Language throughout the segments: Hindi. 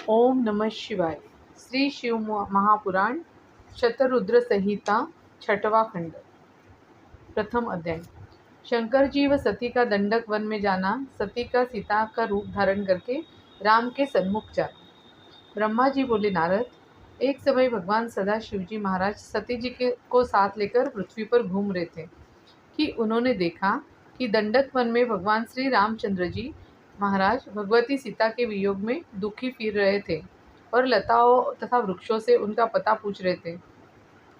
ओम नमः शिवाय। श्री शिव महापुराण शतरुद्र संहिता छठवां खंड। प्रथम अध्याय। शंकर जी व सती का दंडक वन में जाना। सती का सीता का रूप धारण करके राम के सन्मुख जाना। ब्रह्मा जी बोले, नारद, एक समय भगवान सदाशिव जी महाराज सती जी को साथ लेकर पृथ्वी पर घूम रहे थे कि उन्होंने देखा कि दंडक वन में भगवान श्री रामचंद्र जी महाराज भगवती सीता के वियोग में दुखी फिर रहे थे और लताओं तथा वृक्षों से उनका पता पूछ रहे थे।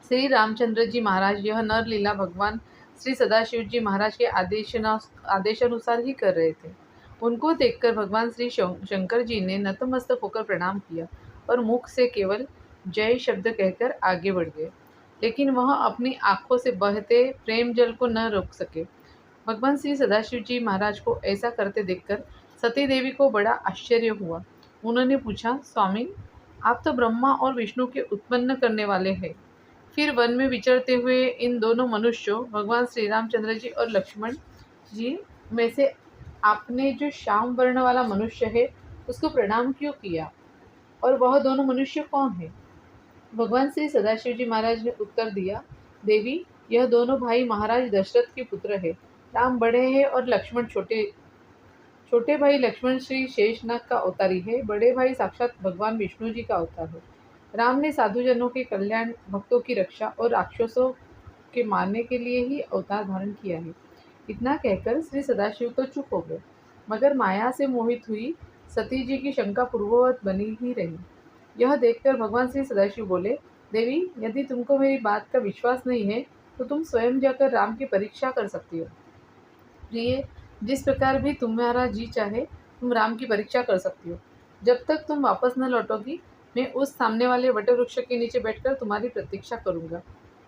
श्री रामचंद्र जी महाराज यह नर लीला भगवान श्री सदाशिव जी महाराज के आदेशानुसार ही कर रहे थे। उनको देखकर भगवान श्री शंकर जी ने नतमस्तक होकर प्रणाम किया और मुख से केवल जय शब्द कहकर आगे बढ़ गए, लेकिन वह अपनी आंखों से बहते प्रेम जल को न रोक सके। भगवान श्री सदाशिव जी महाराज को ऐसा करते देखकर सती देवी को बड़ा आश्चर्य हुआ। उन्होंने पूछा, स्वामी, आप तो ब्रह्मा और विष्णु के उत्पन्न करने वाले हैं, फिर वन में विचरते हुए इन दोनों मनुष्यों भगवान श्री रामचंद्र जी और लक्ष्मण जी में से आपने जो श्याम वर्ण वाला मनुष्य है उसको प्रणाम क्यों किया, और वह दोनों मनुष्य कौन है? भगवान श्री सदाशिव जी महाराज ने उत्तर दिया, देवी, यह दोनों भाई महाराज दशरथ के पुत्र है। राम बड़े हैं और लक्ष्मण छोटे। छोटे भाई लक्ष्मण श्री शेषनाग का अवतारी है, बड़े भाई साक्षात भगवान विष्णु जी का अवतार है। राम ने साधुजनों के कल्याण, भक्तों की रक्षा और राक्षसों के मारने के लिए ही अवतार धारण किया है। इतना कहकर श्री सदाशिव तो चुप हो गए, मगर माया से मोहित हुई सती जी की शंका पूर्ववत बनी ही रही। यह देखकर भगवान श्री सदाशिव बोले, देवी, यदि तुमको मेरी बात का विश्वास नहीं है तो तुम स्वयं जाकर राम की परीक्षा कर सकती हो। प्रिय, जिस प्रकार भी तुम्हारा जी चाहे तुम राम की परीक्षा कर सकती हो। जब तक तुम वापस न लौटोगी, मैं उस सामने वाले वट वृक्ष के नीचे बैठकर तुम्हारी प्रतीक्षा करूंगा।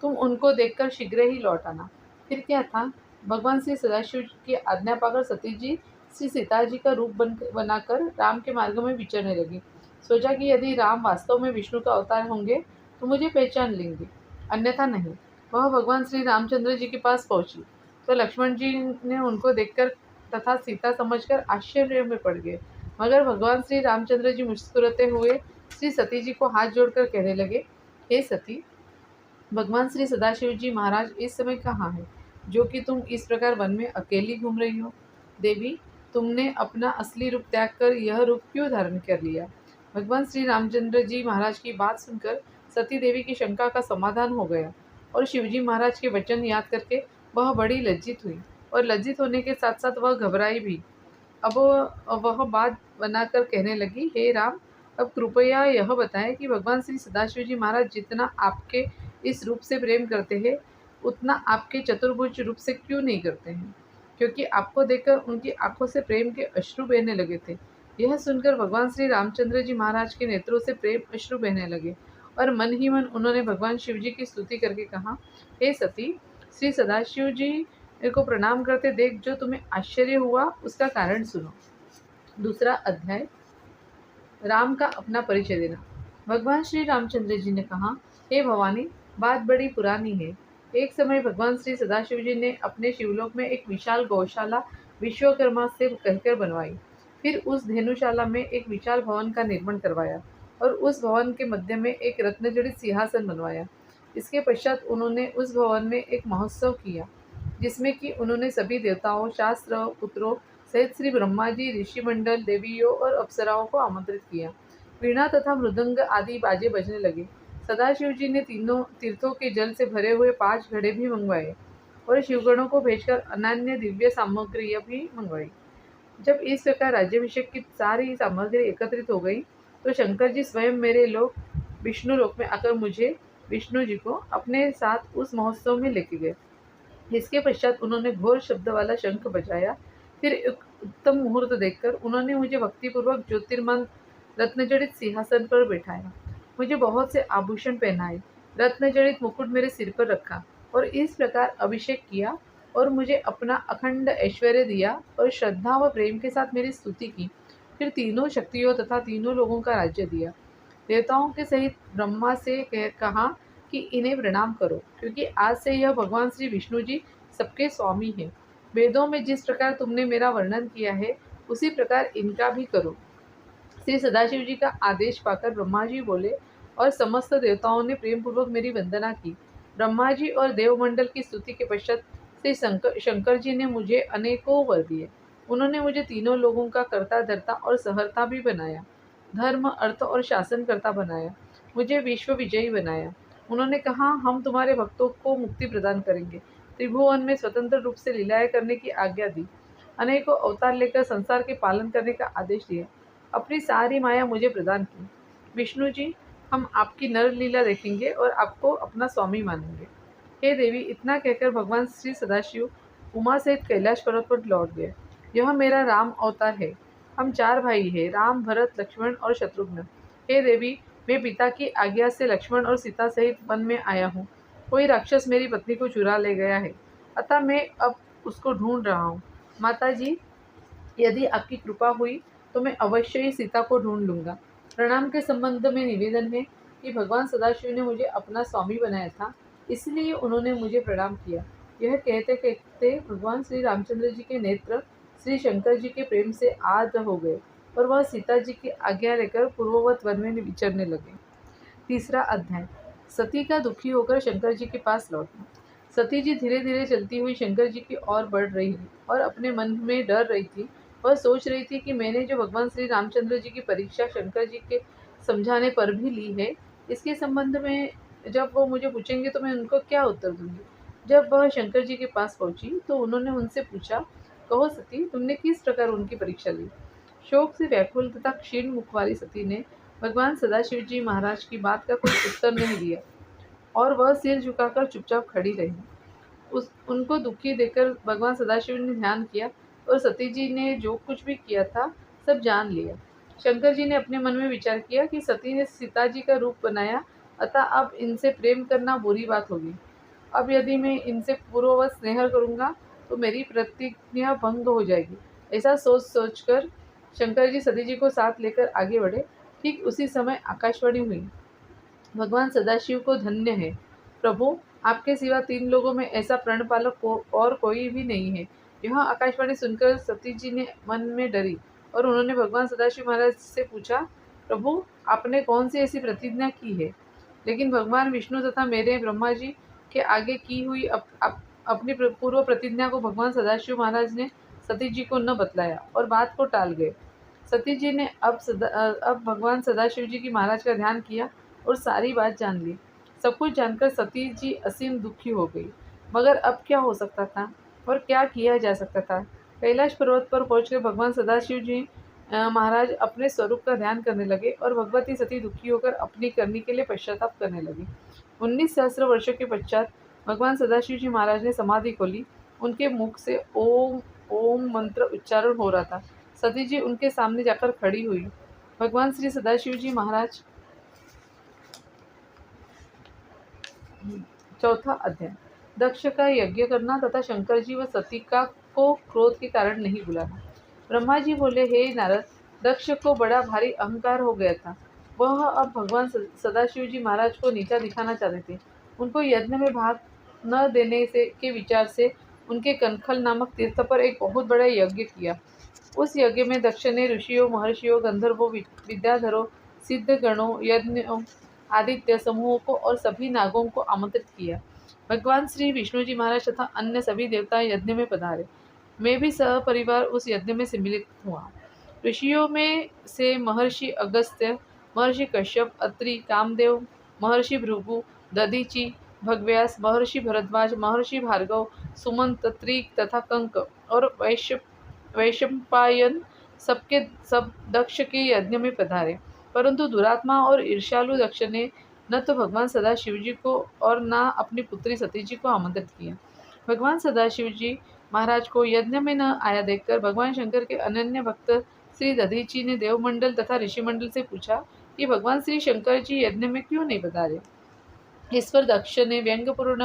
तुम उनको देखकर शीघ्र ही लौट आना। फिर क्या था, भगवान श्री सदाशिव की आज्ञा पाकर सती जी श्री सीता जी का रूप बनाकर राम के मार्ग में विचरने लगी। सोचा कि यदि राम वास्तव में विष्णु का अवतार होंगे तो मुझे पहचान लेंगे, अन्यथा नहीं। वह भगवान श्री रामचंद्र जी के पास पहुंची तो लक्ष्मण जी ने उनको देखकर तथा सीता समझकर आश्चर्य में पड़ गए, मगर भगवान श्री रामचंद्र जी मुस्कुराते हुए श्री सती जी को हाथ जोड़कर कहने लगे, हे सती, भगवान श्री सदाशिव जी महाराज इस समय कहाँ है, जो कि तुम इस प्रकार वन में अकेली घूम रही हो? देवी, तुमने अपना असली रूप त्याग कर यह रूप क्यों धारण कर लिया? भगवान श्री रामचंद्र जी महाराज की बात सुनकर सती देवी की शंका का समाधान हो गया और शिवजी महाराज के वचन याद करके वह बड़ी लज्जित हुई, और लज्जित होने के साथ साथ वह घबराई भी। अब वह बात बनाकर कहने लगी, हे राम, अब कृपया यह बताएं कि भगवान श्री सदाशिव जी महाराज जितना आपके इस रूप से प्रेम करते हैं उतना आपके चतुर्भुज रूप से क्यों नहीं करते हैं, क्योंकि आपको देखकर उनकी आंखों से प्रेम के अश्रु बहने लगे थे। यह सुनकर भगवान श्री रामचंद्र जी महाराज के नेत्रों से प्रेम अश्रु बहने लगे और मन ही मन उन्होंने भगवान शिव जी की स्तुति करके कहा, हे सती, श्री सदाशिव जी को प्रणाम करते देख जो तुम्हें आश्चर्य हुआ उसका कारण सुनो। दूसरा अध्याय। राम का अपना परिचय देना। भगवान श्री रामचंद्र जी ने कहा, हे भवानी, बात बड़ी पुरानी है। एक समय भगवान श्री सदाशिव जी ने अपने शिवलोक में एक विशाल गौशाला विश्वकर्मा से कहकर बनवाई। फिर उस धेनुशाला में एक विशाल भवन का निर्माण करवाया और उस भवन के मध्य में एक रत्नजड़ित सिंहासन बनवाया। इसके पश्चात उन्होंने उस भवन में एक महोत्सव किया, जिसमें कि उन्होंने सभी देवताओं, शास्त्र पुत्रों सहित श्री ब्रह्मा जी, ऋषिमंडल, देवियों और अप्सराओं को आमंत्रित किया। वीणा तथा मृदंग आदि बाजे बजने लगे। सदाशिव जी ने तीनों तीर्थों के जल से भरे हुए 5 घड़े भी मंगवाए और शिवगणों को भेजकर अनन्य दिव्य सामग्री भी मंगवाई। जब इस प्रकार राज्याभिषेक की सारी सामग्री एकत्रित हो गई तो शंकर जी स्वयं मेरे लोक विष्णु लोक में आकर मुझे, विष्णु जी को, अपने साथ उस महोत्सव में लेके गए। इसके पश्चात उन्होंने घोर शब्द वाला शंख बजाया। फिर एक उत्तम मुहूर्त देखकर उन्होंने मुझे भक्तिपूर्वक ज्योतिर्मय रत्नजड़ित सिंहासन पर बैठाया, मुझे बहुत से आभूषण पहनाए, रत्नजड़ित मुकुट मेरे सिर पर रखा और इस प्रकार अभिषेक किया और मुझे अपना अखंड ऐश्वर्य दिया और श्रद्धा व प्रेम के साथ मेरी स्तुति की। फिर तीनों शक्तियों तथा तीनों लोगों का राज्य दिया। देवताओं के सहित ब्रह्मा से कहा कि इन्हें प्रणाम करो, क्योंकि आज से यह भगवान श्री विष्णु जी सबके स्वामी हैं। वेदों में जिस प्रकार तुमने मेरा वर्णन किया है उसी प्रकार इनका भी करो। श्री सदाशिव जी का आदेश पाकर ब्रह्मा जी बोले और समस्त देवताओं ने प्रेम पूर्वक मेरी वंदना की। ब्रह्मा जी और देवमंडल की स्तुति के पश्चात श्री शंकर जी ने मुझे अनेकों वर दिए। उन्होंने मुझे तीनों लोगों का कर्ता धर्ता और सहर्ता भी बनाया, धर्म अर्थ और शासन करता बनाया, मुझे विश्व विजयी बनाया। उन्होंने कहा, हम तुम्हारे भक्तों को मुक्ति प्रदान करेंगे। त्रिभुवन में स्वतंत्र रूप से लीलाएं करने की आज्ञा दी। अनेकों अवतार लेकर संसार के पालन करने का आदेश दिया। अपनी सारी माया मुझे प्रदान की। विष्णु जी, हम आपकी नर लीला देखेंगे और आपको अपना स्वामी मानेंगे। हे देवी, इतना कहकर भगवान श्री सदाशिव उमा सहित कैलाश पर्वत पर लौट गए। यह मेरा राम अवतार है। हम 4 भाई हैं, राम, भरत, लक्ष्मण और शत्रुघ्न। हे देवी, मैं पिता की आज्ञा से लक्ष्मण और सीता सहित वन में आया हूँ। कोई राक्षस मेरी पत्नी को चुरा ले गया है, अतः मैं अब उसको ढूंढ रहा हूँ। माता जी, यदि आपकी कृपा हुई तो मैं अवश्य ही सीता को ढूंढ लूँगा। प्रणाम के संबंध में निवेदन है कि भगवान सदाशिव ने मुझे अपना स्वामी बनाया था, इसलिए उन्होंने मुझे प्रणाम किया। यह कहते कहते भगवान श्री रामचंद्र जी के नेत्र श्री शंकर जी के प्रेम से आर्द्र हो गए और वह सीता जी की आज्ञा लेकर पूर्ववत वन में विचरने लगे। तीसरा अध्याय, सती का दुखी होकर शंकर जी के पास लौटना। सती जी धीरे धीरे चलती हुई शंकर जी की ओर बढ़ रही थी और अपने मन में डर रही थी। वह सोच रही थी कि मैंने जो भगवान श्री रामचंद्र जी की परीक्षा शंकर जी के समझाने पर भी ली है, इसके संबंध में जब वो मुझे पूछेंगे तो मैं उनको क्या उत्तर दूंगी। जब वह शंकर जी के पास पहुंची तो उन्होंने उनसे पूछा, कहो सती, तुमने किस प्रकार उनकी परीक्षा ली। शोक से व्याकुल तथा क्षीण मुख वाली सती ने भगवान सदाशिव जी महाराज की बात का कोई उत्तर नहीं दिया और वह सिर झुकाकर चुपचाप खड़ी रही। उनको दुखी देखकर भगवान सदाशिव ने ध्यान किया और सती जी ने जो कुछ भी किया था सब जान लिया। शंकर जी ने अपने मन में विचार किया कि सती ने सीता जी का रूप बनाया, अतः अब इनसे प्रेम करना बुरी बात होगी। अब यदि मैं इनसे पूर्ववत स्नेह करूंगा तो मेरी प्रतिज्ञा भंग हो जाएगी। ऐसा सोच सोचकर शंकर जी सती जी को साथ लेकर आगे बढ़े। ठीक उसी समय आकाशवाणी हुई, भगवान सदाशिव को धन्य है प्रभु, आपके सिवा 3 लोगों में ऐसा प्रणपालक और कोई भी नहीं है। यह आकाशवाणी सुनकर सती जी ने मन में डरी और उन्होंने भगवान सदाशिव महाराज से पूछा, प्रभु, आपने कौन सी ऐसी प्रतिज्ञा की है। लेकिन भगवान विष्णु तथा मेरे ब्रह्मा जी के आगे की हुई अपनी पूर्व प्रतिज्ञा को भगवान सदाशिव महाराज ने सती जी को न बतलाया और बात को टाल गए। सती जी ने अब भगवान सदाशिव जी की महाराज का ध्यान किया और सारी बात जान ली। सब कुछ जानकर सती जी असीम दुखी हो गई, मगर अब क्या हो सकता था और क्या किया जा सकता था। कैलाश पर्वत पर पहुंचकर भगवान सदाशिव जी महाराज अपने स्वरूप का ध्यान करने लगे और भगवती सती दुखी होकर अपनी करनी के लिए पश्चाताप करने लगी। 19 सहस्त्र वर्षों के पश्चात भगवान सदाशिव जी महाराज ने समाधि खोली। उनके मुख से ओम ओम मंत्र उच्चारण हो रहा था। सती जी उनके सामने जाकर खड़ी हुई। भगवान श्री सदाशिव जी महाराज। चौथा अध्याय, दक्ष का यज्ञ करना तथा शंकर जी व सती का को क्रोध के कारण नहीं बुलाना। ब्रह्मा जी बोले, हे नारद, दक्ष को बड़ा भारी अहंकार हो गया था। वह अब भगवान सदाशिव जी महाराज को नीचा दिखाना चाहते थे। उनको यज्ञ में भाग न देने से के विचार से उनके कनखल नामक तीर्थ पर एक बहुत बड़ा यज्ञ किया। उस यज्ञ में दक्ष ने ऋषियों, महर्षियों, गंधर्वों, विद्याधरों, सिद्धगणों, यज्ञों, आदित्य समूहों को और सभी नागों को आमंत्रित किया। भगवान श्री विष्णु जी महाराज तथा अन्य सभी देवता यज्ञ में पधारे। मैं भी सपरिवार उस यज्ञ में सम्मिलित हुआ। ऋषियों में से महर्षि अगस्त्य, महर्षि कश्यप, अत्रि, कामदेव, महर्षि भृगु, दधीचि, भगव्यास, महर्षि भरद्वाज, महर्षि भार्गव, सुमंत, त्रिक तथा कंक और वैशंपायन सब दक्ष के यज्ञ में पधारे। परंतु दुरात्मा और ईर्ष्यालु दक्ष ने न तो भगवान सदाशिव जी को और न अपनी पुत्री सती जी को आमंत्रित किया। भगवान सदाशिव जी महाराज को यज्ञ में न आया देखकर भगवान शंकर के अनन्य भक्त श्री दधीची ने देवमंडल तथा ऋषिमंडल से पूछा कि भगवान श्री शंकर जी यज्ञ में क्यों नहीं पधारे। इस पर दक्ष ने व्यंग्यपूर्ण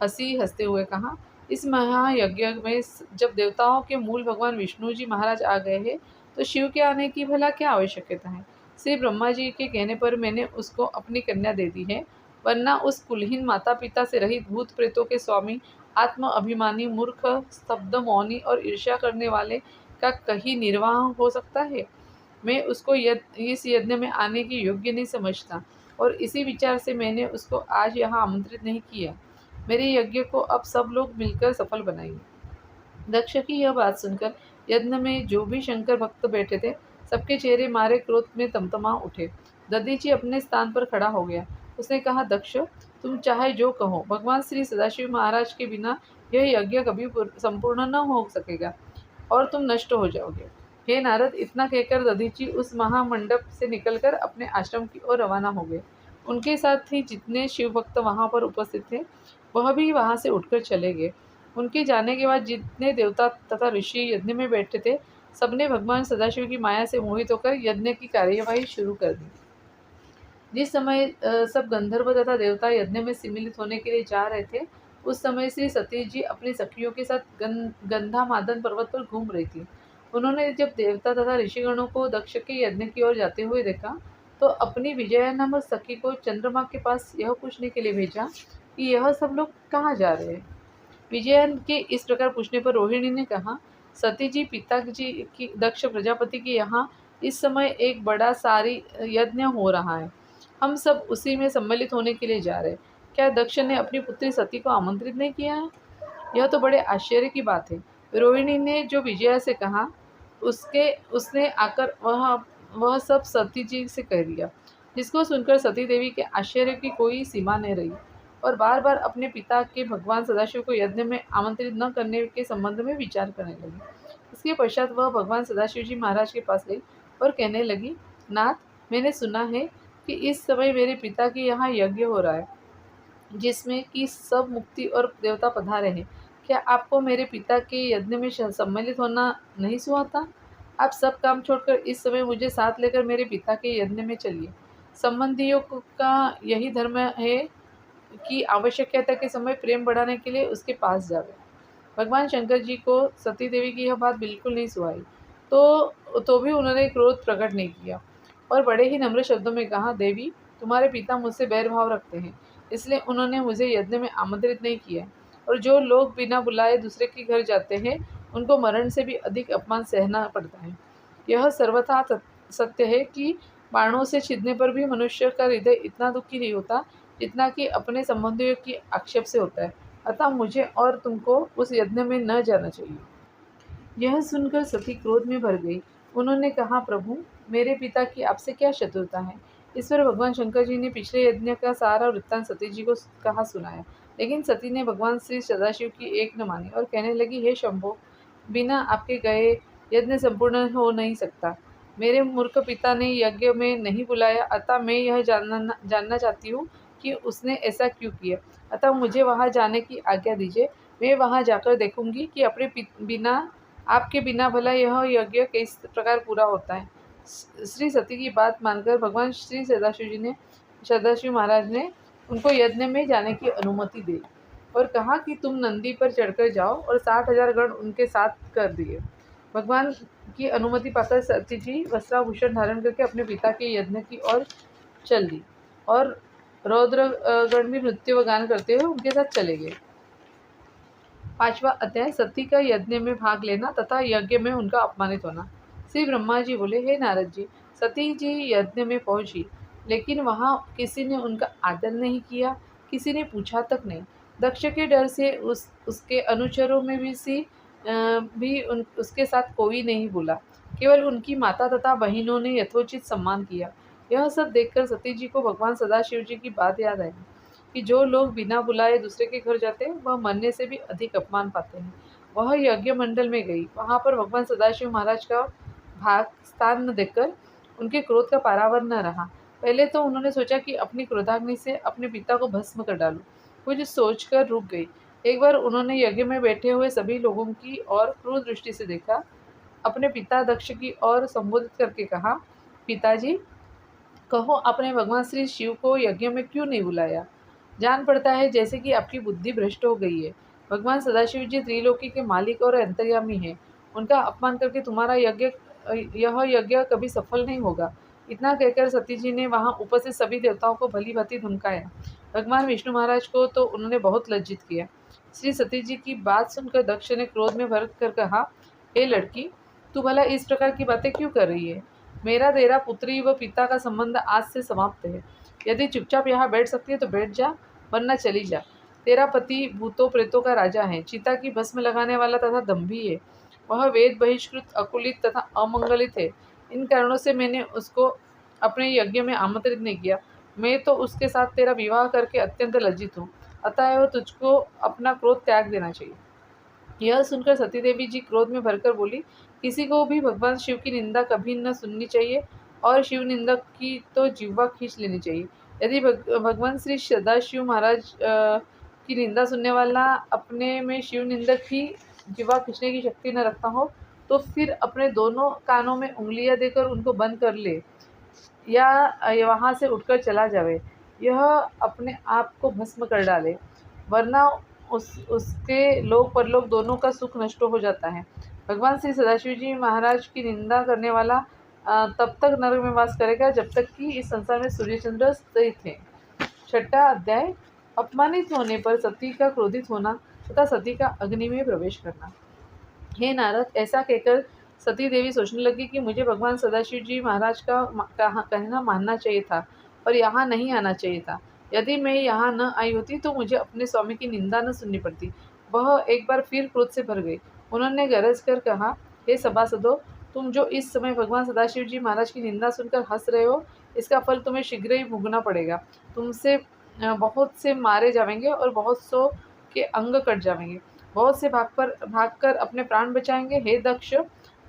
हंसी हंसते हुए कहा, इस महायज्ञ में जब देवताओं के मूल भगवान विष्णु जी महाराज आ गए हैं तो शिव के आने की भला क्या आवश्यकता है। श्री ब्रह्मा जी के कहने पर मैंने उसको अपनी कन्या दे दी है, वरना उस कुलहीन माता पिता से रहित भूत प्रेतों के स्वामी, आत्म अभिमानी, मूर्ख, स्तब्ध, मौनी और ईर्ष्या करने वाले का कहीं निर्वाह हो सकता है। मैं उसको इस यज्ञ में आने की योग्य नहीं समझता और इसी विचार से मैंने उसको आज यहाँ आमंत्रित नहीं किया। मेरे यज्ञ को अब सब लोग मिलकर सफल बनाएंगे। दक्ष की यह बात सुनकर यज्ञ में जो भी शंकर भक्त बैठे थे, सबके चेहरे मारे क्रोध में तमतमा उठे। दधीची अपने स्थान पर खड़ा हो गया। उसने कहा, दक्ष, तुम चाहे जो कहो, भगवान श्री सदाशिव महाराज के बिना यह यज्ञ कभी संपूर्ण न हो सकेगा और तुम नष्ट हो जाओगे। हे नारद, इतना कहकर दधीची उस महामंडप से निकलकर अपने आश्रम की ओर रवाना हो गए। उनके साथ ही जितने शिव भक्त वहां पर उपस्थित थे, वह भी वहां से उठकर चले गए। उनके जाने के बाद जितने देवता तथा ऋषि यज्ञ में बैठे थे, सबने भगवान सदाशिव की माया से मोहित होकर यज्ञ की कार्यवाही शुरू कर दी। जिस समय सब गंधर्व तथा देवता यज्ञ में सम्मिलित होने के लिए जा रहे थे, उस समय श्री सती जी अपनी सखियों के साथ गंधामादन पर्वत पर घूम रही थी। उन्होंने जब देवता तथा ऋषिगणों को दक्ष के यज्ञ की ओर जाते हुए देखा, तो अपनी विजया नामक सखी को चंद्रमा के पास यह पूछने के लिए भेजा कि यह सब लोग कहाँ जा रहे हैं। विजयन के इस प्रकार पूछने पर रोहिणी ने कहा, सती जी, पिताजी की दक्ष प्रजापति के यहाँ इस समय एक बड़ा सारी यज्ञ हो रहा है। हम सब उसी में सम्मिलित होने के लिए जा रहे हैं। क्या दक्ष ने अपनी पुत्री सती को आमंत्रित नहीं किया है? यह तो बड़े आश्चर्य की बात है। रोहिणी ने जो विजया से कहा, उसने आकर वह सब सती जी से कह दिया, जिसको सुनकर सती देवी के आश्चर्य की कोई सीमा नहीं रही और बार बार अपने पिता के भगवान सदाशिव को यज्ञ में आमंत्रित न करने के संबंध में विचार करने लगी। इसके पश्चात वह भगवान सदाशिव जी महाराज के पास गई और कहने लगी, नाथ, मैंने सुना है कि इस समय मेरे पिता के यहाँ यज्ञ हो रहा है, जिसमें कि सब मुक्ति और देवता पधारे हैं। क्या आपको मेरे पिता के यज्ञ में सम्मिलित होना नहीं सुहाता? आप सब काम छोड़कर इस समय मुझे साथ लेकर मेरे पिता के यज्ञ में चलिए। संबंधियों का यही धर्म है कि आवश्यकता के समय प्रेम बढ़ाने के लिए उसके पास जावे। भगवान शंकर जी को सती देवी की यह बात बिल्कुल नहीं सुहाई, तो भी उन्होंने क्रोध प्रकट नहीं किया और बड़े ही नम्र शब्दों में कहा, देवी, तुम्हारे पिता मुझसे बैरभाव रखते हैं, इसलिए उन्होंने मुझे यज्ञ में आमंत्रित नहीं किया। और जो लोग बिना बुलाए दूसरे के घर जाते हैं, उनको मरण से भी अधिक अपमान सहना पड़ता है। यह सर्वथा सत्य है कि बाणों से छिदने पर भी मनुष्य का हृदय इतना दुखी नहीं होता जितना कि अपने संबंधियों की आक्षेप से होता है। अतः मुझे और तुमको उस यज्ञ में न जाना चाहिए। यह सुनकर सती क्रोध में भर गई। उन्होंने कहा, प्रभु, मेरे पिता की आपसे क्या शत्रुता है? इस पर भगवान शंकर जी ने पिछले यज्ञ का सारा वृत्तांत सती जी को कहा सुनाया, लेकिन सती ने भगवान श्री सदाशिव की एक न मानी और कहने लगी, हे शंभो, बिना आपके गए यज्ञ संपूर्ण हो नहीं सकता। मेरे मूर्ख पिता ने यज्ञ में नहीं बुलाया, अतः मैं यह जानना चाहती हूँ कि उसने ऐसा क्यों किया। अतः मुझे वहाँ जाने की आज्ञा दीजिए। मैं वहाँ जाकर देखूंगी कि आपके बिना भला यह यज्ञ किस प्रकार पूरा होता है। श्री सती की बात मानकर भगवान श्री सदाशिव महाराज ने उनको यज्ञ में जाने की अनुमति दी और कहा कि तुम नंदी पर चढ़कर जाओ और 60,000 गण उनके साथ कर दिए। भगवान की अनुमति पाकर सती जी वस्त्राभूषण धारण करके अपने पिता के यज्ञ की ओर चल दी और रौद्र गण भी नृत्य व गान करते हुए उनके साथ चले गए। 5वां अध्याय, सती का यज्ञ में भाग लेना तथा यज्ञ में उनका अपमानित होना। श्री ब्रह्मा जी बोले, हे नारद जी, सती जी यज्ञ में पहुंची, लेकिन वहां किसी ने उनका आदर नहीं किया, किसी ने पूछा तक नहीं। दक्ष के डर से उसके अनुचरों में उसके साथ कोई नहीं बोला। केवल उनकी माता तथा बहनों ने यथोचित सम्मान किया। यह सब देखकर सती जी को भगवान सदाशिव जी की बात याद आई कि जो लोग बिना बुलाए दूसरे के घर जाते हैं, वह मरने से भी अधिक अपमान पाते हैं। वह यज्ञ मंडल में गई। वहां पर भगवान सदाशिव महाराज का भाग स्थान न देखकर उनके क्रोध का पारावर न रहा। पहले तो उन्होंने सोचा कि अपनी क्रोधाग्नि से अपने पिता को भस्म कर डालूं। कुछ सोचकर रुक गई। एक बार उन्होंने यज्ञ में बैठे हुए सभी लोगों की ओर क्रूर दृष्टि से देखा। अपने पिता दक्ष की ओर संबोधित करके कहा, पिताजी, कहो, आपने भगवान श्री शिव को यज्ञ में क्यों नहीं बुलाया? जान पड़ता है जैसे कि आपकी बुद्धि भ्रष्ट हो गई है। भगवान सदाशिव जी त्रिलोकी के मालिक और अंतर्यामी हैं। उनका अपमान करके तुम्हारा यह यज्ञ कभी सफल नहीं होगा। इतना कहकर सती जी ने वहां उपस्थित सभी देवताओं को भली भांति धमकाया। भगवान विष्णु महाराज को तो उन्होंने बहुत लज्जित किया। श्री सती जी की बात सुनकर दक्ष ने क्रोध में भर कर कहा, हे लड़की, तू भला इस प्रकार की बातें क्यों कर रही है? मेरा तेरा पुत्री व पिता का संबंध आज से समाप्त है। यदि चुपचाप यहाँ बैठ सकती है तो बैठ जा, वरना चली जा। तेरा पति भूतों प्रेतों का राजा है, चिता की भस्म लगाने वाला तथा दंभी है। वह वेद बहिष्कृत, अकुलित तथा अमंगलित है। इन कारणों से मैंने उसको अपने यज्ञ में आमंत्रित नहीं किया। मैं तो उसके साथ तेरा विवाह करके अत्यंत लज्जित हूँ। अतएव तुझको अपना क्रोध त्याग देना चाहिए। यह सुनकर सती देवी जी क्रोध में भरकर बोली, किसी को भी भगवान शिव की निंदा कभी न सुननी चाहिए और शिव निंदक की तो जिह्वा खींच लेनी चाहिए। यदि भगवान श्री सदाशिव महाराज की निंदा सुनने वाला अपने में शिव निंदक की जिह्वा खींचने की शक्ति न रखता हो तो फिर अपने दोनों कानों में उंगलियां देकर उनको बंद कर ले या वहाँ से उठकर चला जावे। यह अपने आप को भस्म कर डाले, वरना उसके लोक परलोक दोनों का सुख नष्ट हो जाता है। भगवान श्री सदाशिव जी महाराज की निंदा करने वाला तब तक नरक में वास करेगा जब तक कि इस संसार में सूर्यचंद्र स्थित है। छठा अध्याय, अपमानित होने पर सती का क्रोधित होना तथा सती का अग्नि में प्रवेश करना। हे नारद, ऐसा कहकर सती देवी सोचने लगी कि मुझे भगवान सदाशिव जी महाराज का कहना मानना चाहिए था और यहाँ नहीं आना चाहिए था। यदि मैं यहाँ न आई होती तो मुझे अपने स्वामी की निंदा न सुननी पड़ती। वह एक बार फिर क्रोध से भर गई। उन्होंने गरज कर कहा, हे सभासदों, तुम जो इस समय भगवान सदाशिव जी महाराज की निंदा सुनकर हंस रहे हो, इसका फल तुम्हें शीघ्र ही भोगना पड़ेगा। तुमसे बहुत से मारे जाएंगे और बहुत सौ के अंग कट जाएंगे। बहुत से भागकर अपने प्राण बचाएंगे। हे दक्ष,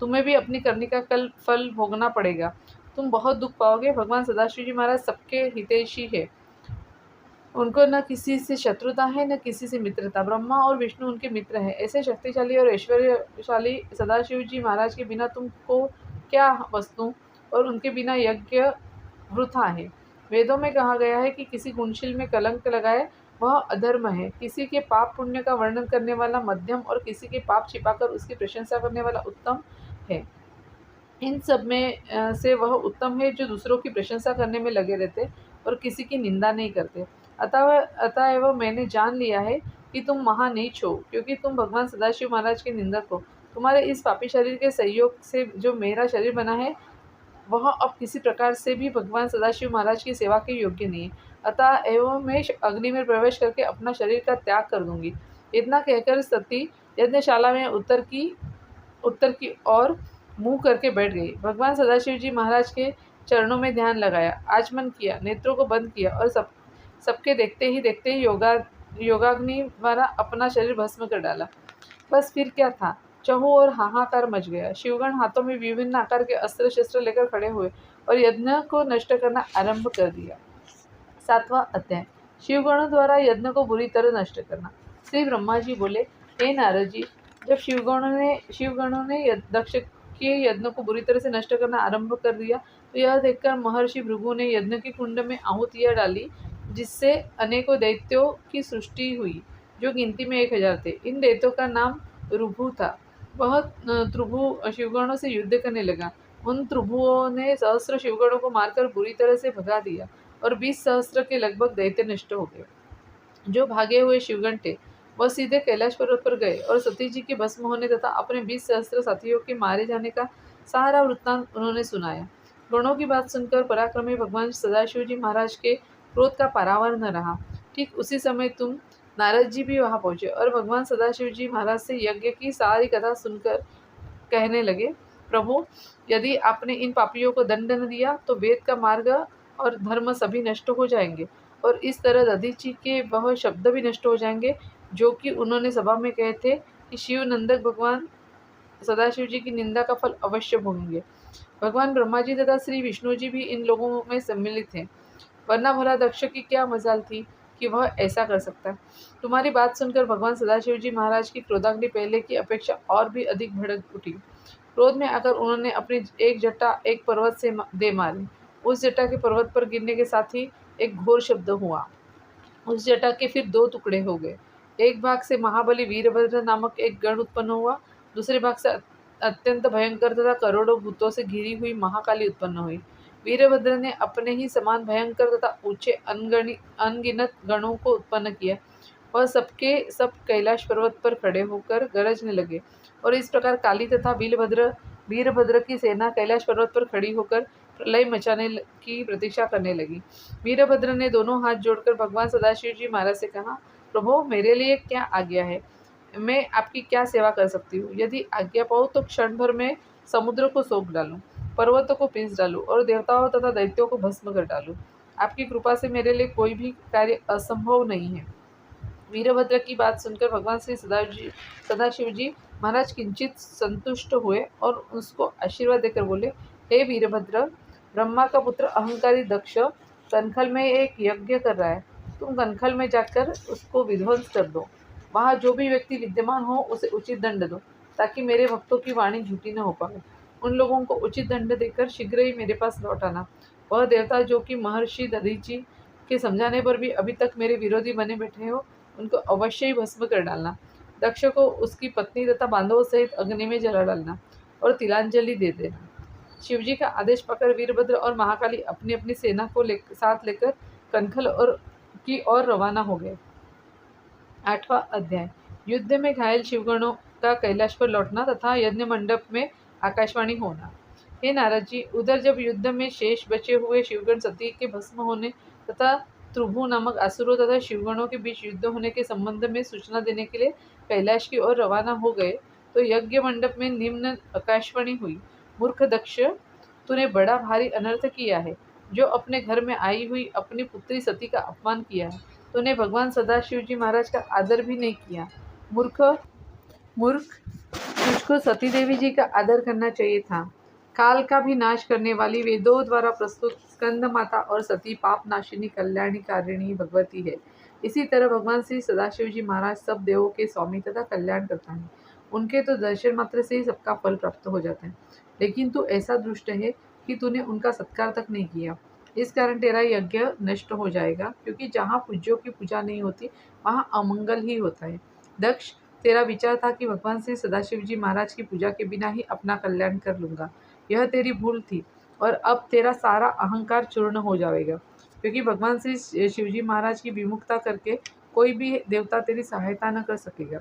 तुम्हें भी अपनी करनी का कल फल भोगना पड़ेगा। तुम बहुत दुख पाओगे। भगवान सदाशिव जी महाराज सबके हितैषी है। उनको न किसी से शत्रुता है न किसी से मित्रता। ब्रह्मा और विष्णु उनके मित्र हैं। ऐसे शक्तिशाली और ऐश्वर्यशाली सदाशिव जी महाराज के बिना तुमको क्या वस्तु और उनके बिना यज्ञ वृथा है। वेदों में कहा गया है कि किसी गुणशील में कलंक लगाए वह अधर्म है। किसी के पाप पुण्य का वर्णन करने वाला मध्यम और किसी के पाप छिपाकर उसकी प्रशंसा करने वाला उत्तम है। इन सब में से वह उत्तम है जो दूसरों की प्रशंसा करने में लगे रहते और किसी की निंदा नहीं करते। अतएव मैंने जान लिया है कि तुम महानीच हो, क्योंकि तुम भगवान सदाशिव महाराज के निंदक हो। तुम्हारे इस पापी शरीर के सहयोग से जो मेरा शरीर बना है वह अब किसी प्रकार से भी भगवान सदाशिव महाराज की सेवा के योग्य नहीं है। अतः एवं मैं अग्नि में प्रवेश करके अपना शरीर का त्याग कर दूंगी। इतना कहकर सती यज्ञशाला में उत्तर की ओर मुंह करके बैठ गई। भगवान सदाशिव जी महाराज के चरणों में ध्यान लगाया, आचमन किया, नेत्रों को बंद किया और सबके देखते ही योगाग्नि द्वारा अपना शरीर भस्म कर डाला। बस फिर क्या था, चहु और हाहाकार मच गया। शिवगण हाथों में विभिन्न आकार के अस्त्र शस्त्र लेकर खड़े हुए और यज्ञ को नष्ट करना आरंभ कर दिया। 7वां अध्याय, शिवगणों द्वारा यज्ञ को बुरी तरह नष्ट करना। श्री ब्रह्मा जी बोले, हे नारद जी, जब शिवगणों ने दक्ष के यज्ञ को बुरी तरह से नष्ट करना आरंभ कर दिया तो यह देखकर महर्षि भृगु ने यज्ञ के कुंड में आहुतियां डाली, जिससे अनेकों दैत्यों की सृष्टि हुई जो गिनती में 1000 थे। इन दैत्यों का नाम ऋभु था। वह ध्रुभु शिवगणों से युद्ध करने लगा। उन ध्रुभुओं ने सहस्त्र शिवगणों को मारकर बुरी तरह से भगा दिया और 20 सहस्त्र के लगभग दैत्य नष्ट हो गए। जो भागे हुए शिवगण थे वह सीधे कैलाश पर्वत पर गए और सती जी के भस्म होने तथा अपने 20 सहस्त्र साथियों के मारे जाने का सारा वृत्तांत उन्होंने सुनाया। गणों की बात सुनकर पराक्रमी भगवान सदाशिव जी महाराज के क्रोध का पारावार न रहा। ठीक उसी समय तुम नारद जी भी वहां पहुंचे और भगवान सदाशिव जी महाराज से यज्ञ की सारी कथा सुनकर कहने लगे, प्रभु, यदि आपने इन पापियों को दंड न दिया तो वेद का मार्ग और धर्म सभी नष्ट हो जाएंगे और इस तरह दधीची के वह शब्द भी नष्ट हो जाएंगे जो कि उन्होंने सभा में कहे थे कि शिव नंदक भगवान सदाशिव जी की निंदा का फल अवश्य भोगेंगे। भगवान ब्रह्मा जी तथा श्री विष्णु जी भी इन लोगों में सम्मिलित हैं, वरना भला दक्ष की क्या मजाल थी कि वह ऐसा कर सकता। तुम्हारी बात सुनकर भगवान सदाशिव जी महाराज की क्रोधाग्नि पहले की अपेक्षा और भी अधिक भड़क उठी। क्रोध में आकर उन्होंने अपनी एक जटा एक पर्वत से दे मारी। उस जटा के पर्वत पर गिरने के साथ ही एक घोर शब्द हुआ। उस जटा के फिर 2 टुकड़े हो गए। एक भाग से महाबली वीरभद्र नामक एक गण उत्पन्न हुआ, दूसरे भाग से अत्यंत भयंकर तथा करोड़ों भूतों से घिरी हुई महाकाली उत्पन्न हुई। वीरभद्र ने अपने ही समान भयंकर तथा ऊंचे अनगिनत गणों को उत्पन्न किया। वह सबके सब कैलाश पर्वत पर खड़े होकर गरजने लगे और इस प्रकार काली तथा वीरभद्र वीरभद्र की सेना कैलाश पर्वत पर खड़ी होकर प्रलय मचाने की प्रतीक्षा करने लगी। वीरभद्र ने दोनों हाथ जोड़कर भगवान सदाशिव जी महाराज से कहा, प्रभु मेरे लिए क्या आज्ञा है, मैं आपकी क्या सेवा कर सकती हूँ। यदि आज्ञा पाऊँ तो क्षण भर में समुद्र को सौंप डालूं, पर्वतों को पीस डालूं और देवताओं तथा दैत्यों को भस्म कर डालूं। आपकी कृपा से मेरे लिए कोई भी कार्य असंभव नहीं है। वीरभद्र की बात सुनकर भगवान श्री सदाशिव जी महाराज किंचित संतुष्ट हुए और उसको आशीर्वाद देकर बोले, हे वीरभद्र, ब्रह्मा का पुत्र अहंकारी दक्ष कनखल में एक यज्ञ कर रहा है। तुम कनखल में जाकर उसको विध्वंस कर दो। वहाँ जो भी व्यक्ति विद्यमान हो उसे उचित दंड दो, ताकि मेरे भक्तों की वाणी झूठी न हो पाए। उन लोगों को उचित दंड देकर शीघ्र ही मेरे पास लौट आना। वह देवता जो कि महर्षि दधीची के समझाने पर भी अभी तक मेरे विरोधी बने बैठे हो, उनको अवश्य ही भस्म कर डालना। दक्ष को उसकी पत्नी तथा बांधवों सहित अग्नि में जला डालना और तिलांजलि दे देना। शिवजी का आदेश पाकर वीरभद्र और महाकाली अपनी अपनी सेना को साथ लेकर कनखल की ओर रवाना हो गए। 8वां अध्याय। युद्ध में घायल शिवगणों का कैलाश पर लौटना तथा यज्ञ मंडप में आकाशवाणी होना। हे नारद जी, उधर जब युद्ध में शेष बचे हुए शिवगण सती के भस्म होने तथा त्रुभु नामक असुरों तथा शिवगणों के बीच युद्ध होने के संबंध में सूचना देने के लिए कैलाश की ओर रवाना हो गए, तो यज्ञ मंडप में निम्न आकाशवाणी हुई। मूर्ख दक्ष, तूने बड़ा भारी अनर्थ किया है। जो अपने घर में आई हुई अपनी पुत्री सती का अपमान किया है। तूने भगवान सदाशिव जी महाराज का आदर भी नहीं किया। मूर्ख मूर्ख तुझको सती देवी जी का आदर करना चाहिए था। काल का भी नाश करने वाली वेदों द्वारा प्रस्तुत स्कंद माता और सती पाप नाशिनी कल्याणी कारिणी भगवती है। इसी तरह भगवान श्री सदाशिव जी महाराज सब देवों के स्वामी तथा कल्याण करता है। उनके तो दर्शन मात्र से ही सबका फल प्राप्त हो जाता है। लेकिन तू ऐसा दुष्ट है कि तूने उनका सत्कार तक नहीं किया। इस कारण तेरा यज्ञ नष्ट हो जाएगा, क्योंकि जहाँ पूज्यों की पूजा नहीं होती वहाँ अमंगल ही होता है। दक्ष, तेरा विचार था कि भगवान श्री सदाशिव जी महाराज की पूजा के बिना ही अपना कल्याण कर लूँगा। यह तेरी भूल थी और अब तेरा सारा अहंकार चूर्ण हो जाएगा, क्योंकि भगवान श्री शिवजी महाराज की विमुखता करके कोई भी देवता तेरी सहायता न कर सकेगा।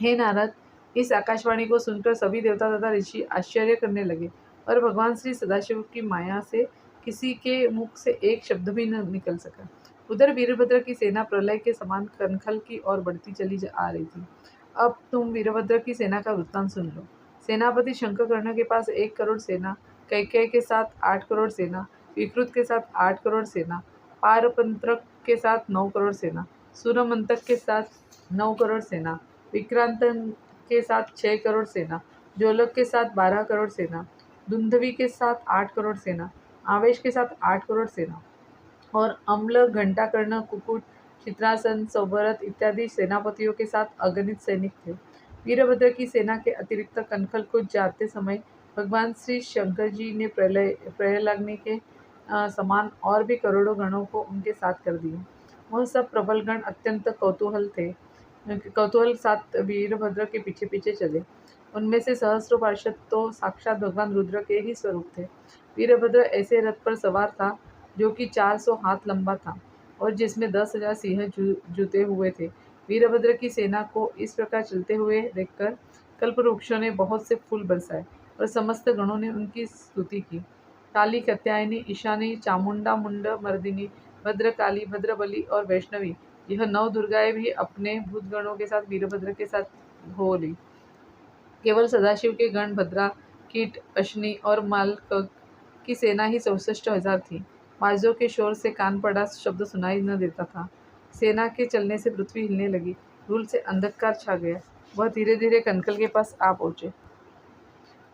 हे नारद, इस आकाशवाणी को सुनकर सभी देवता तथा ऋषि आश्चर्य करने लगे और भगवान श्री सदाशिव की माया से किसी के मुख से एक शब्द भी न निकल सका। उधर वीरभद्र की सेना प्रलय के समान कनखल की ओर बढ़ती चली आ रही थी। अब तुम वीरभद्र की सेना का वृत्तांत सुन लो। सेनापति शंखकर्ण के पास 1 करोड़ सेना, कैकेय के साथ 8 करोड़ सेना, विकृत के साथ 8 करोड़ सेना, पारपंत्रक के साथ 9 करोड़ सेना, सूरमंतक के साथ 9 करोड़ सेना, विक्रांतन के साथ 6 करोड़ सेना, जोलक के साथ 12 करोड़ सेना, दुंधवी के साथ 8 करोड़ सेना, आवेश के साथ 8 करोड़ सेना और अम्ल, घंटाकर्ण, कुकुट, चित्रासन, सौभरत इत्यादि सेनापतियों के साथ अगणित सैनिक थे। वीरभद्र की सेना के अतिरिक्त कनखल को जाते समय भगवान श्री शंकर जी ने प्रलयाग्नि के समान और भी करोड़ों गणों को उनके साथ कर दिए। वह सब प्रबल गण अत्यंत कौतूहल साथ वीरभद्र के पीछे पीछे चले। उनमें से सहस्रों पार्षद तो साक्षात भगवान रुद्र के ही स्वरूप थे। वीरभद्र ऐसे रथ पर सवार था जो कि 400 हाथ लंबा था और जिसमें 10,000 सिंह जुते हुए थे। वीरभद्र की सेना को इस प्रकार चलते हुए देखकर कल्पवृक्षों ने बहुत से फूल बरसाए और समस्त गणों ने उनकी स्तुति की। काली, कात्यायनी, ईशानी, चामुंडा, मुंड, मर्दिनी, भद्रकाली, भद्रबली और वैष्णवी, यह 9 दुर्गाएं भी अपने भूतगणों के साथ वीरभद्र के साथ हो ली। केवल सदाशिव के गण भद्रा, कीट, अश्नि और मालकग की सेना ही 64,000 थी। बाजों के शोर से कान पड़ा शब्द सुनाई न देता था। सेना के चलने से पृथ्वी हिलने लगी, धूल से अंधकार छा गया। वह धीरे धीरे कनखल के पास आ पहुंचे।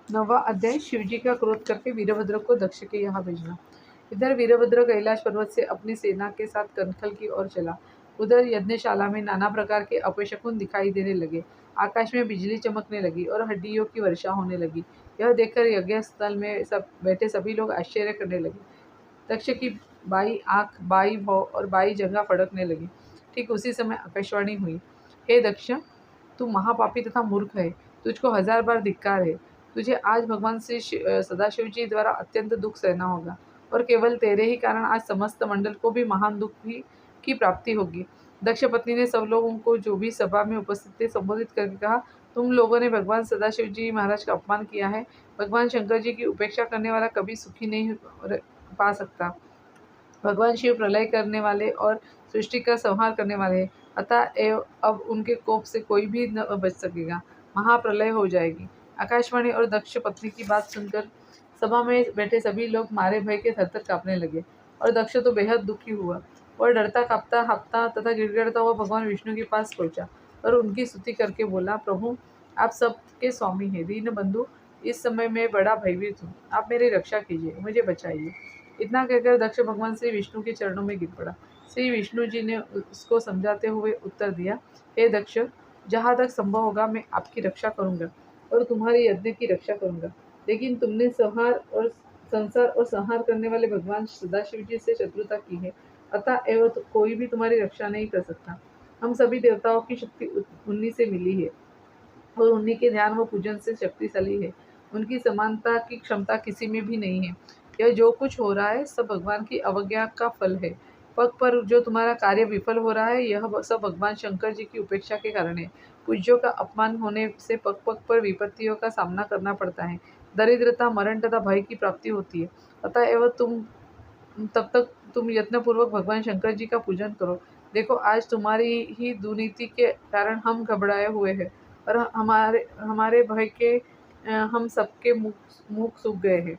9वां अध्याय। शिवजी का क्रोध करके वीरभद्र को दक्ष के यहाँ भेजना। इधर वीरभद्र कैलाश पर्वत से अपनी सेना के साथ कनखल की ओर चला। उधर यज्ञशाला में नाना प्रकार के अपशकुन दिखाई देने लगे। आकाश में बिजली चमकने लगी और हड्डियों की वर्षा होने लगी। यह देखकर यज्ञ स्थल में बैठे सभी लोग आश्चर्य करने लगे। दक्ष की बाई आँख, बाई भौं और बाई जगह फड़कने लगी। ठीक उसी समय आकाशवाणी हुई, हे दक्ष, तू महापापी तथा मूर्ख है। तुझको 1000 बार धिक्कार है। तुझे आज भगवान श्री सदाशिव जी द्वारा अत्यंत दुख सहना होगा और केवल तेरे ही कारण आज समस्त मंडल को भी महान दुख की प्राप्ति होगी। दक्ष पत्नी ने सब लोगों को जो भी सभा में उपस्थित थे संबोधित करके कहा, तुम लोगों ने भगवान सदाशिव जी महाराज का अपमान किया है। भगवान शंकर जी की उपेक्षा करने वाला कभी सुखी नहीं पा सकता। भगवान शिव प्रलय करने वाले और सृष्टि का संहार करने वाले हैं, अतः एव अब उनके कोप से कोई भी न बच सकेगा। महाप्रलय हो जाएगी। आकाशवाणी और दक्ष पत्नी की बात सुनकर सभा में बैठे सभी लोग मारे भय के थर-थर काँपने लगे और दक्ष तो बेहद दुखी हुआ। वह डरता काँपता हाँफता तथा गिड़गिड़ाता हुआ भगवान विष्णु के पास पहुँचा और उनकी स्तुति करके बोला, प्रभु आप सबके स्वामी हैं, दीन बंधु, इस समय मैं बड़ा भयभीत हूँ, आप मेरी रक्षा कीजिए, मुझे बचाइए। इतना कहकर दक्ष भगवान श्री विष्णु के चरणों में गिर पड़ा। श्री विष्णु जी ने उसको समझाते हुए उत्तर दिया, हे दक्ष, जहाँ तक संभव होगा मैं आपकी रक्षा करूंगा और तुम्हारे यज्ञ की रक्षा करूंगा, लेकिन तुमने संसार और संहार करने वाले भगवान सदाशिव जी से शत्रुता की है, अतः एवं तो कोई भी तुम्हारी रक्षा नहीं कर सकता। हम सभी देवताओं की शक्ति उन्हीं से मिली है और उन्हीं के ध्यान व पूजन से शक्तिशाली है। उनकी समानता की क्षमता किसी में भी नहीं है। यह जो कुछ हो रहा है सब भगवान की अवज्ञा का फल है। पग पर जो तुम्हारा कार्य विफल हो रहा है यह सब भगवान शंकर जी की उपेक्षा के कारण है। पूज्यों का अपमान होने से पग पग पर विपत्तियों का सामना करना पड़ता है। दरिद्रता, मरण तथा भय की प्राप्ति होती है। अतः एवं तब तक तुम यत्नपूर्वक भगवान शंकर जी का पूजन करो। देखो आज तुम्हारी ही दुर्नीति के कारण हम घबराए हुए हैं और हमारे हमारे भय के हम सबके मुख सूख गए हैं।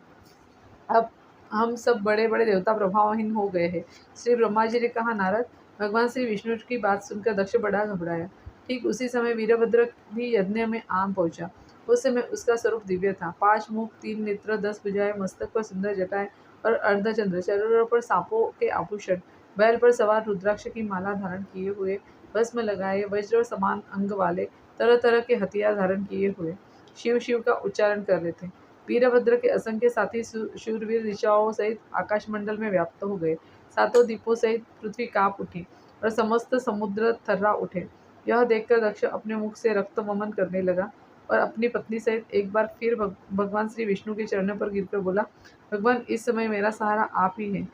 अब हम सब बड़े बड़े देवता प्रभावहीन हो गए हैं। श्री ब्रह्मा जी ने कहा, नारद, भगवान श्री विष्णु की बात सुनकर दक्ष बड़ा घबराया। ठीक उसी समय वीरभद्र भी यज्ञ में आम पहुंचा। उस समय उसका स्वरूप दिव्य था। 5 मुख, 3 नेत्र, 10 भुजाएं, मस्तक पर सुंदर जटाएं और अर्धचंद्र, शरीरों पर सांपों के आभूषण, बैल पर सवार, रुद्राक्ष की माला धारण किए हुए, भस्म लगाए, वज्र समान अंग वाले, तरह तरह के हथियार धारण किए हुए शिव शिव का उच्चारण कर रहे थे। वीरभद्र के असंख्य साथी शूरवीर दिशाओं सहित आकाशमंडल में व्याप्त हो गए। सातों दीपों सहित पृथ्वी कांप उठी और समस्त समुद्र थर्रा उठे। यह देखकर दक्ष अपने मुख से रक्त वमन करने लगा और अपनी पत्नी सहित एक बार फिर भगवान श्री विष्णु के चरणों पर गिरकर बोला, भगवान इस समय मेरा सहारा आप ही हैं।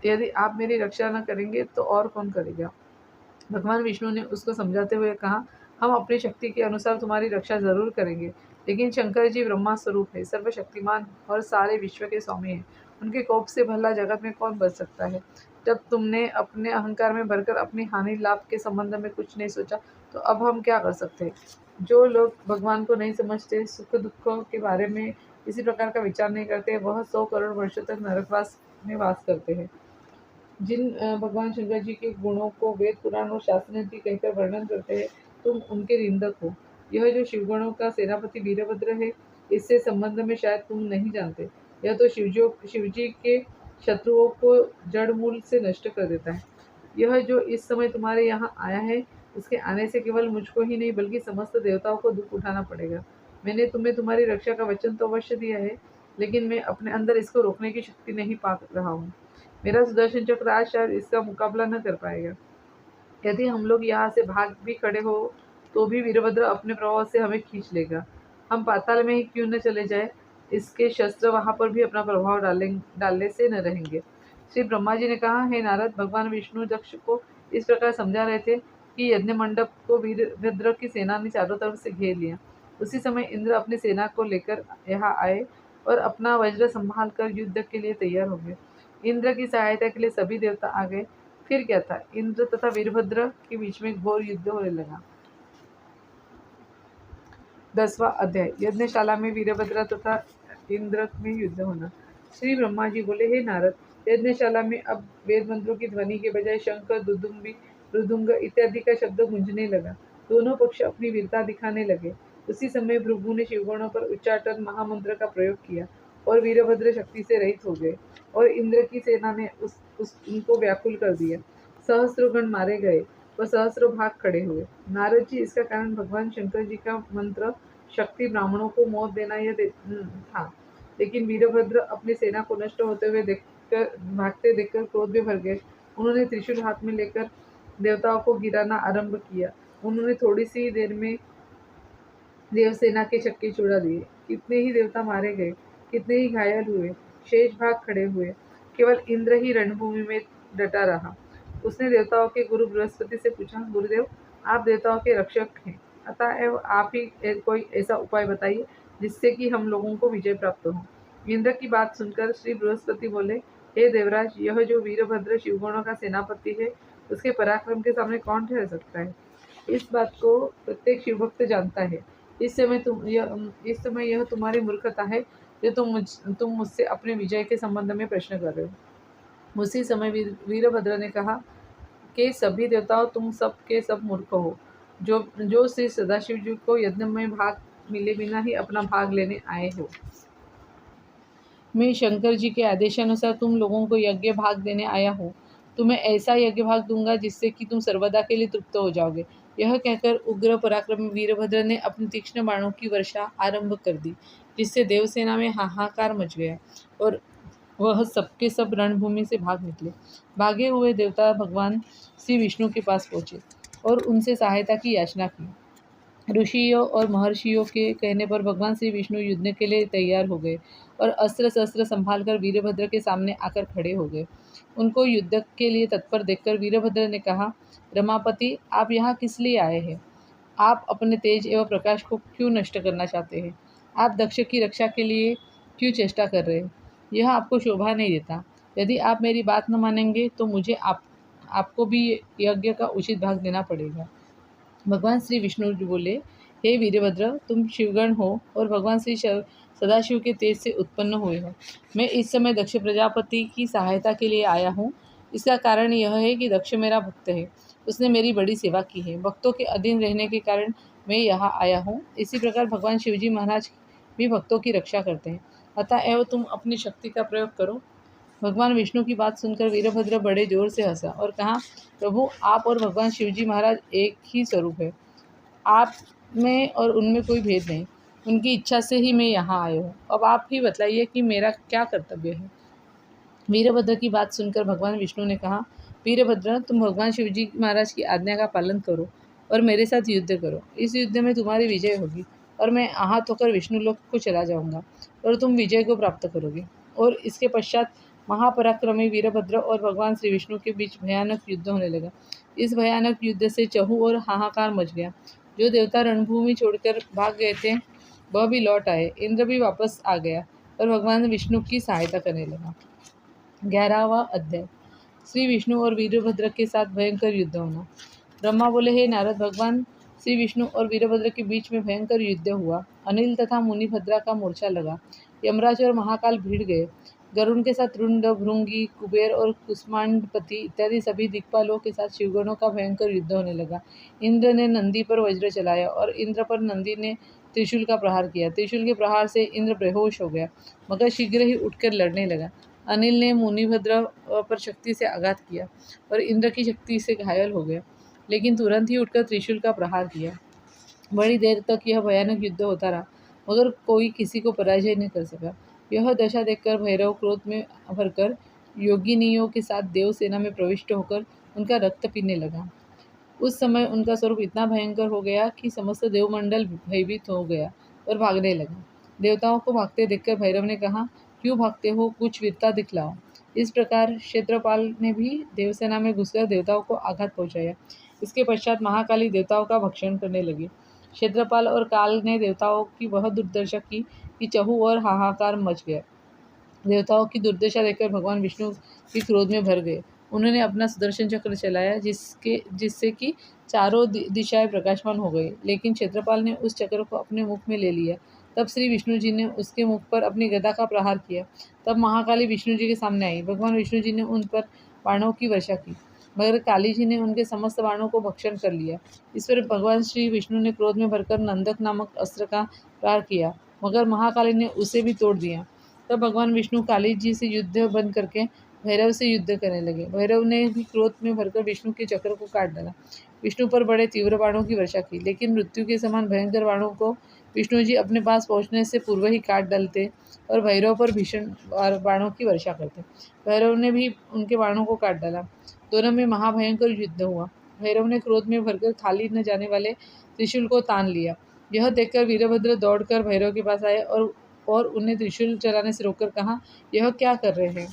यदि आप मेरी रक्षा न करेंगे तो और कौन करेगा। भगवान विष्णु ने उसको समझाते हुए कहा, हम अपनी शक्ति के अनुसार तुम्हारी रक्षा जरूर करेंगे, लेकिन शंकर जी ब्रह्मा स्वरूप है, सर्वशक्तिमान और सारे विश्व के स्वामी हैं। उनके कोप से भला जगत में कौन बच सकता है। जब तुमने अपने अहंकार में भरकर अपनी हानि लाभ के संबंध में कुछ नहीं सोचा तो अब हम क्या कर सकते हैं। जो लोग भगवान को नहीं समझते, सुख दुखों के बारे में किसी प्रकार का विचार नहीं करते, वह 100 करोड़ वर्षों तक नरकवास में वास करते हैं। जिन भगवान शंकर जी के गुणों को वेद पुराण और शास्त्रांति कहकर वर्णन करते हैं, तुम उनके निंदक हो। यह जो शिवगणों का सेनापति वीरभद्र है, इससे संबंध में शायद तुम नहीं जानते। यह तो शिवजी के शत्रुओं को जड़ मूल से नष्ट कर देता है। यह जो इस समय तुम्हारे यहाँ आया है, इसके आने से केवल मुझको ही नहीं बल्कि समस्त देवताओं को दुख उठाना पड़ेगा। मैंने तुम्हें तुम्हारी रक्षा का वचन तो अवश्य दिया है, लेकिन मैं अपने अंदर इसको रोकने की शक्ति नहीं पा रहा हूँ। मेरा सुदर्शन चक्र आज शायद इसका मुकाबला न कर पाएगा। यदि हम लोग यहाँ से भाग भी खड़े हो तो भी वीरभद्र अपने प्रभाव से हमें खींच लेगा। हम पाताल में ही क्यों न चले जाए, इसके शस्त्र वहाँ पर भी अपना प्रभाव डालने से न रहेंगे। श्री ब्रह्मा जी ने कहा, हे नारद, भगवान विष्णु दक्ष को इस प्रकार समझा रहे थे कि यज्ञ मंडप को वीरभद्र की सेना ने चारों तरफ से घेर लिया। उसी समय इंद्र अपनी सेना को लेकर यहाँ आए और अपना वज्र संभाल कर युद्ध के लिए तैयार हो गए। इंद्र की सहायता के लिए सभी देवता आ गए। फिर क्या था, इंद्र तथा वीरभद्र के बीच में घोर युद्ध होने लगा। 10वां अध्याय, यज्ञशाला में वीरभद्र तथा इंद्र में युद्ध होना। श्री ब्रह्मा जी बोले, हे नारद, यज्ञशाला में अब वेद मंत्रों की ध्वनि के बजाय शंख, दुदुम्बी, मृदुंग इत्यादि का शब्द गूंजने लगा। दोनों पक्ष अपनी वीरता दिखाने लगे। उसी समय भृगु ने शिवगणों पर उच्चाटन महामंत्र का प्रयोग किया और वीरभद्र शक्ति से रहित हो गए और इंद्र की सेना ने उनको व्याकुल कर दिया। सहस्त्र मारे गए व सहस्रो भाग खड़े हुए। नारद जी, इसका कारण भगवान शंकर जी का मंत्र शक्ति ब्राह्मणों को मौत देना था, लेकिन वीरभद्र अपनी सेना को नष्ट होते हुए भागते देखकर क्रोध में भर गए। उन्होंने त्रिशूल हाथ में लेकर देवताओं को गिराना आरंभ किया। उन्होंने थोड़ी सी देर में देवसेना के चक्के छुड़ा दिए। कितने ही देवता मारे गए, कितने ही घायल हुए, शेष भाग खड़े हुए। केवल इंद्र ही रणभूमि में डटा रहा। उसने देवताओं के गुरु बृहस्पति से पूछा, गुरुदेव, आप देवताओं के रक्षक हैं, अतः आप ही कोई ऐसा उपाय बताइए जिससे कि हम लोगों को विजय प्राप्त हो। इंद्र की बात सुनकर श्री बृहस्पति बोले, हे देवराज, यह जो वीरभद्र शिवगणों का सेनापति है, उसके पराक्रम के सामने कौन ठहर सकता है। इस बात को प्रत्येक शिवभक्त जानता है। इस समय यह तुम्हारी मूर्खता है जो तुम मुझसे अपने विजय के संबंध में प्रश्न कर रहे हो। उसी समय वीरभद्र ने कहा कि सभी देवताओं, तुम सब के सब मूर्ख हो, जो जो श्री सदाशिव जी को यज्ञ में भाग मिले बिना ही अपना भाग लेने आए हो। मैं शंकर जी के आदेशानुसार तुम लोगों को यज्ञ भाग देने आया हूँ। तुम्हें ऐसा यज्ञ भाग दूंगा जिससे कि तुम सर्वदा के लिए तृप्त हो जाओगे। यह कहकर उग्र पराक्रमी वीरभद्र ने अपने तीक्ष्ण बाणों की वर्षा आरंभ कर दी, जिससे देवसेना में हाहाकार मच गया और वह सबके सब रणभूमि से भाग निकले। भागे हुए देवता भगवान श्री विष्णु के पास पहुंचे और उनसे सहायता की याचना की। ऋषियों और महर्षियों के कहने पर भगवान श्री विष्णु युद्ध के लिए तैयार हो गए और अस्त्र शस्त्र संभाल कर वीरभद्र के सामने आकर खड़े हो गए। उनको युद्ध के लिए तत्पर देखकर वीरभद्र ने कहा, रमापति, आप यहाँ किस लिए आए हैं? आप अपने तेज एवं प्रकाश को क्यों नष्ट करना चाहते हैं? आप दक्ष की रक्षा के लिए क्यों चेष्टा कर रहे हैं? यह आपको शोभा नहीं देता। यदि आप मेरी बात न मानेंगे तो मुझे आपको भी यज्ञ का उचित भाग देना पड़ेगा। भगवान श्री विष्णु जी बोले, हे वीरभद्र, तुम शिवगण हो और भगवान श्री सदाशिव के तेज से उत्पन्न हुए हो। मैं इस समय दक्ष प्रजापति की सहायता के लिए आया हूँ। इसका कारण यह है कि दक्ष मेरा भक्त है। उसने मेरी बड़ी सेवा की है। भक्तों के अधीन रहने के कारण मैं यहाँ आया हूँ। इसी प्रकार भगवान शिवजी महाराज भी भक्तों की रक्षा करते हैं। अतएव तुम अपनी शक्ति का प्रयोग करो। भगवान विष्णु की बात सुनकर वीरभद्र बड़े जोर से हंसा और कहा, प्रभु, आप और भगवान शिवजी महाराज एक ही स्वरूप है। आप में और उनमें कोई भेद नहीं। उनकी इच्छा से ही मैं यहाँ आया हूँ। अब आप ही बताइए कि मेरा क्या कर्तव्य है। वीरभद्र की बात सुनकर भगवान विष्णु ने कहा, वीरभद्र, तुम भगवान शिवजी महाराज की आज्ञा का पालन करो और मेरे साथ युद्ध करो। इस युद्ध में तुम्हारी विजय होगी और मैं आहत होकर विष्णु लोक को चला जाऊंगा और तुम विजय को प्राप्त करोगे। और इसके पश्चात महापराक्रमी वीरभद्र और भगवान श्री विष्णु के बीच भयानक युद्ध होने लगा। इस भयानक युद्ध से चहु और हाहाकार मच गया। जो देवता रणभूमि छोड़कर भाग गए थे वह भी लौट आए। इंद्र भी वापस आ गया और भगवान विष्णु की सहायता करने लगा। 11वां अध्याय। श्री विष्णु और वीरभद्र के साथ भयंकर युद्ध होना। ब्रह्मा बोले, हे नारद, भगवान श्री विष्णु और वीरभद्र के बीच में भयंकर युद्ध हुआ। अनिल तथा मुनिभद्रा का मोर्चा लगा। यमराज और महाकाल भिड़ गए। गरुण के साथ रुंड, भृंगी, कुबेर और कुष्मांडपति इत्यादि सभी दिक्पालों के साथ शिवगणों का भयंकर युद्ध होने लगा। इंद्र ने नंदी पर वज्र चलाया और इंद्र पर नंदी ने त्रिशूल का प्रहार किया। त्रिशूल के प्रहार से इंद्र बेहोश हो गया, मगर शीघ्र ही उठकर लड़ने लगा। अनिल ने मुनिभद्र पर शक्ति से आघात किया और इंद्र की शक्ति से घायल हो गया, लेकिन तुरंत ही उठकर त्रिशूल का प्रहार किया। बड़ी देर तक यह भयानक युद्ध होता रहा, मगर कोई किसी को पराजय नहीं कर सका। यह दशा देखकर भैरव क्रोध में भरकर योगिनियों के साथ देवसेना में प्रविष्ट होकर उनका रक्त पीने लगा। उस समय उनका स्वरूप इतना भयंकर हो गया कि समस्त देवमंडल भयभीत हो गया और भागने लगा। देवताओं को भागते देखकर भैरव ने कहा, क्यों भागते हो? कुछ वीरता दिखलाओ। इस प्रकार क्षेत्रपाल ने भी देवसेना में घुसकर देवताओं को आघात पहुंचाया। इसके पश्चात महाकाली देवताओं का भक्षण करने लगी। क्षेत्रपाल और काल ने देवताओं की वह दुर्दशा की कि चहु और हाहाकार मच गया। देवताओं की दुर्दशा देखकर भगवान विष्णु भी क्रोध में भर गए। उन्होंने अपना सुदर्शन चक्र चलाया, जिससे कि चारों दिशाएं प्रकाशमान हो गई। लेकिन क्षेत्रपाल ने उस चक्र को अपने मुख में ले लिया। तब श्री विष्णु जी ने उसके मुख पर अपनी गदा का प्रहार किया। तब महाकाली विष्णु जी के सामने आई। भगवान विष्णु जी ने उन पर बाणों की वर्षा की, मगर काली जी ने उनके समस्त बाणों को भक्षण कर लिया। इस पर भगवान श्री विष्णु ने क्रोध में भरकर नंदक नामक अस्त्र का प्रहार किया, मगर महाकाली ने उसे भी तोड़ दिया। तब भगवान विष्णु काली जी से युद्ध बंद करके भैरव से युद्ध करने लगे। भैरव ने भी क्रोध में भरकर विष्णु के चक्र को काट डाला। विष्णु पर बड़े तीव्र बाणों की वर्षा की, लेकिन मृत्यु के समान भयंकर बाणों को विष्णु जी अपने पास पहुंचने से पूर्व ही काट डालते और भैरव पर भीषण बाणों की वर्षा करते। भैरव ने भी उनके बाणों को काट डाला। दोनों में महाभयंकर युद्ध हुआ। भैरव ने क्रोध में भरकर खाली न जाने वाले त्रिशूल को तान लिया। यह देखकर वीरभद्र दौड़कर भैरव के पास आए और उन्हें त्रिशूल चलाने से रोककर कहा, यह क्या कर रहे हैं?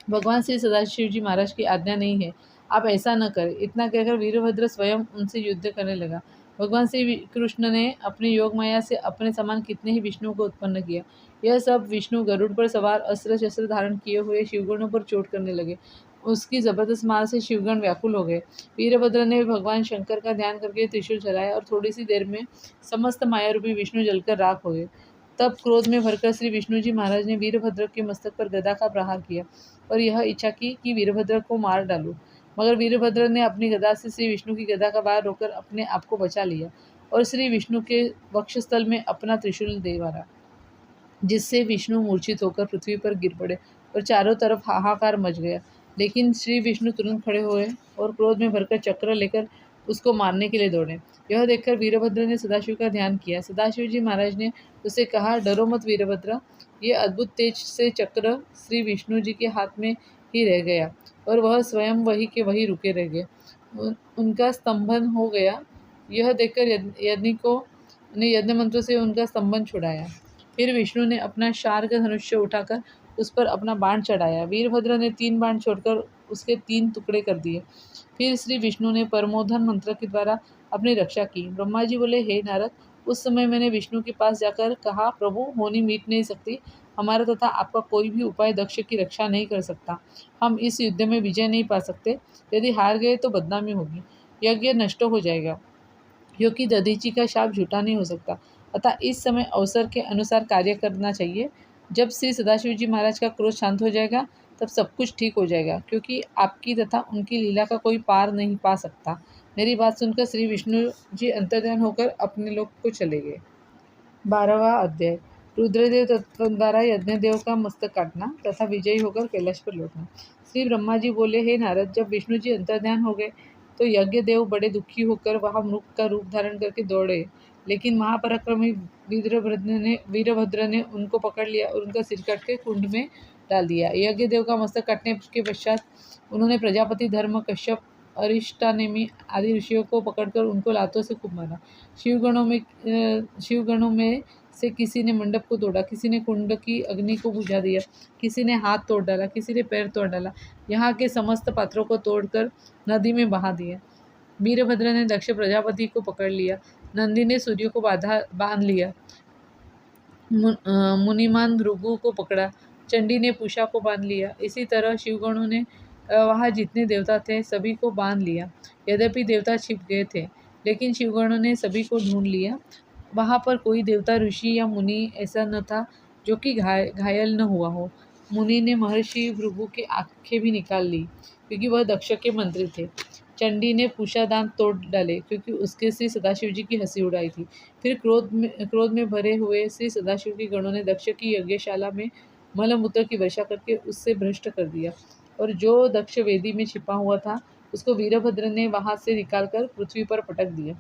भगवान श्री सदाशिव जी महाराज की आज्ञा नहीं है, आप ऐसा न करें। इतना कहकर वीरभद्र स्वयं उनसे युद्ध करने लगा। भगवान श्री कृष्ण ने अपनी योग माया से अपने समान कितने ही विष्णु को उत्पन्न किया। यह सब विष्णु गरुड़ पर सवार अस्त्र शस्त्र धारण किए हुए शिवगणों पर चोट करने लगे। उसकी जबरदस्त मार से शिवगण व्याकुल हो गए। वीरभद्र ने भगवान शंकर का ध्यान करके त्रिशूल चलाया और थोड़ी सी देर में समस्त माया रूपी विष्णु जलकर राख हो गए। तब क्रोध में भरकर श्री विष्णु जी महाराज ने वीरभद्र के मस्तक पर गदा का प्रहार किया और यह इच्छा की कि वीरभद्र को मार डालूं। मगर वीरभद्र ने अपनी गदा से श्री विष्णु की गदा का वार रोककर अपने आप को बचा लिया और श्री विष्णु के वक्षस्थल में अपना त्रिशूल दे मारा, जिससे विष्णु मूर्छित होकर पृथ्वी पर गिर पड़े और चारों तरफ हाहाकार मच गया। लेकिन श्री विष्णु तुरंत खड़े हुए और क्रोध में भरकर चक्र लेकर उसको मारने के लिए दौड़े। यह देखकर वीरभद्र ने सदाशिव का ध्यान किया। सदाशिव जी महाराज ने उसे कहा, डरो मत वीरभद्र। ये अद्भुत तेज से चक्र श्री विष्णु जी के हाथ में ही रह गया और वह स्वयं वही के वही रुके रह गए। उनका स्तंभन हो गया। यह देखकर यज्ञिकों ने यज्ञ मंत्रों से उनका स्तंभन छुड़ाया। फिर विष्णु ने अपना शार्ग धनुष्य उठाकर उस पर अपना बाण चढ़ाया। वीरभद्र ने 3 बाण छोड़कर उसके 3 टुकड़े कर दिए। फिर श्री विष्णु ने परमोधन मंत्र के द्वारा अपनी रक्षा की। ब्रह्मा जी बोले, हे नारद, उस समय मैंने विष्णु के पास जाकर कहा, प्रभु, होनी मीट नहीं सकती। हमारा तथा आपका कोई भी उपाय दक्ष की रक्षा नहीं कर सकता। हम इस युद्ध में विजय नहीं पा सकते। यदि हार गए तो बदनामी होगी, यज्ञ नष्ट हो जाएगा, क्योंकि दधीची का शाप झूठा नहीं हो सकता। अतः इस समय अवसर के अनुसार कार्य करना चाहिए। जब श्री सदाशिव जी महाराज का क्रोध शांत हो जाएगा तब सब कुछ ठीक हो जाएगा, क्योंकि आपकी तथा उनकी लीला का कोई पार नहीं पा सकता। मेरी बात सुनकर श्री विष्णु जी अंतर्ध्यान होकर अपने लोक को चले गए। 12वां अध्याय। रुद्रदेव तत्व द्वारा यज्ञदेव का मस्तक काटना तथा विजयी होकर कैलाश पर लौटना। श्री ब्रह्मा जी बोले, हे नारद, जब विष्णु जी अंतर्ध्यान हो गए तो यज्ञदेव बड़े दुखी होकर वहां मृग का रूप धारण करके दौड़े। लेकिन महापराक्रमी वीरभद्र ने उनको पकड़ लिया और उनका सिर काट के कुंड में डाल दिया। यज्ञदेव का मस्तक काटने के पश्चात उन्होंने प्रजापति, धर्म, कश्यप, अरिष्टानेमी आदि ऋषियों को पकड़कर उनको लातों से खूब मारा। शिवगणों में से किसी ने मंडप को तोड़ा, किसी ने कुंड की अग्नि को बुझा दिया, किसी ने हाथ तोड़ डाला, किसी ने पैर तोड़ डाला। यहाँ के समस्त पात्रों को तोड़कर नदी में बहा दिया। वीरभद्र ने दक्ष प्रजापति को पकड़ लिया। नंदी ने सूर्य को बांध लिया। मुनिमान भृगु को पकड़ा। चंडी ने पूषा को बांध लिया। इसी तरह शिवगणों ने वहाँ जितने देवता थे सभी को बांध लिया। यद्यपि देवता छिप गए थे, लेकिन शिवगणों ने सभी को ढूंढ लिया। वहाँ पर कोई देवता, ऋषि या मुनि ऐसा न था जो कि घायल न हुआ हो। मुनि ने महर्षि भृगु की आंखें भी निकाल ली, क्योंकि वह दक्ष के मंत्री थे। चंडी ने पूषा दांत तोड़ डाले, क्योंकि उसके श्री सदाशिव जी की हंसी उड़ाई थी। फिर क्रोध में भरे हुए श्री सदाशिव के गणों ने दक्ष की यज्ञशाला में मलमूत्र की वर्षा करके उससे भ्रष्ट कर दिया, और जो दक्ष वेदी में छिपा हुआ था उसको वीरभद्र ने वहां से निकालकर पृथ्वी पर पटक दिया।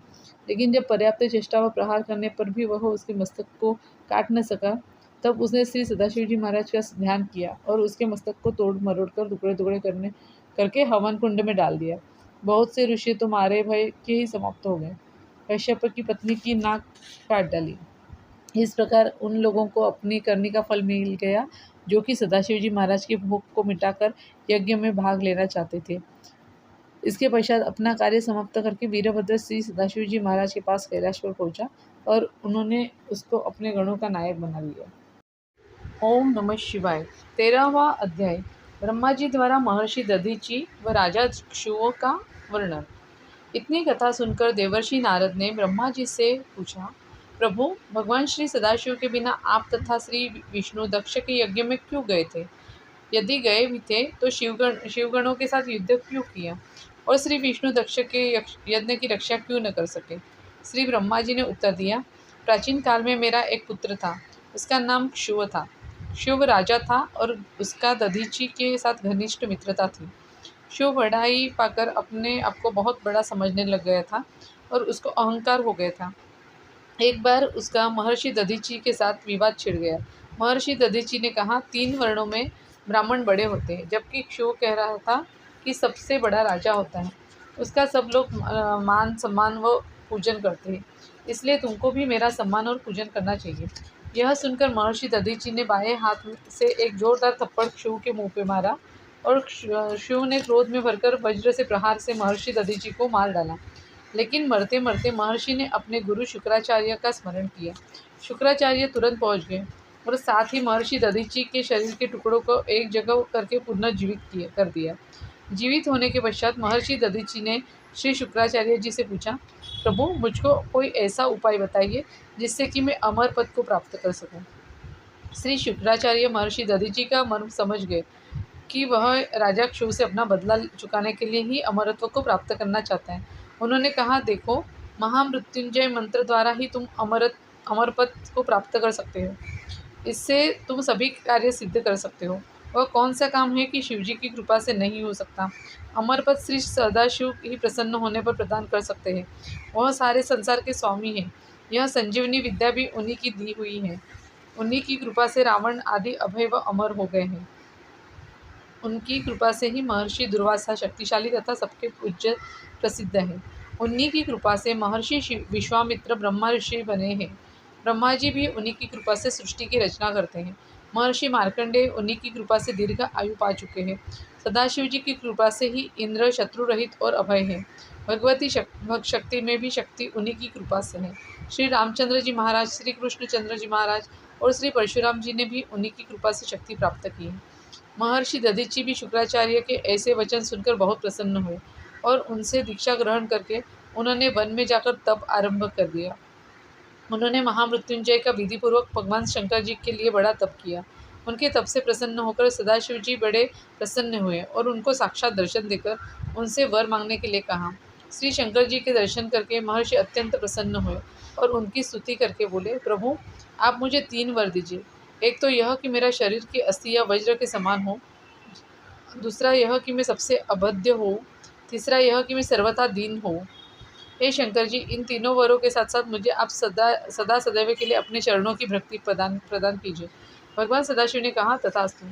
लेकिन जब पर्याप्त चेष्टा व प्रहार करने पर भी वह उसके मस्तक को काट न सका, तब उसने श्री सदाशिव जी महाराज का ध्यान किया और उसके मस्तक को तोड़ मरोड़ कर टुकड़े टुकड़े करके हवन कुंड में डाल दिया। बहुत से ऋषि तो मारे भय के ही समाप्त हो गए। कश्यप की पत्नी की नाक काट डाली। इस प्रकार उन लोगों को अपनी करनी का फल मिल गया जो कि सदाशिव जी महाराज की भूख को मिटाकर यज्ञ में भाग लेना चाहते थे। इसके पश्चात अपना कार्य समाप्त करके वीरभद्र श्री सदाशिव जी महाराज के पास कैलाश पर पहुंचा और उन्होंने उसको अपने गणों का नायक बना लिया। ओम नमः शिवाय। 13वां अध्याय। ब्रह्मा जी द्वारा महर्षि दधीची व राजा क्षुओं का वर्णन। इतनी कथा सुनकर देवर्षि नारद ने ब्रह्मा जी से पूछा, प्रभु, भगवान श्री सदाशिव के बिना आप तथा श्री विष्णु दक्ष के यज्ञ में क्यों गए थे? यदि गए भी थे तो शिवगणों के साथ युद्ध क्यों किया, और श्री विष्णु दक्ष के यज्ञ की रक्षा क्यों न कर सके? श्री ब्रह्मा जी ने उत्तर दिया, प्राचीन काल में मेरा एक पुत्र था, उसका नाम क्षुव था। शिव राजा था और उसका दधीची के साथ घनिष्ठ मित्रता थी। शिव बढ़ाई पाकर अपने आप को बहुत बड़ा समझने लग गया था और उसको अहंकार हो गया था। एक बार उसका महर्षि दधीची के साथ विवाद छिड़ गया। महर्षि दधीची ने कहा, 3 वर्णों में ब्राह्मण बड़े होते हैं, जबकि शिव कह रहा था कि सबसे बड़ा राजा होता है। उसका सब लोग मान सम्मान व पूजन करते हैं, इसलिए तुमको भी मेरा सम्मान और पूजन करना चाहिए। यह सुनकर महर्षि दधीची ने बाएं हाथ से एक जोरदार थप्पड़ शिव के मुंह पे मारा और शिव ने क्रोध में भरकर वज्र से प्रहार से महर्षि दधीची को मार डाला। लेकिन मरते मरते महर्षि ने अपने गुरु शुक्राचार्य का स्मरण किया। शुक्राचार्य तुरंत पहुंच गए और साथ ही महर्षि दधीचि के शरीर के टुकड़ों को एक जगह करके पुनः जीवित कर दिया। जीवित होने के पश्चात महर्षि दधीचि ने श्री शुक्राचार्य जी से पूछा, प्रभु मुझको कोई ऐसा उपाय बताइए जिससे कि मैं अमर पद को प्राप्त कर सकूं। श्री शुक्राचार्य महर्षि दधीचि का मर्म समझ गए कि वह राजा क्षु से अपना बदला चुकाने के लिए ही अमरत्व को प्राप्त करना चाहते हैं। उन्होंने कहा, देखो, महामृत्युंजय मंत्र द्वारा ही तुम अमर पद को प्राप्त कर सकते हो। इससे तुम सभी कार्य सिद्ध कर सकते हो। वह कौन सा काम है कि शिवजी की कृपा से नहीं हो सकता। अमर पद श्री सदाशिव ही प्रसन्न होने पर प्रदान कर सकते हैं। वह सारे संसार के स्वामी हैं। यह संजीवनी विद्या भी उन्हीं की दी हुई है। उन्हीं की कृपा से रावण आदि अभय व अमर हो गए हैं। उनकी कृपा से ही महर्षि दुर्वासा शक्तिशाली तथा सबके पूज्य प्रसिद्ध है। उन्हीं की कृपा से महर्षि विश्वामित्र ब्रह्मा ऋषि बने हैं। ब्रह्मा जी भी उन्हीं की कृपा से सृष्टि की रचना करते हैं। महर्षि मार्कंडेय उन्हीं की कृपा से दीर्घ आयु पा चुके हैं। सदाशिव जी की कृपा से ही इंद्र शत्रु रहित और अभय है। भगवती शक्ति में भी शक्ति उन्हीं की कृपा से है। श्री रामचंद्र जी महाराज, श्री कृष्णचंद्र जी महाराज और श्री परशुराम जी ने भी उन्हीं की कृपा से शक्ति प्राप्त की है। महर्षि दधीचि भी शुक्राचार्य के ऐसे वचन सुनकर बहुत प्रसन्न हुए और उनसे दीक्षा ग्रहण करके उन्होंने वन में जाकर तप आरंभ कर दिया। उन्होंने महामृत्युंजय का विधिपूर्वक भगवान शंकर जी के लिए बड़ा तप किया। उनके तप से प्रसन्न होकर सदाशिव जी बड़े प्रसन्न हुए और उनको साक्षात दर्शन देकर उनसे वर मांगने के लिए कहा। श्री शंकर जी के दर्शन करके महर्षि अत्यंत प्रसन्न हुए और उनकी स्तुति करके बोले, प्रभु आप मुझे 3 वर दीजिए। एक तो यह कि मेरा शरीर की अस्थियाँ वज्र के समान हो, दूसरा यह कि मैं सबसे अभद्य हो, तीसरा यह कि मैं सर्वथा दीन हो। हे शंकर जी, इन तीनों वरों के साथ साथ मुझे आप सदा सदैव के लिए अपने चरणों की भक्ति प्रदान कीजिए। भगवान सदाशिव ने कहा, तथास्तु।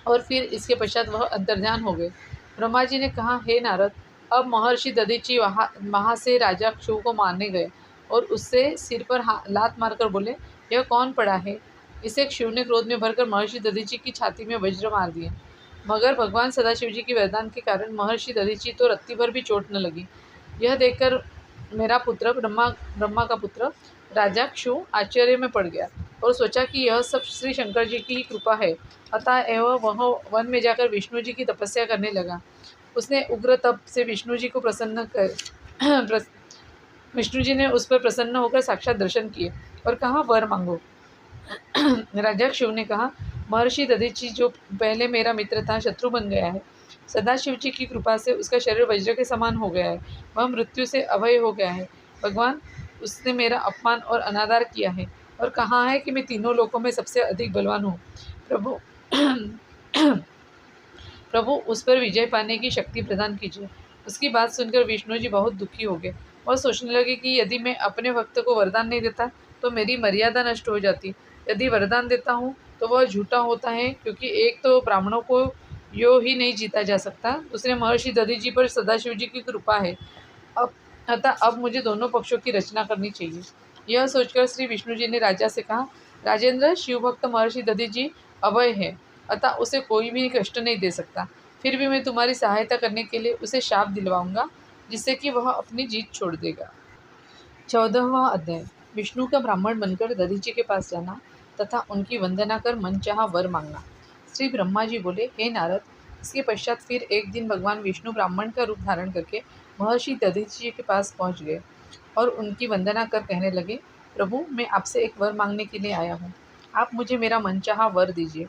और फिर इसके पश्चात वह अंतर्ध्यान हो गए। ब्रह्मा जी ने कहा, हे नारद, अब महर्षि दधीचि वहाँ से राजा क्षु को मारने गए और उससे सिर पर लात मारकर बोले, यह कौन पड़ा है। इसे क्षु ने क्रोध में भरकर महर्षि दधीचि की छाती में वज्र मार दिए। मगर भगवान सदाशिव जी के वरदान के कारण महर्षि दधीचि तो रत्ती भर भी चोट न लगी। यह देखकर मेरा पुत्र ब्रह्मा का पुत्र राजा क्षु आश्चर्य में पड़ गया और सोचा कि यह सब श्री शंकर जी की कृपा है। अतः एवं वह वन में जाकर विष्णु जी की तपस्या करने लगा। उसने उग्र तप से विष्णु जी को प्रसन्न कर विष्णु जी ने उस पर प्रसन्न होकर साक्षात दर्शन किए और कहा, वर मांगो। राजा शिव ने कहा, महर्षि दधीचि जो पहले मेरा मित्र था शत्रु बन गया है। सदाशिव जी की कृपा से उसका शरीर वज्र के समान हो गया है। वह मृत्यु से अभय हो गया है। भगवान, उसने मेरा अपमान और अनादर किया है और कहा है कि मैं तीनों लोकों में सबसे अधिक बलवान हूँ। प्रभु प्रभु उस पर विजय पाने की शक्ति प्रदान कीजिए। उसकी बात सुनकर विष्णु जी बहुत दुखी हो गए। वह सोचने लगे कि यदि मैं अपने भक्त को वरदान नहीं देता तो मेरी मर्यादा नष्ट हो जाती। यदि वरदान देता हूँ तो वह झूठा होता है, क्योंकि एक तो ब्राह्मणों को यो ही नहीं जीता जा सकता, दूसरे महर्षि दधीचि पर सदाशिव जी की कृपा है। अब अब मुझे दोनों पक्षों की रचना करनी चाहिए। यह सोचकर श्री विष्णु जी ने राजा से कहा, राजेंद्र, शिवभक्त महर्षि दधीचि अभय है, अतः उसे कोई भी कष्ट नहीं दे सकता। फिर भी मैं तुम्हारी सहायता करने के लिए उसे शाप दिलवाऊंगा, जिससे कि वह अपनी जीत छोड़ देगा। 14वां अध्याय। विष्णु का ब्राह्मण बनकर दधीचि के पास जाना तथा उनकी वंदना कर मनचाहा वर मांगना। श्री ब्रह्मा जी बोले, हे नारद, इसके पश्चात फिर एक दिन भगवान विष्णु ब्राह्मण का रूप धारण करके महर्षि दधीचि के पास पहुंच गए और उनकी वंदना कर कहने लगे, प्रभु मैं आपसे एक वर मांगने के लिए आया हूँ। आप मुझे मेरा मनचाहा वर दीजिए।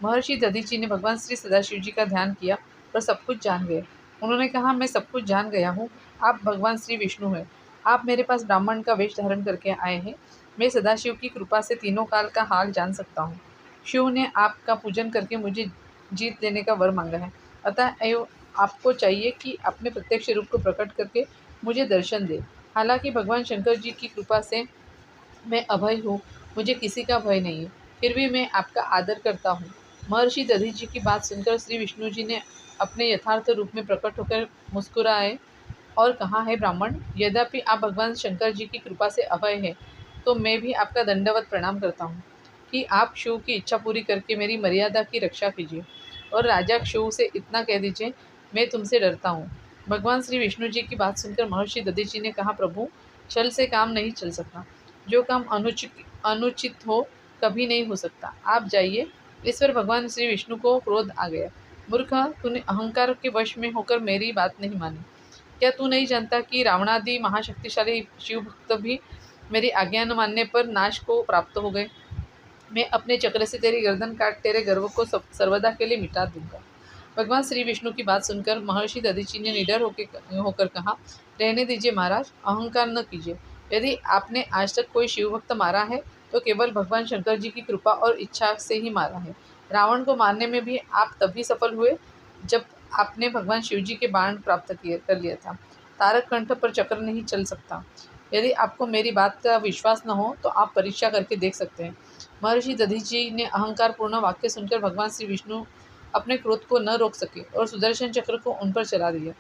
महर्षि दधीचि ने भगवान श्री सदाशिव जी का ध्यान किया और सब कुछ जान गए। उन्होंने कहा, मैं सब कुछ जान गया हूँ। आप भगवान श्री विष्णु हैं। आप मेरे पास ब्राह्मण का वेश धारण करके आए हैं। मैं सदाशिव की कृपा से तीनों काल का हाल जान सकता हूँ। शिव ने आपका पूजन करके मुझे जीत लेने का वर मांगा है। अतः आपको चाहिए कि अपने प्रत्यक्ष रूप को प्रकट करके मुझे दर्शन दे। हालांकि भगवान शंकर जी की कृपा से मैं अभय हूँ, मुझे किसी का भय नहीं है, फिर भी मैं आपका आदर करता हूँ। महर्षि दधीचि की बात सुनकर श्री विष्णु जी ने अपने यथार्थ रूप में प्रकट होकर मुस्कुराए और कहा, है ब्राह्मण, यद्यपि आप भगवान शंकर जी की कृपा से अभय है, तो मैं भी आपका दंडवत प्रणाम करता हूँ कि आप शिव की इच्छा पूरी करके मेरी मर्यादा की रक्षा कीजिए और राजा शिव से इतना कह दीजिए, मैं तुमसे डरता हूँ। भगवान श्री विष्णु जी की बात सुनकर महर्षि दधीची ने कहा, प्रभु, छल से काम नहीं चल सकता। जो काम अनुचित हो कभी नहीं हो सकता। आप जाइए। इस पर भगवान श्री विष्णु को क्रोध आ गया। मूर्ख, तूने अहंकार के वश में होकर मेरी बात नहीं मानी। क्या तू नहीं जानता कि रावणादि महाशक्तिशाली शिव भक्त भी मेरी आज्ञा न मानने पर नाश को प्राप्त हो गए? मैं अपने चक्र से तेरी गर्दन काट तेरे गर्व को सर्वदा के लिए मिटा दूंगा। भगवान श्री विष्णु की बात सुनकर महर्षि दधीची ने निडर होकर कहा, रहने दीजिए महाराज, अहंकार न कीजिए। यदि आपने आज तक कोई शिव भक्त मारा है तो केवल भगवान शंकर जी की कृपा और इच्छा से ही मारा है। रावण को मारने में भी आप तभी सफल हुए जब आपने भगवान शिव जी के बाण प्राप्त कर लिया था। तारक कंठ पर चक्र नहीं चल सकता। यदि आपको मेरी बात का विश्वास न हो तो आप परीक्षा करके देख सकते हैं। महर्षि दधीची ने अहंकार पूर्ण वाक्य सुनकर भगवान श्री विष्णु अपने क्रोध को न रोक सके और सुदर्शन चक्र को उन पर चला दिया,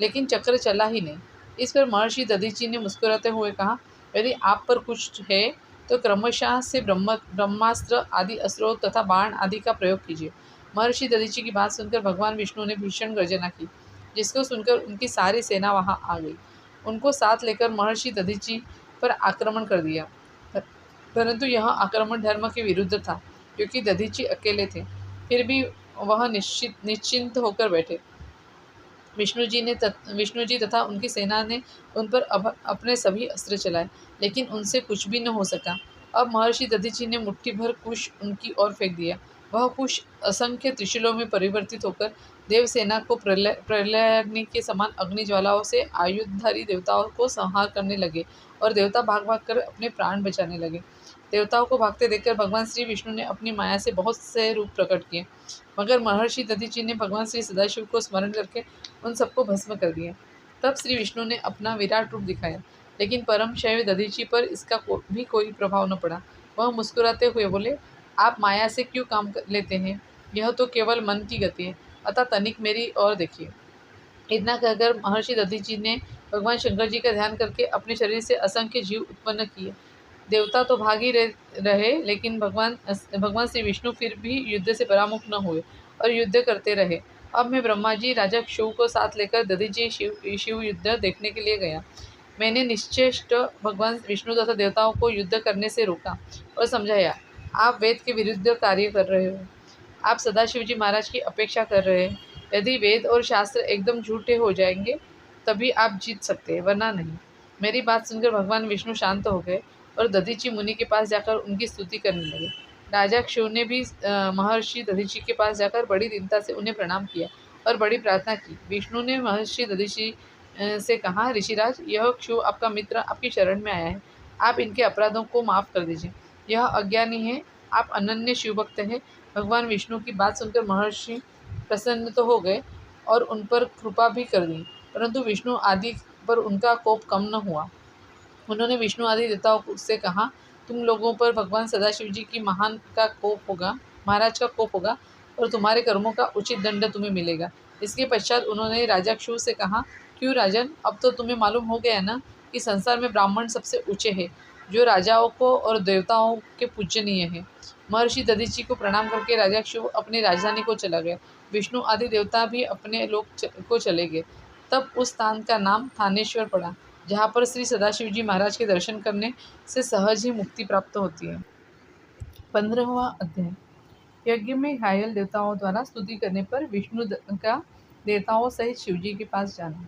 लेकिन चक्र चला ही नहीं। इस पर महर्षि दधीची ने मुस्कुराते हुए कहा, यदि आप पर कुछ है तो क्रमशः से ब्रह्मास्त्र आदि अस्त्रों तथा बाण आदि का प्रयोग कीजिए। महर्षि दधीची की बात सुनकर भगवान विष्णु ने भीषण गर्जना की, जिसको सुनकर उनकी सारी सेना वहां आ गई। उनको साथ लेकर महर्षि दधीची पर आक्रमण कर दिया, परंतु यह आक्रमण धर्म के विरुद्ध था, क्योंकि दधीची अकेले थे। फिर भी वह निश्चिंत होकर बैठे। विष्णु जी तथा उनकी सेना ने उन पर अपने सभी अस्त्र चलाए, लेकिन उनसे कुछ भी न हो सका। अब महर्षि दधीची ने मुट्ठी भर कुश उनकी ओर फेंक दिया। वह कुश असंख्य त्रिशूलों में परिवर्तित होकर देवसेना को प्रलयाग्नि के समान अग्नि ज्वालाओं से आयुधधारी देवताओं को संहार करने लगे और देवता भाग भाग कर अपने प्राण बचाने लगे। देवताओं को भागते देखकर भगवान श्री विष्णु ने अपनी माया से बहुत से रूप प्रकट किए, मगर महर्षि दधीची ने भगवान श्री सदाशिव को स्मरण करके उन सबको भस्म कर दिया। तब श्री विष्णु ने अपना विराट रूप दिखाया, लेकिन परम शैव दधीची पर इसका भी कोई प्रभाव न पड़ा। वह मुस्कुराते हुए बोले, आप माया से क्यों काम लेते हैं? यह तो केवल मन की गति है, अतः तनिक मेरी ओर देखिए। इतना कहकर महर्षि दधीची ने भगवान शंकर जी का ध्यान करके अपने शरीर से असंख्य जीव उत्पन्न किए। देवता तो भाग ही रहे, लेकिन भगवान श्री विष्णु फिर भी युद्ध से परामुख न हुए और युद्ध करते रहे। अब मैं ब्रह्मा जी, राजा शिव को साथ लेकर दधीची शिव युद्ध देखने के लिए गया। मैंने निश्चेष्ट भगवान विष्णु तथा देवताओं को युद्ध करने से रोका और समझाया, आप वेद के विरुद्ध कार्य कर रहे हो। आप सदाशिव जी महाराज की अपेक्षा कर रहे हैं। यदि वेद और शास्त्र एकदम झूठे हो जाएंगे तभी आप जीत सकते हैं, वरना नहीं। मेरी बात सुनकर भगवान विष्णु शांत हो गए और दधीची मुनि के पास जाकर उनकी स्तुति करने लगे। राजा शिव ने भी महर्षि दधीची के पास जाकर बड़ी दीनता से उन्हें प्रणाम किया और बड़ी प्रार्थना की। विष्णु ने महर्षि दधीची से कहा, ऋषिराज, यह शिव आपका मित्र आपकी शरण में आया है। आप इनके अपराधों को माफ़ कर दीजिए। यह अज्ञानी है, आप अनन्य शिव भक्त हैं। भगवान विष्णु की बात सुनकर महर्षि प्रसन्न तो हो गए और उन पर कृपा भी कर दी, परंतु विष्णु आदि पर उनका कोप कम न हुआ। उन्होंने विष्णु आदि देवताओं से कहा, तुम लोगों पर भगवान सदाशिव जी की महाराज का कोप होगा और तुम्हारे कर्मों का उचित दंड तुम्हें मिलेगा। इसके पश्चात उन्होंने राजा शिव से कहा, क्यों राजन, अब तो तुम्हें मालूम हो गया ना कि संसार में ब्राह्मण सबसे ऊँचे हैं, जो राजाओं को और देवताओं के पूजनीय है। महर्षि दधीची को प्रणाम करके राजा शिव अपनी राजधानी को चला गया। विष्णु आदि देवता भी अपने लोक को चले गए। तब उस स्थान का नाम थानेश्वर पड़ा, जहाँ पर श्री सदाशिव जी महाराज के दर्शन करने से सहज ही मुक्ति प्राप्त होती है। 15वां अध्याय। यज्ञ में घायल देवताओं द्वारा स्तुति करने पर विष्णु का देवताओं सहित शिवजी के पास जाना।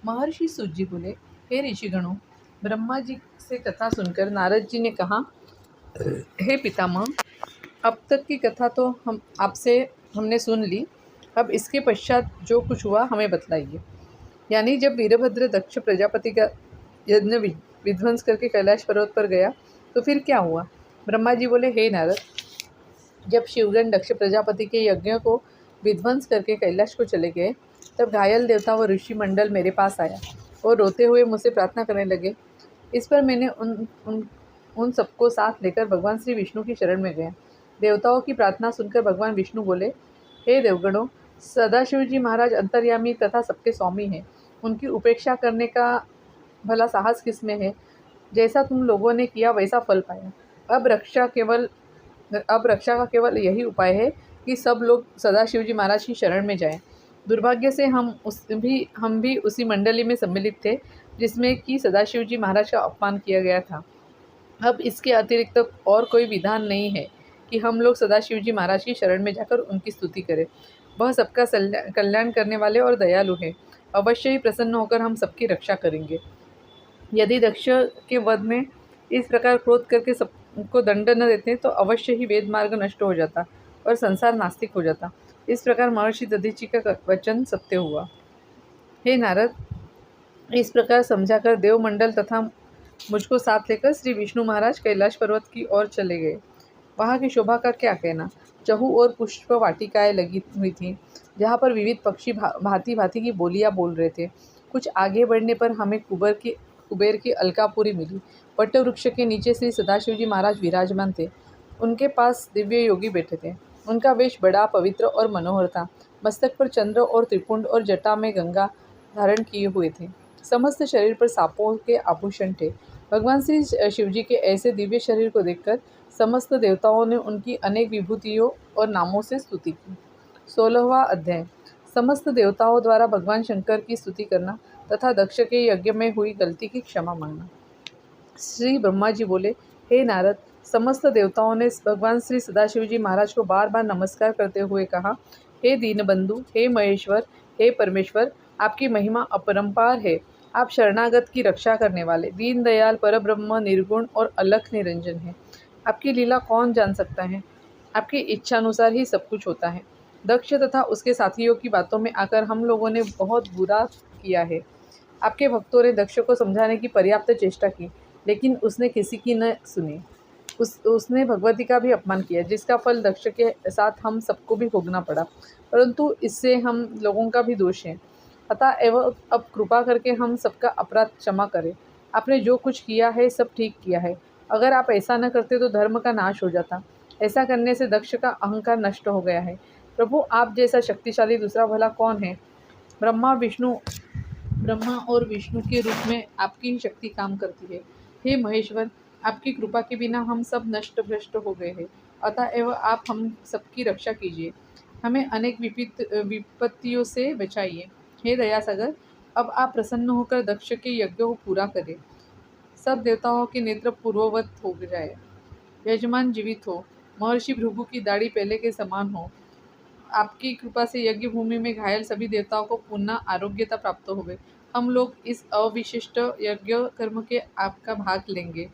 महर्षि सूत जी बोले, हे ऋषिगणों, ब्रह्मा जी से कथा सुनकर नारद जी ने कहा, हे पितामह, अब तक की कथा तो हमने सुन ली। अब इसके पश्चात जो कुछ हुआ हमें बतलाइए। यानी जब वीरभद्र दक्ष प्रजापति का यज्ञ विध्वंस करके कैलाश पर्वत पर गया तो फिर क्या हुआ? ब्रह्मा जी बोले, हे नारद, जब शिवगण दक्ष प्रजापति के यज्ञ को विध्वंस करके कैलाश को चले गए, तब घायल देवता व ऋषि मंडल मेरे पास आया और रोते हुए मुझसे प्रार्थना करने लगे। इस पर मैंने उन सबको साथ लेकर भगवान श्री विष्णु की शरण में गया। देवताओं की प्रार्थना सुनकर भगवान विष्णु बोले, हे देवगणों, सदाशिव जी महाराज अंतर्यामी तथा सबके स्वामी हैं। उनकी उपेक्षा करने का भला साहस किसमें है? जैसा तुम लोगों ने किया वैसा फल पाया। अब रक्षा का केवल यही उपाय है कि सब लोग सदाशिव जी महाराज की शरण में जाएं। दुर्भाग्य से हम भी उसी मंडली में सम्मिलित थे जिसमें कि सदाशिव जी महाराज का अपमान किया गया था। अब इसके अतिरिक्त और कोई विधान नहीं है कि हम लोग सदाशिव जी महाराज की शरण में जाकर उनकी स्तुति करें। वह सबका कल्याण करने वाले और दयालु हैं। अवश्य ही प्रसन्न होकर हम सबकी रक्षा करेंगे। यदि दक्ष के वध में इस प्रकार क्रोध करके सबको दंड न देते तो अवश्य ही वेद मार्ग नष्ट हो जाता और संसार नास्तिक हो जाता। इस प्रकार महर्षि दधीचि का वचन सत्य हुआ। हे नारद, इस प्रकार समझाकर देवमंडल तथा मुझको साथ लेकर श्री विष्णु महाराज कैलाश पर्वत की ओर चले गए। वहाँ की शोभा का क्या कहना। चहु और पुष्प वाटिकाएं लगी हुई थीं, जहाँ पर विविध पक्षी भांति भांति की बोलियां बोल रहे थे। कुछ आगे बढ़ने पर हमें कुबेर की अलकापुरी मिली। वट वृक्ष के नीचे श्री सदाशिव जी महाराज विराजमान थे। उनके पास दिव्य योगी बैठे थे। उनका वेश बड़ा पवित्र और मनोहर था। मस्तक पर चंद्र और त्रिपुंड और जटा में गंगा धारण किए हुए थे। समस्त शरीर पर सांपों के आभूषण थे। भगवान श्री शिव जी के ऐसे दिव्य शरीर को देखकर समस्त देवताओं ने उनकी अनेक विभूतियों और नामों से स्तुति की। 16वां अध्याय। समस्त देवताओं द्वारा भगवान शंकर की स्तुति करना तथा दक्ष के यज्ञ में हुई गलती की क्षमा मांगना। श्री ब्रह्मा जी बोले, हे नारद, समस्त देवताओं ने भगवान श्री सदाशिव जी महाराज को बार बार नमस्कार करते हुए कहा, हे दीनबंधु, हे महेश्वर, हे परमेश्वर, आपकी महिमा अपरंपार है। आप शरणागत की रक्षा करने वाले दीन दयाल परब्रह्म निर्गुण और अलख निरंजन हैं। आपकी लीला कौन जान सकता है। आपकी इच्छानुसार ही सब कुछ होता है। दक्ष तथा उसके साथियों की बातों में आकर हम लोगों ने बहुत बुरा किया है। आपके भक्तों ने दक्ष को समझाने की पर्याप्त चेष्टा की, लेकिन उसने किसी की न सुनी। उसने भगवती का भी अपमान किया, जिसका फल दक्ष के साथ हम सबको भी भोगना पड़ा। परंतु इससे हम लोगों का भी दोष है। अतः एवं अब कृपा करके हम सबका अपराध क्षमा करें। आपने जो कुछ किया है सब ठीक किया है। अगर आप ऐसा न करते तो धर्म का नाश हो जाता। ऐसा करने से दक्ष का अहंकार नष्ट हो गया है। प्रभु, आप जैसा शक्तिशाली दूसरा भला कौन है। ब्रह्मा और विष्णु के रूप में आपकी ही शक्ति काम करती है। हे महेश्वर, आपकी कृपा के बिना हम सब नष्ट भ्रष्ट हो गए हैं। अतः एवं आप हम सबकी रक्षा कीजिए। हमें अनेक विपत्तियों से बचाइए। हे दयासागर, अब आप प्रसन्न होकर दक्ष के यज्ञ को पूरा करें। सब देवताओं के नेत्र पूर्ववत हो जाए। यजमान जीवित हो। महर्षि भृगु की दाढ़ी पहले के समान हो। आपकी कृपा से यज्ञ भूमि में घायल सभी देवताओं को पुनः आरोग्यता प्राप्त होवे। हम लोग इस अविशिष्ट यज्ञ कर्म के आपका भाग लेंगे,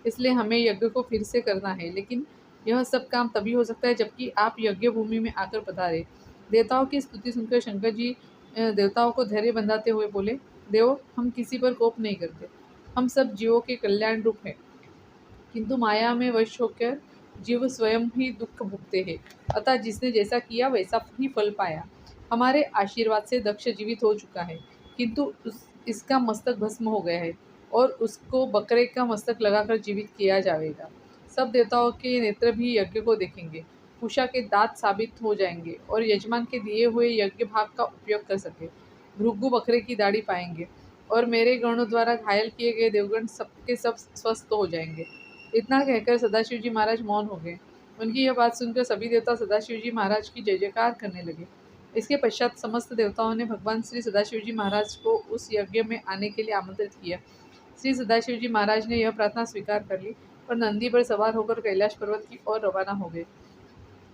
इसलिए हमें यज्ञ को फिर से करना है। लेकिन यह सब काम तभी हो सकता है जबकि आप यज्ञ भूमि में आकर पधारे। देवताओं की स्तुति सुनकर शंकर जी देवताओं को धैर्य बंधाते हुए बोले, देवो, हम किसी पर कोप नहीं करते। हम सब जीवों के कल्याण रूप हैं, किंतु माया में वश होकर जीव स्वयं ही दुख भुगते हैं। अतः जिसने जैसा किया वैसा ही फल पाया। हमारे आशीर्वाद से दक्ष जीवित हो चुका है, किंतु इसका मस्तक भस्म हो गया है और उसको बकरे का मस्तक लगाकर जीवित किया जाएगा। सब देवताओं के नेत्र भी यज्ञ को देखेंगे। उषा के दांत साबित हो जाएंगे और यजमान के दिए हुए यज्ञ भाग का उपयोग कर सके। भृगु बकरे की दाढ़ी पाएंगे और मेरे गणों द्वारा घायल किए गए देवगण सबके सब स्वस्थ हो जाएंगे। इतना कहकर सदाशिव जी महाराज मौन हो गए। उनकी यह बात सुनकर सभी देवता सदाशिव जी महाराज की जय जयकार करने लगे। इसके पश्चात समस्त देवताओं ने भगवान श्री सदाशिव जी महाराज को उस यज्ञ में आने के लिए आमंत्रित किया। श्री सदाशिव जी महाराज ने यह प्रार्थना स्वीकार कर ली और नंदी पर सवार होकर कैलाश पर्वत की ओर रवाना हो गए।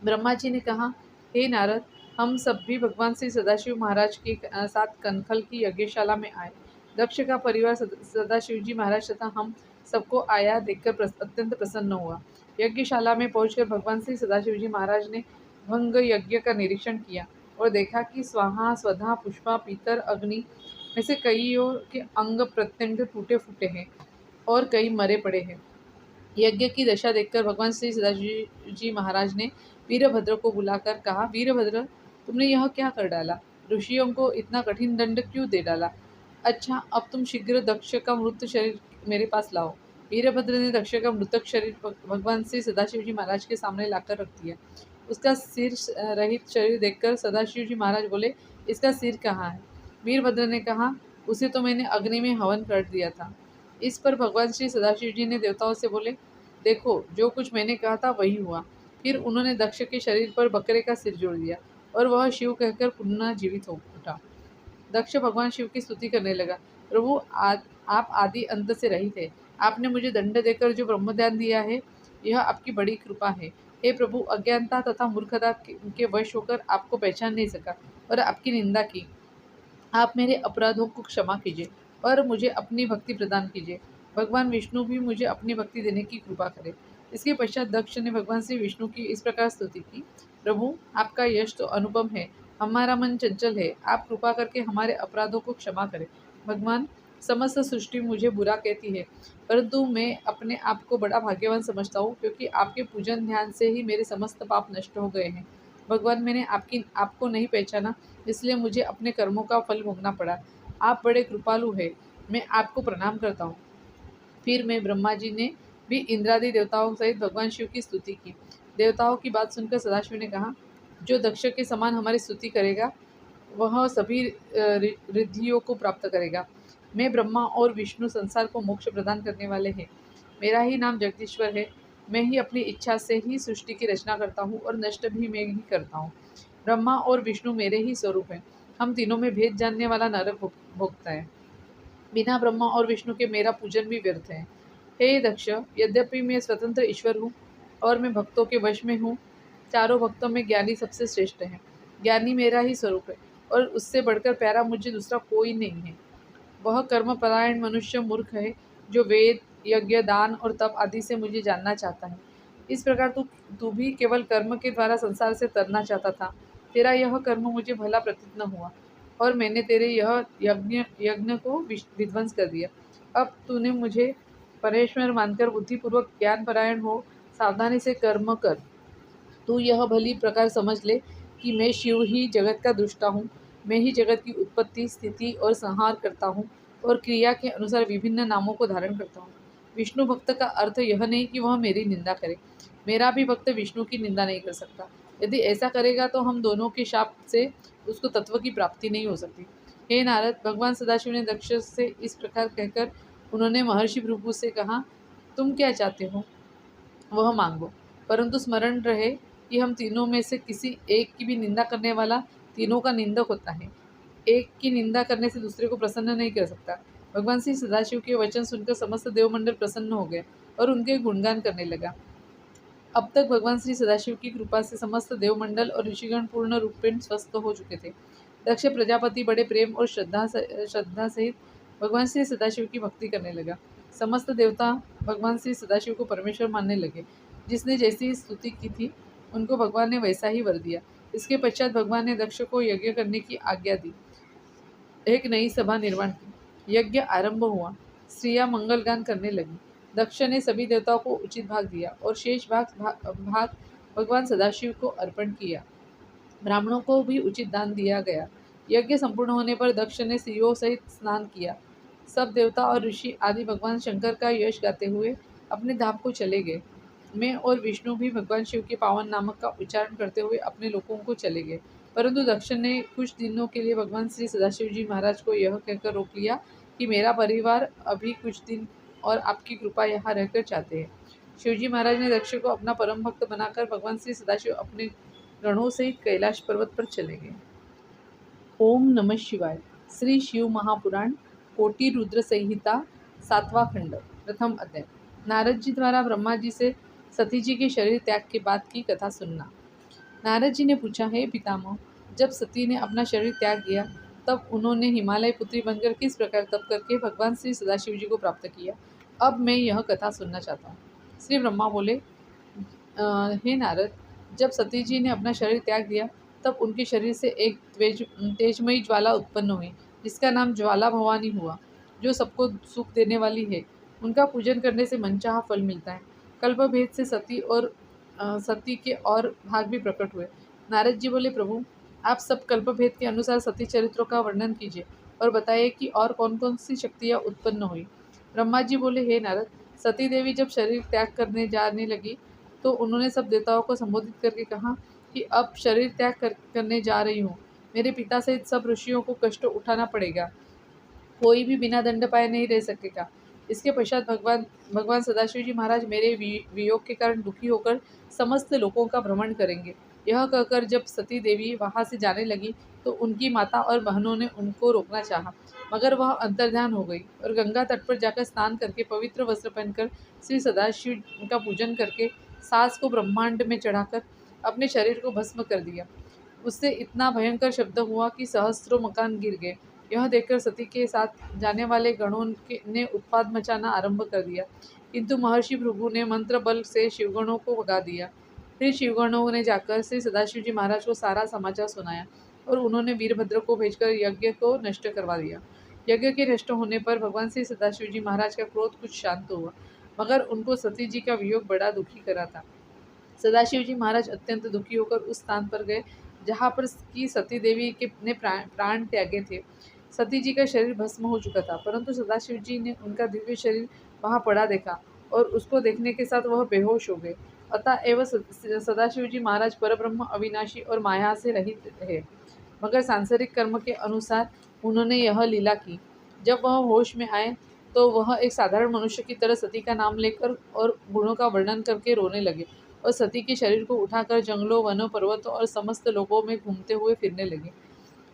ब्रह्मा जी ने कहा, हे नारद, हम सब भी भगवान श्री सदाशिव महाराज के साथ कनखल की यज्ञशाला में आए। दक्ष का परिवार सदाशिव जी महाराज तथा हम सबको आया देखकर अत्यंत प्रसन्न हुआ। यज्ञशाला में पहुंचकर भगवान श्री सदाशिव जी महाराज ने भंग यज्ञ का निरीक्षण किया और देखा कि स्वाहा, स्वधा, पुष्पा, पीतर, अग्नि में से कईयों के अंग प्रत्यंग टूटे फूटे हैं और कई मरे पड़े हैं। यज्ञ की दशा देखकर भगवान श्री सदाशिव जी महाराज ने वीरभद्र को बुलाकर कहा, वीरभद्र, तुमने यह क्या कर डाला। ऋषियों को इतना कठिन दंड क्यों दे डाला। अच्छा, अब तुम शीघ्र दक्ष का मृत शरीर मेरे पास लाओ। वीरभद्र ने दक्ष का मृतक शरीर भगवान श्री सदाशिव जी महाराज के सामने लाकर रख दिया। उसका सिर रहित शरीर देखकर सदाशिव जी महाराज बोले, इसका सिर कहाँ है। वीरभद्र ने कहा, उसे तो मैंने अग्नि में हवन कर दिया था। इस पर भगवान श्री सदाशिव जी ने देवताओं से बोले, देखो, जो कुछ मैंने कहा था वही हुआ। फिर उन्होंने दक्ष के शरीर पर बकरे का सिर जोड़ दिया और वह शिव कहकर पुनः जीवित हो उठा। दक्ष भगवान शिव की स्तुति करने लगा। प्रभु, आप आदि अंत से रहित है। आपने मुझे दंड देकर जो ब्रह्मज्ञान दिया है, यह आपकी बड़ी कृपा है। हे प्रभु, अज्ञानता तथा मूर्खता के वश होकर आपको पहचान नहीं सका और आपकी निंदा की। आप मेरे अपराधों को क्षमा कीजिए और मुझे अपनी भक्ति प्रदान कीजिए। भगवान विष्णु भी मुझे अपनी भक्ति देने की कृपा करें। इसके पश्चात दक्ष ने भगवान श्री विष्णु की इस प्रकार स्तुति की। प्रभु, आपका यश तो अनुपम है, हमारा मन चंचल है, आप कृपा करके हमारे अपराधों को क्षमा करें। भगवान, समस्त सृष्टि मुझे बुरा कहती है, परंतु मैं अपने आप को बड़ा भाग्यवान समझता हूँ, क्योंकि आपके पूजन ध्यान से ही मेरे समस्त पाप नष्ट हो गए हैं। भगवान, मैंने आपको नहीं पहचाना, इसलिए मुझे अपने कर्मों का फल भोगना पड़ा। आप बड़े कृपालु हैं, मैं आपको प्रणाम करता हूँ। फिर मैं ब्रह्मा जी ने भी इंद्रादि देवताओं सहित भगवान शिव की स्तुति की। देवताओं की बात सुनकर सदाशिव ने कहा, जो दक्ष के समान हमारी स्तुति करेगा, वह सभी रिद्धियों को प्राप्त करेगा। मैं ब्रह्मा और विष्णु संसार को मोक्ष प्रदान करने वाले हैं। मेरा ही नाम जगदीश्वर है। मैं ही अपनी इच्छा से ही सृष्टि की रचना करता हूँ और नष्ट भी मैं ही करता हूँ। ब्रह्मा और विष्णु मेरे ही स्वरूप हैं। हम तीनों में भेद जानने वाला नरक भोगता है। बिना ब्रह्मा और विष्णु के मेरा पूजन भी व्यर्थ है। हे दक्ष, यद्यपि मैं स्वतंत्र ईश्वर हूँ और मैं भक्तों के वश में हूँ, चारों भक्तों में ज्ञानी सबसे श्रेष्ठ है। ज्ञानी मेरा ही स्वरूप है और उससे बढ़कर प्यारा मुझे दूसरा कोई नहीं है। वह कर्मपरायण मनुष्य मूर्ख है, जो वेद, यज्ञ, दान और तप आदि से मुझे जानना चाहता है। इस प्रकार तू भी केवल कर्म के द्वारा संसार से तरना चाहता था। तेरा यह कर्म मुझे भला प्रतीत न हुआ और मैंने तेरे यह यज्ञ को विध्वंस कर दिया। अब तूने मुझे परेश्वर मानकर बुद्धिपूर्वक ज्ञान परायण हो सावधानी से कर्म कर। तू यह भली प्रकार समझ ले कि मैं शिव ही जगत का दृष्टा हूँ। मैं ही जगत की उत्पत्ति, स्थिति और संहार करता हूँ और क्रिया के अनुसार विभिन्न नामों को धारण करता हूँ। विष्णु भक्त का अर्थ यह नहीं कि वह मेरी निंदा करे। मेरा भी भक्त विष्णु की निंदा नहीं कर सकता। यदि ऐसा करेगा तो हम दोनों के शाप से उसको तत्व की प्राप्ति नहीं हो सकती। हे नारद, भगवान सदाशिव ने दक्ष से इस प्रकार कहकर उन्होंने महर्षि भृगु से कहा, तुम क्या चाहते हो वह मांगो, परंतु स्मरण रहे कि हम तीनों में से किसी एक की भी निंदा करने वाला तीनों का निंदक होता है। एक की निंदा करने से दूसरे को प्रसन्न नहीं कर सकता। भगवान श्री सदाशिव के वचन सुनकर समस्त देवमंडल प्रसन्न हो गए और उनके गुणगान करने लगा। अब तक भगवान श्री सदाशिव की कृपा से समस्त देवमंडल और ऋषिगण पूर्ण रूपेण स्वस्थ हो चुके थे। दक्ष प्रजापति बड़े प्रेम और श्रद्धा सहित भगवान श्री सदाशिव की भक्ति करने लगा। समस्त देवता भगवान श्री सदाशिव को परमेश्वर मानने लगे। जिसने जैसी स्तुति की थी, उनको भगवान ने वैसा ही वर दिया। इसके पश्चात भगवान ने दक्ष को यज्ञ करने की आज्ञा दी। एक नई सभा निर्माण की। यज्ञ आरंभ हुआ। स्त्रियां मंगल गान करने लगी। दक्ष ने सभी देवताओं को उचित भाग दिया और शेष भाग भगवान सदाशिव को अर्पण किया। ब्राह्मणों को भी उचित दान दिया गया। यज्ञ संपूर्ण होने पर दक्ष ने स्त्रियों सहित स्नान किया। सब देवता और ऋषि आदि भगवान शंकर का यश गाते हुए अपने धाम को चले गए। मैं और विष्णु भी भगवान शिव के पावन नामक का उच्चारण करते हुए अपने लोकों को चले गए। परंतु दक्ष ने कुछ दिनों के लिए भगवान श्री सदाशिव जी महाराज को यह कहकर रोक लिया कि मेरा परिवार अभी कुछ दिन और आपकी कृपा यहाँ रहकर चाहते हैं। शिवजी महाराज ने दक्ष को अपना परम भक्त बनाकर भगवान श्री सदाशिव अपने गणों सहित कैलाश पर्वत पर चले गए। ओम नमः शिवाय। श्री शिव महापुराण कोटि रुद्र संहिता 7वां खंड प्रथम अध्याय। नारद जी द्वारा ब्रह्मा जी से सती जी के शरीर त्याग के बाद की कथा सुनना। नारद जी ने पूछा, है पितामह, जब सती ने अपना शरीर त्याग दिया तब उन्होंने हिमालय पुत्री बनकर किस प्रकार तप करके भगवान श्री सदाशिव जी को प्राप्त किया। अब मैं यह कथा सुनना चाहता हूँ। श्री ब्रह्मा बोले, हे नारद, जब सती जी ने अपना शरीर त्याग दिया तब उनके शरीर से एक तेजमयी ज्वाला उत्पन्न हुई, जिसका नाम ज्वाला भवानी हुआ, जो सबको सुख देने वाली है। उनका पूजन करने से मनचाहा फल मिलता है। कल्प भेद से सती के और भाग भी प्रकट हुए। नारद जी बोले, प्रभु, आप सब कल्प भेद के अनुसार सती चरित्रों का वर्णन कीजिए और बताइए कि और कौन कौन सी शक्तियाँ उत्पन्न हुई। ब्रह्मा जी बोले, हे नारद, सती देवी जब शरीर त्याग करने जाने लगी तो उन्होंने सब देवताओं को संबोधित करके कहा कि अब शरीर त्याग करने जा रही हूँ। मेरे पिता सहित सब ऋषियों को कष्ट उठाना पड़ेगा। कोई भी बिना दंड पाए नहीं रह सकेगा। इसके पश्चात भगवान सदाशिव जी महाराज मेरे वियोग के कारण दुखी होकर समस्त लोकों का भ्रमण करेंगे। यह कहकर जब सती देवी वहाँ से जाने लगी तो उनकी माता और बहनों ने उनको रोकना चाहा, मगर वह अंतर्ध्यान हो गई और गंगा तट पर जाकर स्नान करके पवित्र वस्त्र पहनकर श्री सदाशिव का पूजन करके सास को ब्रह्मांड में चढ़ाकर अपने शरीर को भस्म कर दिया। उससे इतना भयंकर शब्द हुआ कि सहस्त्रों मकान गिर गए। यह देखकर सती के साथ जाने वाले गणों ने उत्पात मचाना आरंभ कर दिया, किंतु महर्षि भृगु ने मंत्र बल से शिवगणों को भगा दिया। फिर शिवगणों ने जाकर श्री सदाशिव जी महाराज को सारा समाचार सुनाया और उन्होंने वीरभद्र को भेजकर यज्ञ को नष्ट करवा दिया। यज्ञ के नष्ट होने पर भगवान श्री सदाशिव जी महाराज का क्रोध कुछ शांत हुआ, मगर उनको सती जी का वियोग बड़ा दुखी करा था। सदाशिव जी महाराज अत्यंत दुखी होकर उस स्थान पर गए जहाँ पर की सती देवी के ने प्राण त्यागे थे। सती जी का शरीर भस्म हो चुका था, परंतु सदाशिव जी ने उनका दिव्य शरीर वहाँ पड़ा देखा और उसको देखने के साथ वह बेहोश हो गए। अतएव सदाशिव जी महाराज परब्रह्म अविनाशी और माया से रहित है, मगर सांसारिक कर्म के अनुसार उन्होंने यह लीला की। जब वह होश में आए तो वह एक साधारण मनुष्य की तरह सती का नाम लेकर और गुणों का वर्णन करके रोने लगे और सती के शरीर को उठाकर जंगलों, वनों, पर्वतों और समस्त लोगों में घूमते हुए फिरने लगे।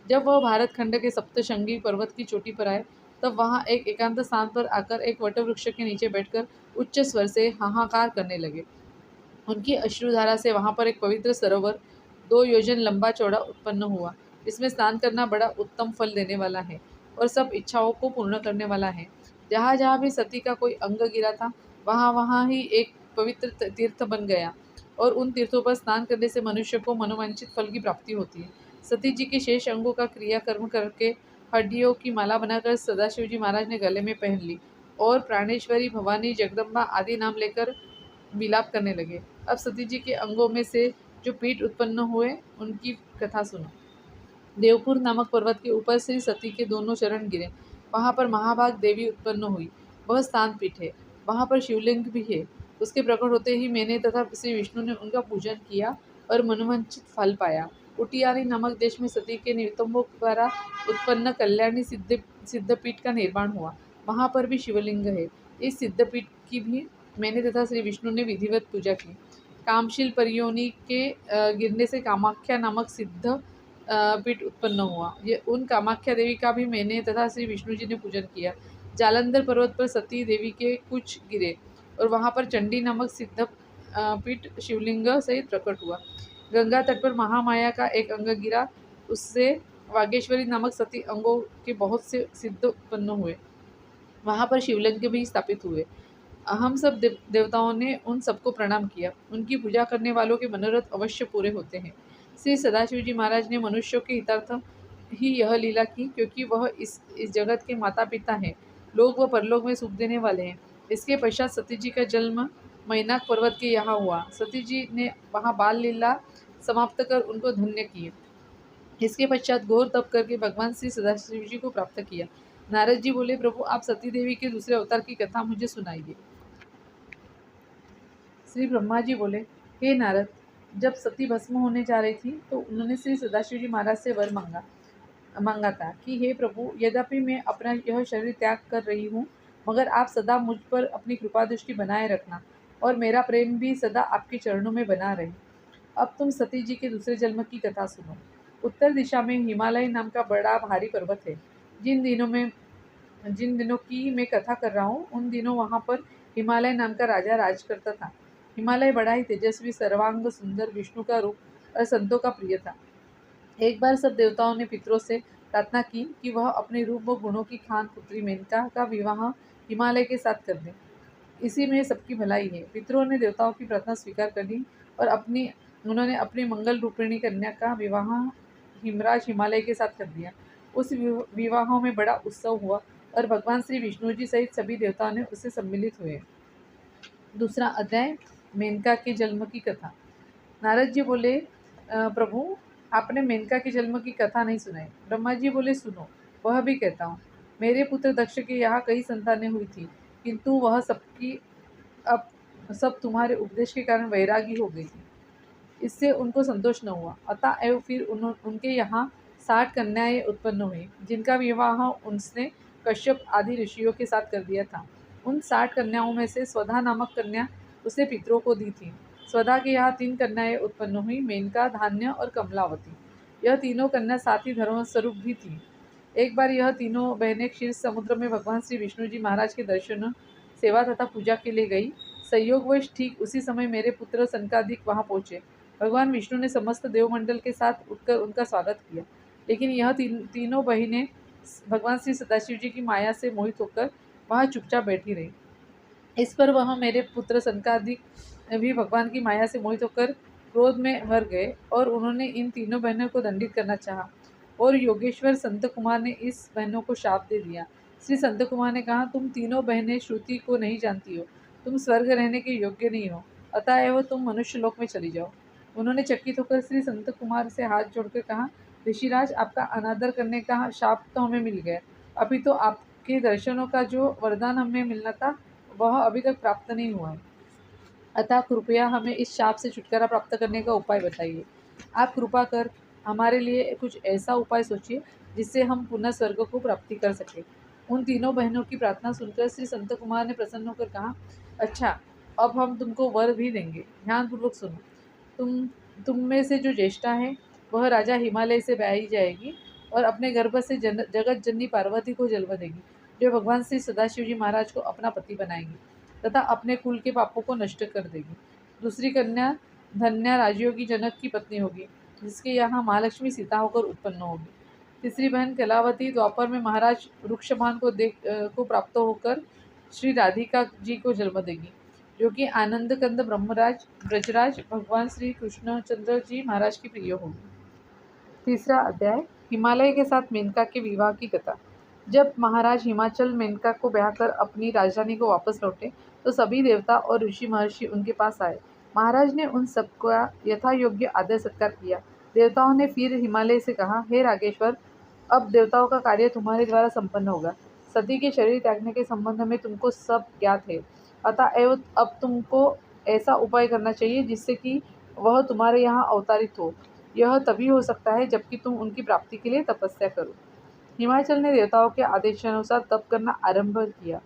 जब वह भारत खंड के सप्तशृंगी पर्वत की चोटी पर आए तब वहाँ एक एकांत स्थान पर आकर एक वटवृक्ष के नीचे बैठकर उच्च स्वर से हाहाकार करने लगे। उनकी अश्रुधारा से वहाँ पर एक पवित्र सरोवर 2 योजन लंबा चौड़ा उत्पन्न हुआ। इसमें स्नान करना बड़ा उत्तम फल देने वाला है और सब इच्छाओं को पूर्ण करने वाला है। जहाँ जहाँ भी सती का कोई अंग गिरा था वहाँ वहाँ ही एक पवित्र तीर्थ बन गया और उन तीर्थों पर स्नान करने से मनुष्य को मनोवांछित फल की प्राप्ति होती है। सती जी के शेष अंगों का क्रियाकर्म करके हड्डियों की माला बनाकर सदाशिव जी महाराज ने गले में पहन ली और प्राणेश्वरी, भवानी, जगदम्बा आदि नाम लेकर विलाप करने लगे। अब सती जी के अंगों में से जो पीठ उत्पन्न हुए उनकी कथा सुनो। देवपुर नामक पर्वत के ऊपर श्री सती के दोनों चरण गिरे। वहाँ पर महाभाग देवी उत्पन्न हुई। वह स्थान पीठ है। वहाँ पर शिवलिंग भी है। उसके प्रकट होते ही मैंने तथा श्री विष्णु ने उनका पूजन किया और मनोवांछित फल पाया। उटियारी नामक देश में सती के नितंबों द्वारा उत्पन्न कल्याणी सिद्धपीठ का निर्माण हुआ। वहाँ पर भी शिवलिंग है। इस सिद्धपीठ की भी मैंने तथा श्री विष्णु ने विधिवत पूजा की। कामशील परियोनि के गिरने से कामाख्या नामक सिद्ध पीठ उत्पन्न हुआ। ये उन कामाख्या देवी का भी मैंने तथा श्री विष्णु जी ने पूजन किया। जालंधर पर्वत पर सती देवी के कुछ गिरे और वहाँ पर चंडी नामक सिद्ध पीठ शिवलिंग सहित प्रकट हुआ। गंगा तट पर महामाया का एक अंग गिरा, उससे वागेश्वरी नामक सती अंगों के बहुत से सिद्ध उत्पन्न हुए। वहाँ पर शिवलिंग भी स्थापित हुए। हम सब देवताओं ने उन सबको प्रणाम किया। उनकी पूजा करने वालों के मनोरथ अवश्य पूरे होते हैं। श्री सदाशिव जी महाराज ने मनुष्यों के हितार्थ ही यह लीला की, क्योंकि वह इस जगत के माता पिता हैं, लोक व परलोक में सुख देने वाले हैं। इसके पश्चात सती जी का जन्म मैनाक पर्वत के यहाँ हुआ। सती जी ने वहाँ बाल लीला समाप्त कर उनको धन्य किए। इसके पश्चात घोर तप करके भगवान श्री सदाशिव जी को प्राप्त किया। नारद जी बोले, प्रभु आप सती देवी के दूसरे अवतार की कथा मुझे सुनाइए। श्री ब्रह्मा जी बोले, हे नारद, जब सती भस्म होने जा रही थी तो उन्होंने श्री सदाशिव जी महाराज से वर मांगा था कि हे प्रभु, यद्यपि मैं अपना यह शरीर त्याग कर रही हूँ, मगर आप सदा मुझ पर अपनी कृपा दृष्टि बनाए रखना और मेरा प्रेम भी सदा आपके चरणों में बना रहे। अब तुम सती जी के दूसरे जन्म की कथा सुनो। उत्तर दिशा में हिमालय नाम का बड़ा भारी पर्वत है। जिन दिनों की मैं कथा कर रहा हूँ उन दिनों वहाँ पर हिमालय नाम का राजा राज करता था। हिमालय बड़ा ही तेजस्वी, सर्वांग सुंदर, विष्णु का रूप और संतों का प्रिय था। एक बार सब देवताओं ने पितरों से प्रार्थना की कि वह अपने रूप व गुणों की खान पुत्री मेनका का विवाह हिमालय के साथ कर दें। इसी में सबकी भलाई है। पितरों ने देवताओं की प्रार्थना स्वीकार कर ली और उन्होंने अपनी मंगल रूपिणी कन्या का विवाह हिमराज हिमालय के साथ कर दिया। उस विवाहों में बड़ा उत्सव हुआ और भगवान श्री विष्णु जी सहित सभी देवताओं ने उससे सम्मिलित हुए। दूसरा अध्याय, मेनका के जन्म की कथा। नारद जी बोले, प्रभु आपने मेनका के जन्म की कथा नहीं सुनाई। ब्रह्मा जी बोले, सुनो, वह भी कहता हूँ। मेरे पुत्र दक्ष के यहाँ कई संतानें हुई थी, किंतु वह अब सब तुम्हारे उपदेश के कारण वैरागी हो गई थी। इससे उनको संतोष न हुआ। अतएव फिर उनके यहाँ 60 कन्याएं उत्पन्न हुई, जिनका विवाह उसने कश्यप आदि ऋषियों के साथ कर दिया था। उन 60 कन्याओं में से स्वधा नामक कन्या उसने पितरों को दी थी। स्वधा के यहाँ 3 कन्याएं उत्पन्न हुई, मेनका, धान्य और कमलावती। यह तीनों कन्या साथ ही धर्म स्वरूप भी थी। एक बार यह तीनों बहनें क्षीर समुद्र में भगवान श्री विष्णु जी महाराज के दर्शन, सेवा तथा पूजा के लिए गई। संयोगवश ठीक उसी समय मेरे पुत्र सनकादिक वहां पहुंचे। भगवान विष्णु ने समस्त देवमंडल के साथ उठकर उनका स्वागत किया, लेकिन यह तीनों बहनें भगवान श्री सदाशिव जी की माया से मोहित होकर वहां चुपचाप बैठी रही। इस पर वह मेरे पुत्र सनकादिक भी भगवान की माया से मोहित होकर क्रोध में भर गए और उन्होंने इन तीनों बहनों को दंडित करना चाहा और योगेश्वर संत कुमार ने इस बहनों को शाप दे दिया। श्री संत कुमार ने कहा, तुम तीनों बहनें श्रुति को नहीं जानती हो, तुम स्वर्ग रहने के योग्य नहीं हो, अतएव तुम मनुष्य लोक में चली जाओ। उन्होंने चकित होकर श्री संत कुमार से हाथ जोड़कर कहा, ऋषिराज, आपका अनादर करने का शाप तो हमें मिल गया, अभी तो आपके दर्शनों का जो वरदान हमें मिलना था वह अभी तक प्राप्त नहीं हुआ है, अतः कृपया हमें इस शाप से छुटकारा प्राप्त करने का उपाय बताइए। आप कृपा कर हमारे लिए कुछ ऐसा उपाय सोचिए जिससे हम पुनः स्वर्ग को प्राप्ति कर सके। उन तीनों बहनों की प्रार्थना सुनकर श्री संत कुमार ने प्रसन्न होकर कहा, अच्छा, अब हम तुमको वर भी देंगे, ध्यानपूर्वक सुनो। तुम में से जो ज्येष्ठा है वह राजा हिमालय से ब्याही जाएगी और अपने गर्भ से जगत जननी पार्वती को जन्म देगी, जो भगवान श्री सदाशिव जी महाराज को अपना पति बनाएगी तथा अपने कुल के पापों को नष्ट कर देगी। दूसरी कन्या धन्या राजयोगी जनक की पत्नी होगी, जिसके यहाँ महालक्ष्मी सीता होकर उत्पन्न होगी। तीसरी बहन कलावती द्वापर में महाराज वृक्षभान को प्राप्त होकर श्री राधिका जी को जन्म देगी, जो कि आनंद कंद ब्रह्मराज ब्रजराज भगवान श्री कृष्णचंद्र जी महाराज की प्रिय होगी। तीसरा अध्याय, हिमालय के साथ मेनका के विवाह की कथा। जब महाराज हिमाचल मेनका को ब्याह कर अपनी राजधानी को वापस लौटे तो सभी देवता और ऋषि महर्षि उनके पास आए। महाराज ने उन सबका यथा योग्य आदर सत्कार किया। देवताओं ने फिर हिमालय से कहा, हे रागेश्वर, अब देवताओं का कार्य तुम्हारे द्वारा संपन्न होगा। सती के शरीर त्यागने के संबंध में तुमको सब ज्ञात है, अतएव अब तुमको ऐसा उपाय करना चाहिए जिससे कि वह तुम्हारे यहाँ अवतारित हो। यह तभी हो सकता है जबकि तुम उनकी प्राप्ति के लिए तपस्या करो। हिमाचल ने देवताओं के आदेशानुसार तप करना आरंभ किया।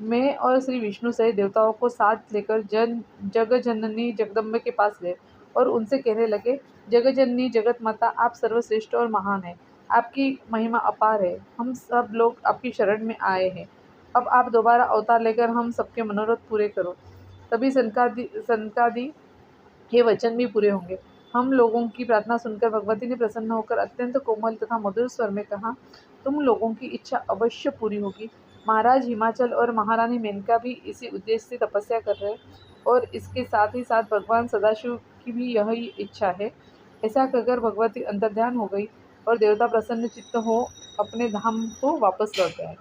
मैं और श्री विष्णु सहित देवताओं को साथ लेकर जगजननी जगदम्बे के पास गए और उनसे कहने लगे, जगजननी जगत माता, आप सर्वश्रेष्ठ और महान हैं, आपकी महिमा अपार है, हम सब लोग आपकी शरण में आए हैं। अब आप दोबारा अवतार लेकर हम सबके मनोरथ पूरे करो, तभी सनकादि के वचन भी पूरे होंगे। हम लोगों की प्रार्थना सुनकर भगवती ने प्रसन्न होकर अत्यंत कोमल तथा मधुर स्वर में कहा, तुम लोगों की इच्छा अवश्य पूरी होगी। महाराज हिमाचल और महारानी मेनका भी इसी उद्देश्य से तपस्या कर रहे और इसके साथ ही साथ भगवान सदाशिव की भी यही इच्छा है। ऐसा कहकर भगवती अंतर्ध्यान हो गई और देवता प्रसन्न चित्त हो अपने धाम को वापस लौट गए।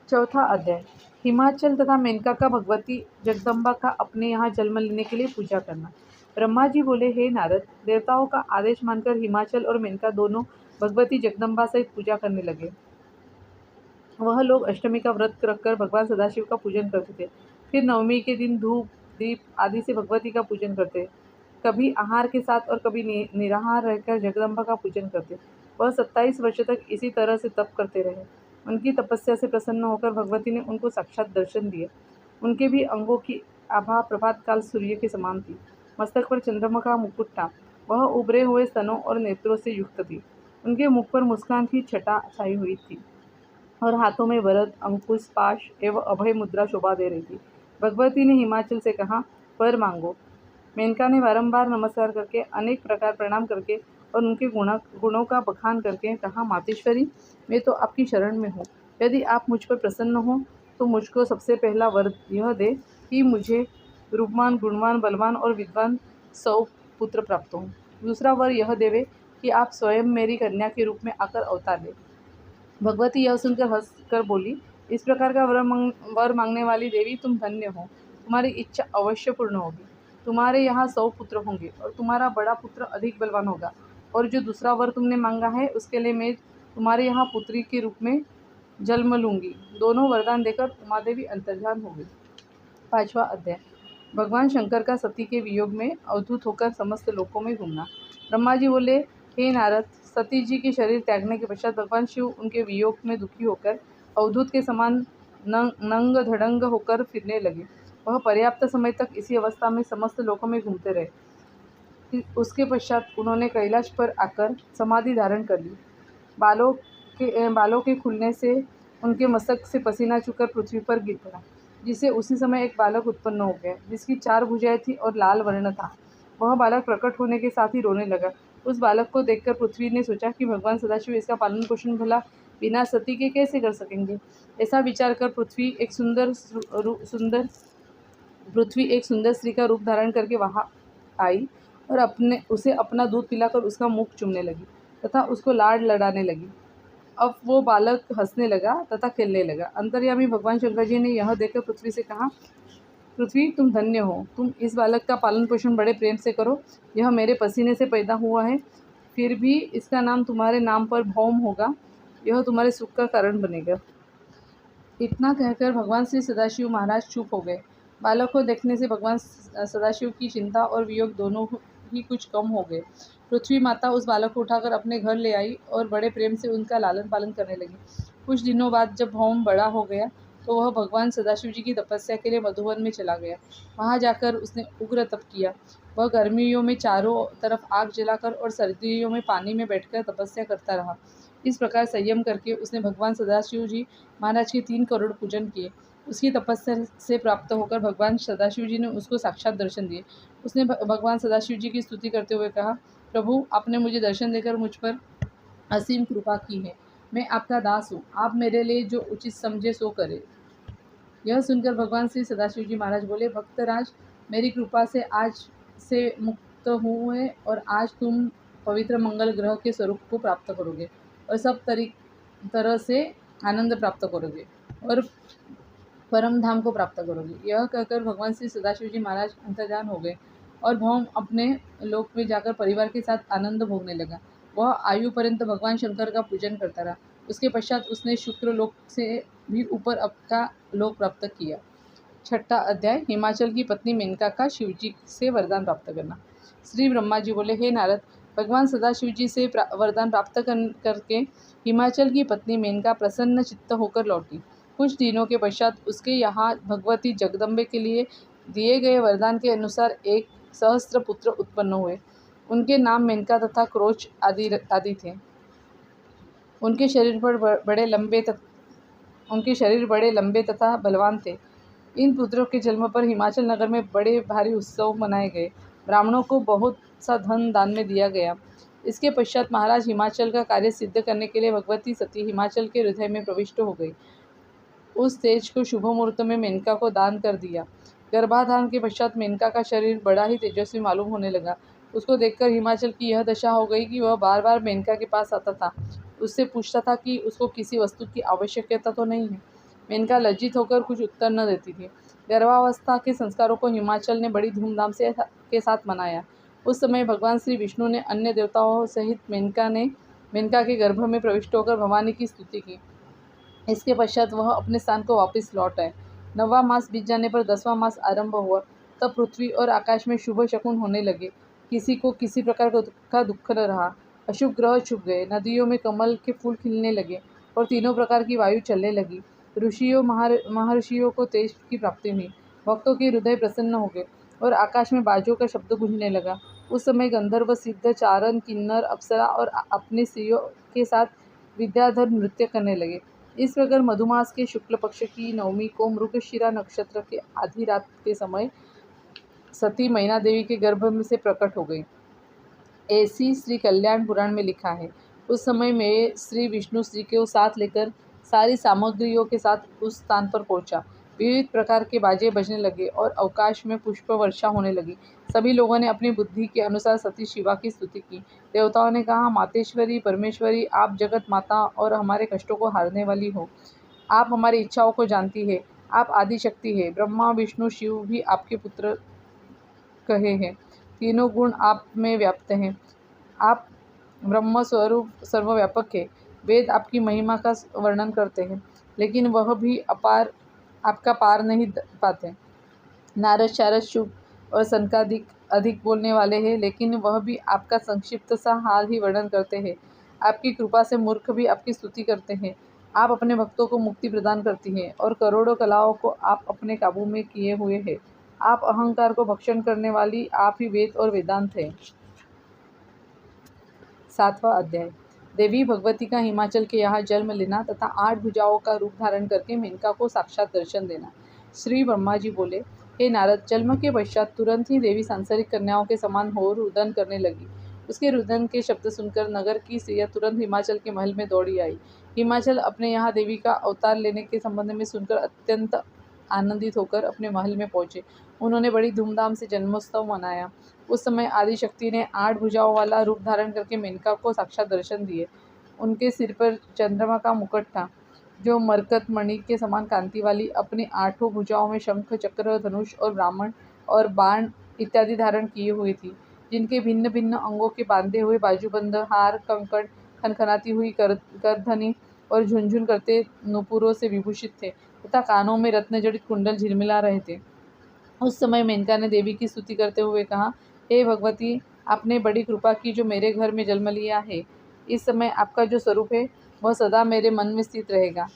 चौथा अध्याय, हिमाचल तथा मेनका का भगवती जगदम्बा का अपने यहाँ जन्म लेने के लिए पूजा करना। ब्रह्मा जी बोले, हे नारद, देवताओं का आदेश मानकर हिमाचल और मेनका दोनों भगवती जगदम्बा सहित पूजा करने लगे। वह लोग अष्टमी का व्रत रखकर भगवान सदाशिव का पूजन करते थे। फिर नवमी के दिन धूप दीप आदि से भगवती का पूजन करते, कभी आहार के साथ और कभी निराहार रहकर जगदम्बा का पूजन करते। वह 27 वर्ष तक इसी तरह से तप करते रहे। उनकी तपस्या से प्रसन्न होकर भगवती ने उनको साक्षात दर्शन दिए। उनके भी अंगों की आभा प्रभात काल सूर्य के समान थी। मस्तक पर चंद्रमा का मुकुट था। वह उभरे हुए स्तनों और नेत्रों से युक्त थी। उनके मुख पर मुस्कान की छटा छाई हुई थी और हाथों में वरद, अंकुश, पाश एवं अभय मुद्रा शोभा दे रही थी। भगवती ने हिमाचल से कहा, वर मांगो। मेनका ने बारंबार नमस्कार करके, अनेक प्रकार प्रणाम करके और उनके गुणों का बखान करके कहा, मातेश्वरी, मैं तो आपकी शरण में हूँ। यदि आप मुझ पर प्रसन्न हो तो मुझको सबसे पहला वर यह दे कि मुझे रूपवान, गुणवान, बलवान और विद्वान 100 पुत्र प्राप्त हों। दूसरा वर यह देवे कि आप स्वयं मेरी कन्या के रूप में आकर अवतार लें। भगवती यह सुनकर हंस कर बोली, इस प्रकार का वर मांगने वाली देवी, तुम धन्य हो, तुम्हारी इच्छा अवश्य पूर्ण होगी। तुम्हारे यहाँ 100 पुत्र होंगे और तुम्हारा बड़ा पुत्र अधिक बलवान होगा, और जो दूसरा वर तुमने मांगा है उसके लिए मैं तुम्हारे यहाँ पुत्री के रूप में जन्म लूँगी। दोनों वरदान देकर उमा देवी अंतर्ध्यान हो गई। पांचवा अध्याय, भगवान शंकर का सती के वियोग में अवधूत होकर समस्त लोकों में घूमना। ब्रह्मा जी बोले, हे नारद, सती जी के शरीर त्यागने के पश्चात भगवान शिव उनके वियोग में दुखी होकर अवधूत के समान नंग धड़ंग होकर फिरने लगे वह पर्याप्त समय तक इसी अवस्था में समस्त लोकों में घूमते रहे। उसके पश्चात उन्होंने कैलाश पर आकर समाधि धारण कर ली। बालों के खुलने से उनके मस्तक से पसीना चूकर पृथ्वी पर गिर पड़ा, जिससे उसी समय एक बालक उत्पन्न हो गया, जिसकी 4 भुजाएं थी और लाल वर्ण था। वह बालक प्रकट होने के साथ ही रोने लगा। उस बालक को देखकर पृथ्वी ने सोचा कि भगवान सदाशिव इसका पालन पोषण भला बिना सती के कैसे कर सकेंगे। ऐसा विचार कर पृथ्वी एक सुंदर स्त्री का रूप धारण करके वहाँ आई और उसे अपना दूध पिलाकर उसका मुख चूमने लगी तथा उसको लाड लड़ाने लगी। अब वो बालक हंसने लगा तथा खेलने लगा। अंतर्यामी भगवान शंकर जी ने यह देखकर पृथ्वी से कहा, पृथ्वी तुम धन्य हो, तुम इस बालक का पालन पोषण बड़े प्रेम से करो। यह मेरे पसीने से पैदा हुआ है, फिर भी इसका नाम तुम्हारे नाम पर भौम होगा। यह तुम्हारे सुख का कारण बनेगा। इतना कहकर भगवान श्री सदाशिव महाराज चुप हो गए। बालक को देखने से भगवान सदाशिव की चिंता और वियोग दोनों ही कुछ कम हो गए। पृथ्वी माता उस बालक को उठाकर अपने घर ले आई और बड़े प्रेम से उनका लालन पालन करने लगी। कुछ दिनों बाद जब भौम बड़ा हो गया तो वह भगवान सदाशिव जी की तपस्या के लिए मधुवन में चला गया। वहाँ जाकर उसने उग्र तप किया। वह गर्मियों में चारों तरफ आग जलाकर और सर्दियों में पानी में बैठकर तपस्या करता रहा। इस प्रकार संयम करके उसने भगवान सदाशिव जी महाराज के 3 करोड़ पूजन किए। उसकी तपस्या से प्राप्त होकर भगवान सदाशिव जी ने उसको साक्षात दर्शन दिए। उसने भगवान सदाशिव जी की स्तुति करते हुए कहा, प्रभु आपने मुझे दर्शन देकर मुझ पर असीम कृपा की है। मैं आपका दास हूँ, आप मेरे लिए जो उचित समझे सो करे। यह सुनकर भगवान श्री सदाशिव जी महाराज बोले, भक्तराज मेरी कृपा से आज से मुक्त हुए और आज तुम पवित्र मंगल ग्रह के स्वरूप को प्राप्त करोगे और सब तरह से आनंद प्राप्त करोगे और परम धाम को प्राप्त करोगे। यह कहकर भगवान श्री सदाशिव जी महाराज अंतर्धान हो गए और भौम अपने लोक में जाकर परिवार के साथ आनंद भोगने लगा। वह आयु पर्यंत भगवान शंकर का पूजन करता रहा। उसके पश्चात उसने शुक्र लोक से भी ऊपर अपना लोक प्राप्त किया। 6वां अध्याय, हिमाचल की पत्नी मेनका का शिवजी से वरदान प्राप्त करना। श्री ब्रह्मा जी बोले, हे नारद, भगवान सदाशिव जी से वरदान प्राप्त करके हिमाचल की पत्नी मेनका प्रसन्न चित्त होकर लौटी। कुछ दिनों के पश्चात उसके यहाँ भगवती जगदम्बे के लिए दिए गए वरदान के अनुसार एक सहस्त्र पुत्र उत्पन्न हुए। उनके नाम मेनका तथा क्रोच आदि थे। उनके शरीर बड़े लंबे तथा बलवान थे। इन पुत्रों के जन्म पर हिमाचल नगर में बड़े भारी उत्सव मनाए गए। ब्राह्मणों को बहुत सा धन दान में दिया गया। इसके पश्चात महाराज हिमाचल का कार्य सिद्ध करने के लिए भगवती सती हिमाचल के हृदय में प्रविष्ट हो गई। उस तेज को शुभ मुहूर्त में मेनका को दान कर दिया। गर्भाधान के पश्चात मेनका का शरीर बड़ा ही तेजस्वी मालूम होने लगा। उसको देखकर हिमाचल की यह दशा हो गई कि वह बार बार मेनका के पास आता था, उससे पूछता था कि उसको किसी वस्तु की आवश्यकता तो नहीं है। मेनका लज्जित होकर कुछ उत्तर न देती थी। गर्भावस्था के संस्कारों को हिमाचल ने बड़ी धूमधाम से के साथ मनाया। उस समय भगवान श्री विष्णु ने अन्य देवताओं सहित मेनका के गर्भ में प्रविष्ट होकर भवानी की स्तुति की। इसके पश्चात वह अपने स्थान को वापस लौट आए। 9वां मास बीत जाने पर 10वां मास आरंभ हुआ। तब पृथ्वी और आकाश में शुभ शकुन होने लगे। किसी को किसी प्रकार का दुख न रहा। अशुभ ग्रह छुप गए। नदियों में कमल के फूल खिलने लगे और तीनों प्रकार की वायु चलने लगी। ऋषियों महर्षियों को तेज की प्राप्ति हुई। भक्तों के हृदय प्रसन्न हो गए और आकाश में बाजों का शब्द गूंजने लगा। उस समय गंधर्व, सिद्ध, चारण, किन्नर, अप्सरा और अपने स्त्रियों के साथ विद्याधर नृत्य करने लगे। इस प्रकार मधुमास के शुक्ल पक्ष की नवमी को मृगशिरा नक्षत्र के आधी रात के समय सती मैना देवी के गर्भ में से प्रकट हो गई। ऐसी श्री कल्याण पुराण में लिखा है। उस समय में श्री विष्णु श्री को साथ लेकर सारी सामग्रियों के साथ उस स्थान पर पहुंचा। विविध प्रकार के बाजे बजने लगे और अवकाश में पुष्प वर्षा होने लगी। सभी लोगों ने अपनी बुद्धि के अनुसार सती शिवा की स्तुति की। देवताओं ने कहा, मातेश्वरी, परमेश्वरी, आप जगत माता और हमारे कष्टों को हारने वाली हो। आप हमारी इच्छाओं को जानती है। आप आदि शक्ति है। ब्रह्मा, विष्णु, शिव भी आपके पुत्र कहे हैं। तीनों गुण आप में व्याप्त हैं। आप ब्रह्म स्वरूप सर्वव्यापक है। वेद आपकी महिमा का वर्णन करते हैं, लेकिन वह भी आपका पार नहीं पाते। नारद, शारद, शुभ और सनकादिक अधिक बोलने वाले हैं, लेकिन वह भी आपका संक्षिप्त सा हाल ही वर्णन करते हैं। आपकी कृपा से मूर्ख भी आपकी स्तुति करते हैं। आप अपने भक्तों को मुक्ति प्रदान करती हैं और करोड़ों कलाओं को आप अपने काबू में किए हुए हैं। आप अहंकार को भक्षण करने वाली आप ही वेद और वेदांत हैं। 7वां अध्याय। देवी भगवती का हिमाचल के यहाँ जन्म लेना तथा 8 भुजाओं का रूप धारण करके मेनका को साक्षात दर्शन देना। श्री ब्रह्मा जी बोले, हे नारद, जन्म के पश्चात तुरंत ही देवी सांसारिक कन्याओं के समान हो रुदन करने लगी। उसके रुदन के शब्द सुनकर नगर की स्त्रियां तुरंत हिमाचल के महल में दौड़ी आई। हिमाचल अपने यहाँ देवी का अवतार लेने के संबंध में सुनकर अत्यंत आनंदित होकर अपने महल में पहुंचे। उन्होंने बड़ी धूमधाम से जन्मोत्सव मनाया। उस समय आदिशक्ति ने 8 भुजाओं वाला रूप धारण करके मेनका को साक्षात दर्शन दिए। उनके सिर पर चंद्रमा का मुकुट था, जो मरकत मणि के समान कांति वाली अपनी 8 भुजाओं में शंख, चक्र, धनुष और ब्राह्मण और बाण इत्यादि धारण किए हुए थी, जिनके भिन्न भिन्न अंगों के बांधे हुए बाजूबंद, हार, कंकड़, खनखनाती हुई करधनी और झुनझुन करते नुपुरों से विभूषित थे तथा कानों में रत्न जड़ित कुंडल झिलमिला रहे थे। उस समय मेनका ने देवी की स्तुति करते हुए कहा, हे भगवती, आपने बड़ी कृपा की जो मेरे घर में जन्म लिया है। इस समय आपका जो स्वरूप है वह सदा मेरे मन में स्थित रहेगा।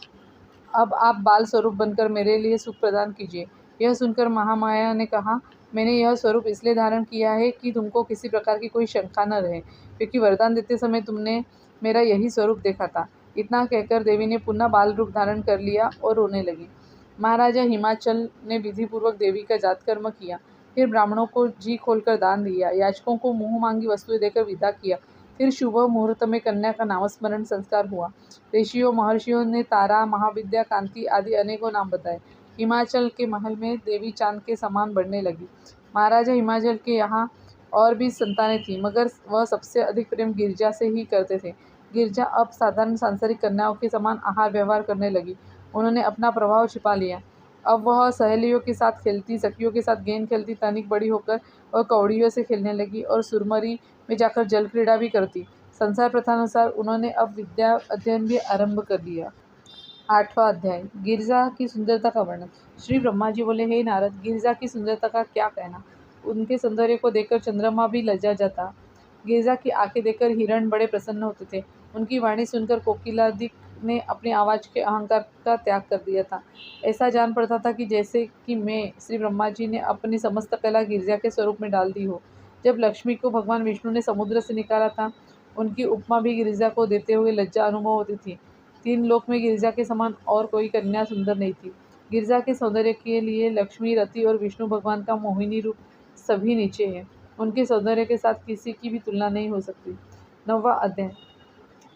अब आप बाल स्वरूप बनकर मेरे लिए सुख प्रदान कीजिए। यह सुनकर महामाया ने कहा, मैंने यह स्वरूप इसलिए धारण किया है कि तुमको किसी प्रकार की कोई शंका न रहे, क्योंकि वरदान देते समय तुमने मेरा यही स्वरूप देखा था। इतना कहकर देवी ने पुनः बाल रूप धारण कर लिया और रोने लगी। महाराजा हिमाचल ने विधिपूर्वक देवी का जातकर्म किया, फिर ब्राह्मणों को जी खोलकर दान दिया, याचकों को मुँह मांगी वस्तुएं देकर विदा किया, फिर शुभ मुहूर्त में कन्या का नामस्मरण संस्कार हुआ। ऋषियों महर्षियों ने तारा, महाविद्या, कांति आदि अनेकों नाम बताए। हिमाचल के महल में देवी चांद के समान बढ़ने लगी। महाराजा हिमाचल के यहाँ और भी संतानें थीं, मगर वह सबसे अधिक प्रेम गिरजा से ही करते थे। गिरजा अब साधारण सांसारिक कन्याओं के समान आहार व्यवहार करने लगी। उन्होंने अपना प्रभाव छिपा लिया। अब वह सहेलियों के साथ खेलती, सखियों के साथ गेंद खेलती, तनिक बड़ी होकर वह कौड़ियों से खेलने लगी और सुरमरी में जाकर जल क्रीड़ा भी करती। संसार प्रथानुसार उन्होंने अब विद्या अध्ययन भी आरंभ कर लिया। 8वां अध्याय। गिरजा की सुंदरता का वर्णन। श्री ब्रह्मा जी बोले, हे नारद, गिरजा की सुंदरता का क्या कहना। उनके सौंदर्य को देखकर चंद्रमा भी लज्जा जाता। गिरजा की आंखें देखकर हिरण बड़े प्रसन्न होते थे। उनकी वाणी सुनकर कोकिलादिक ने अपनी आवाज़ के अहंकार का त्याग कर दिया था। ऐसा जान पड़ता था कि जैसे कि मैं, श्री ब्रह्मा जी ने अपनी समस्त कला गिरजा के स्वरूप में डाल दी हो। जब लक्ष्मी को भगवान विष्णु ने समुद्र से निकाला था, उनकी उपमा भी गिरिजा को देते हुए लज्जा अनुभव होती थी। 3 लोक में गिरिजा के समान और कोई कन्या सुंदर नहीं थी। गिरिजा के सौंदर्य के लिए लक्ष्मी, रति और विष्णु भगवान का मोहिनी रूप सभी नीचे है। उनके सौंदर्य के साथ किसी की भी तुलना नहीं हो सकती। 9वां अध्याय।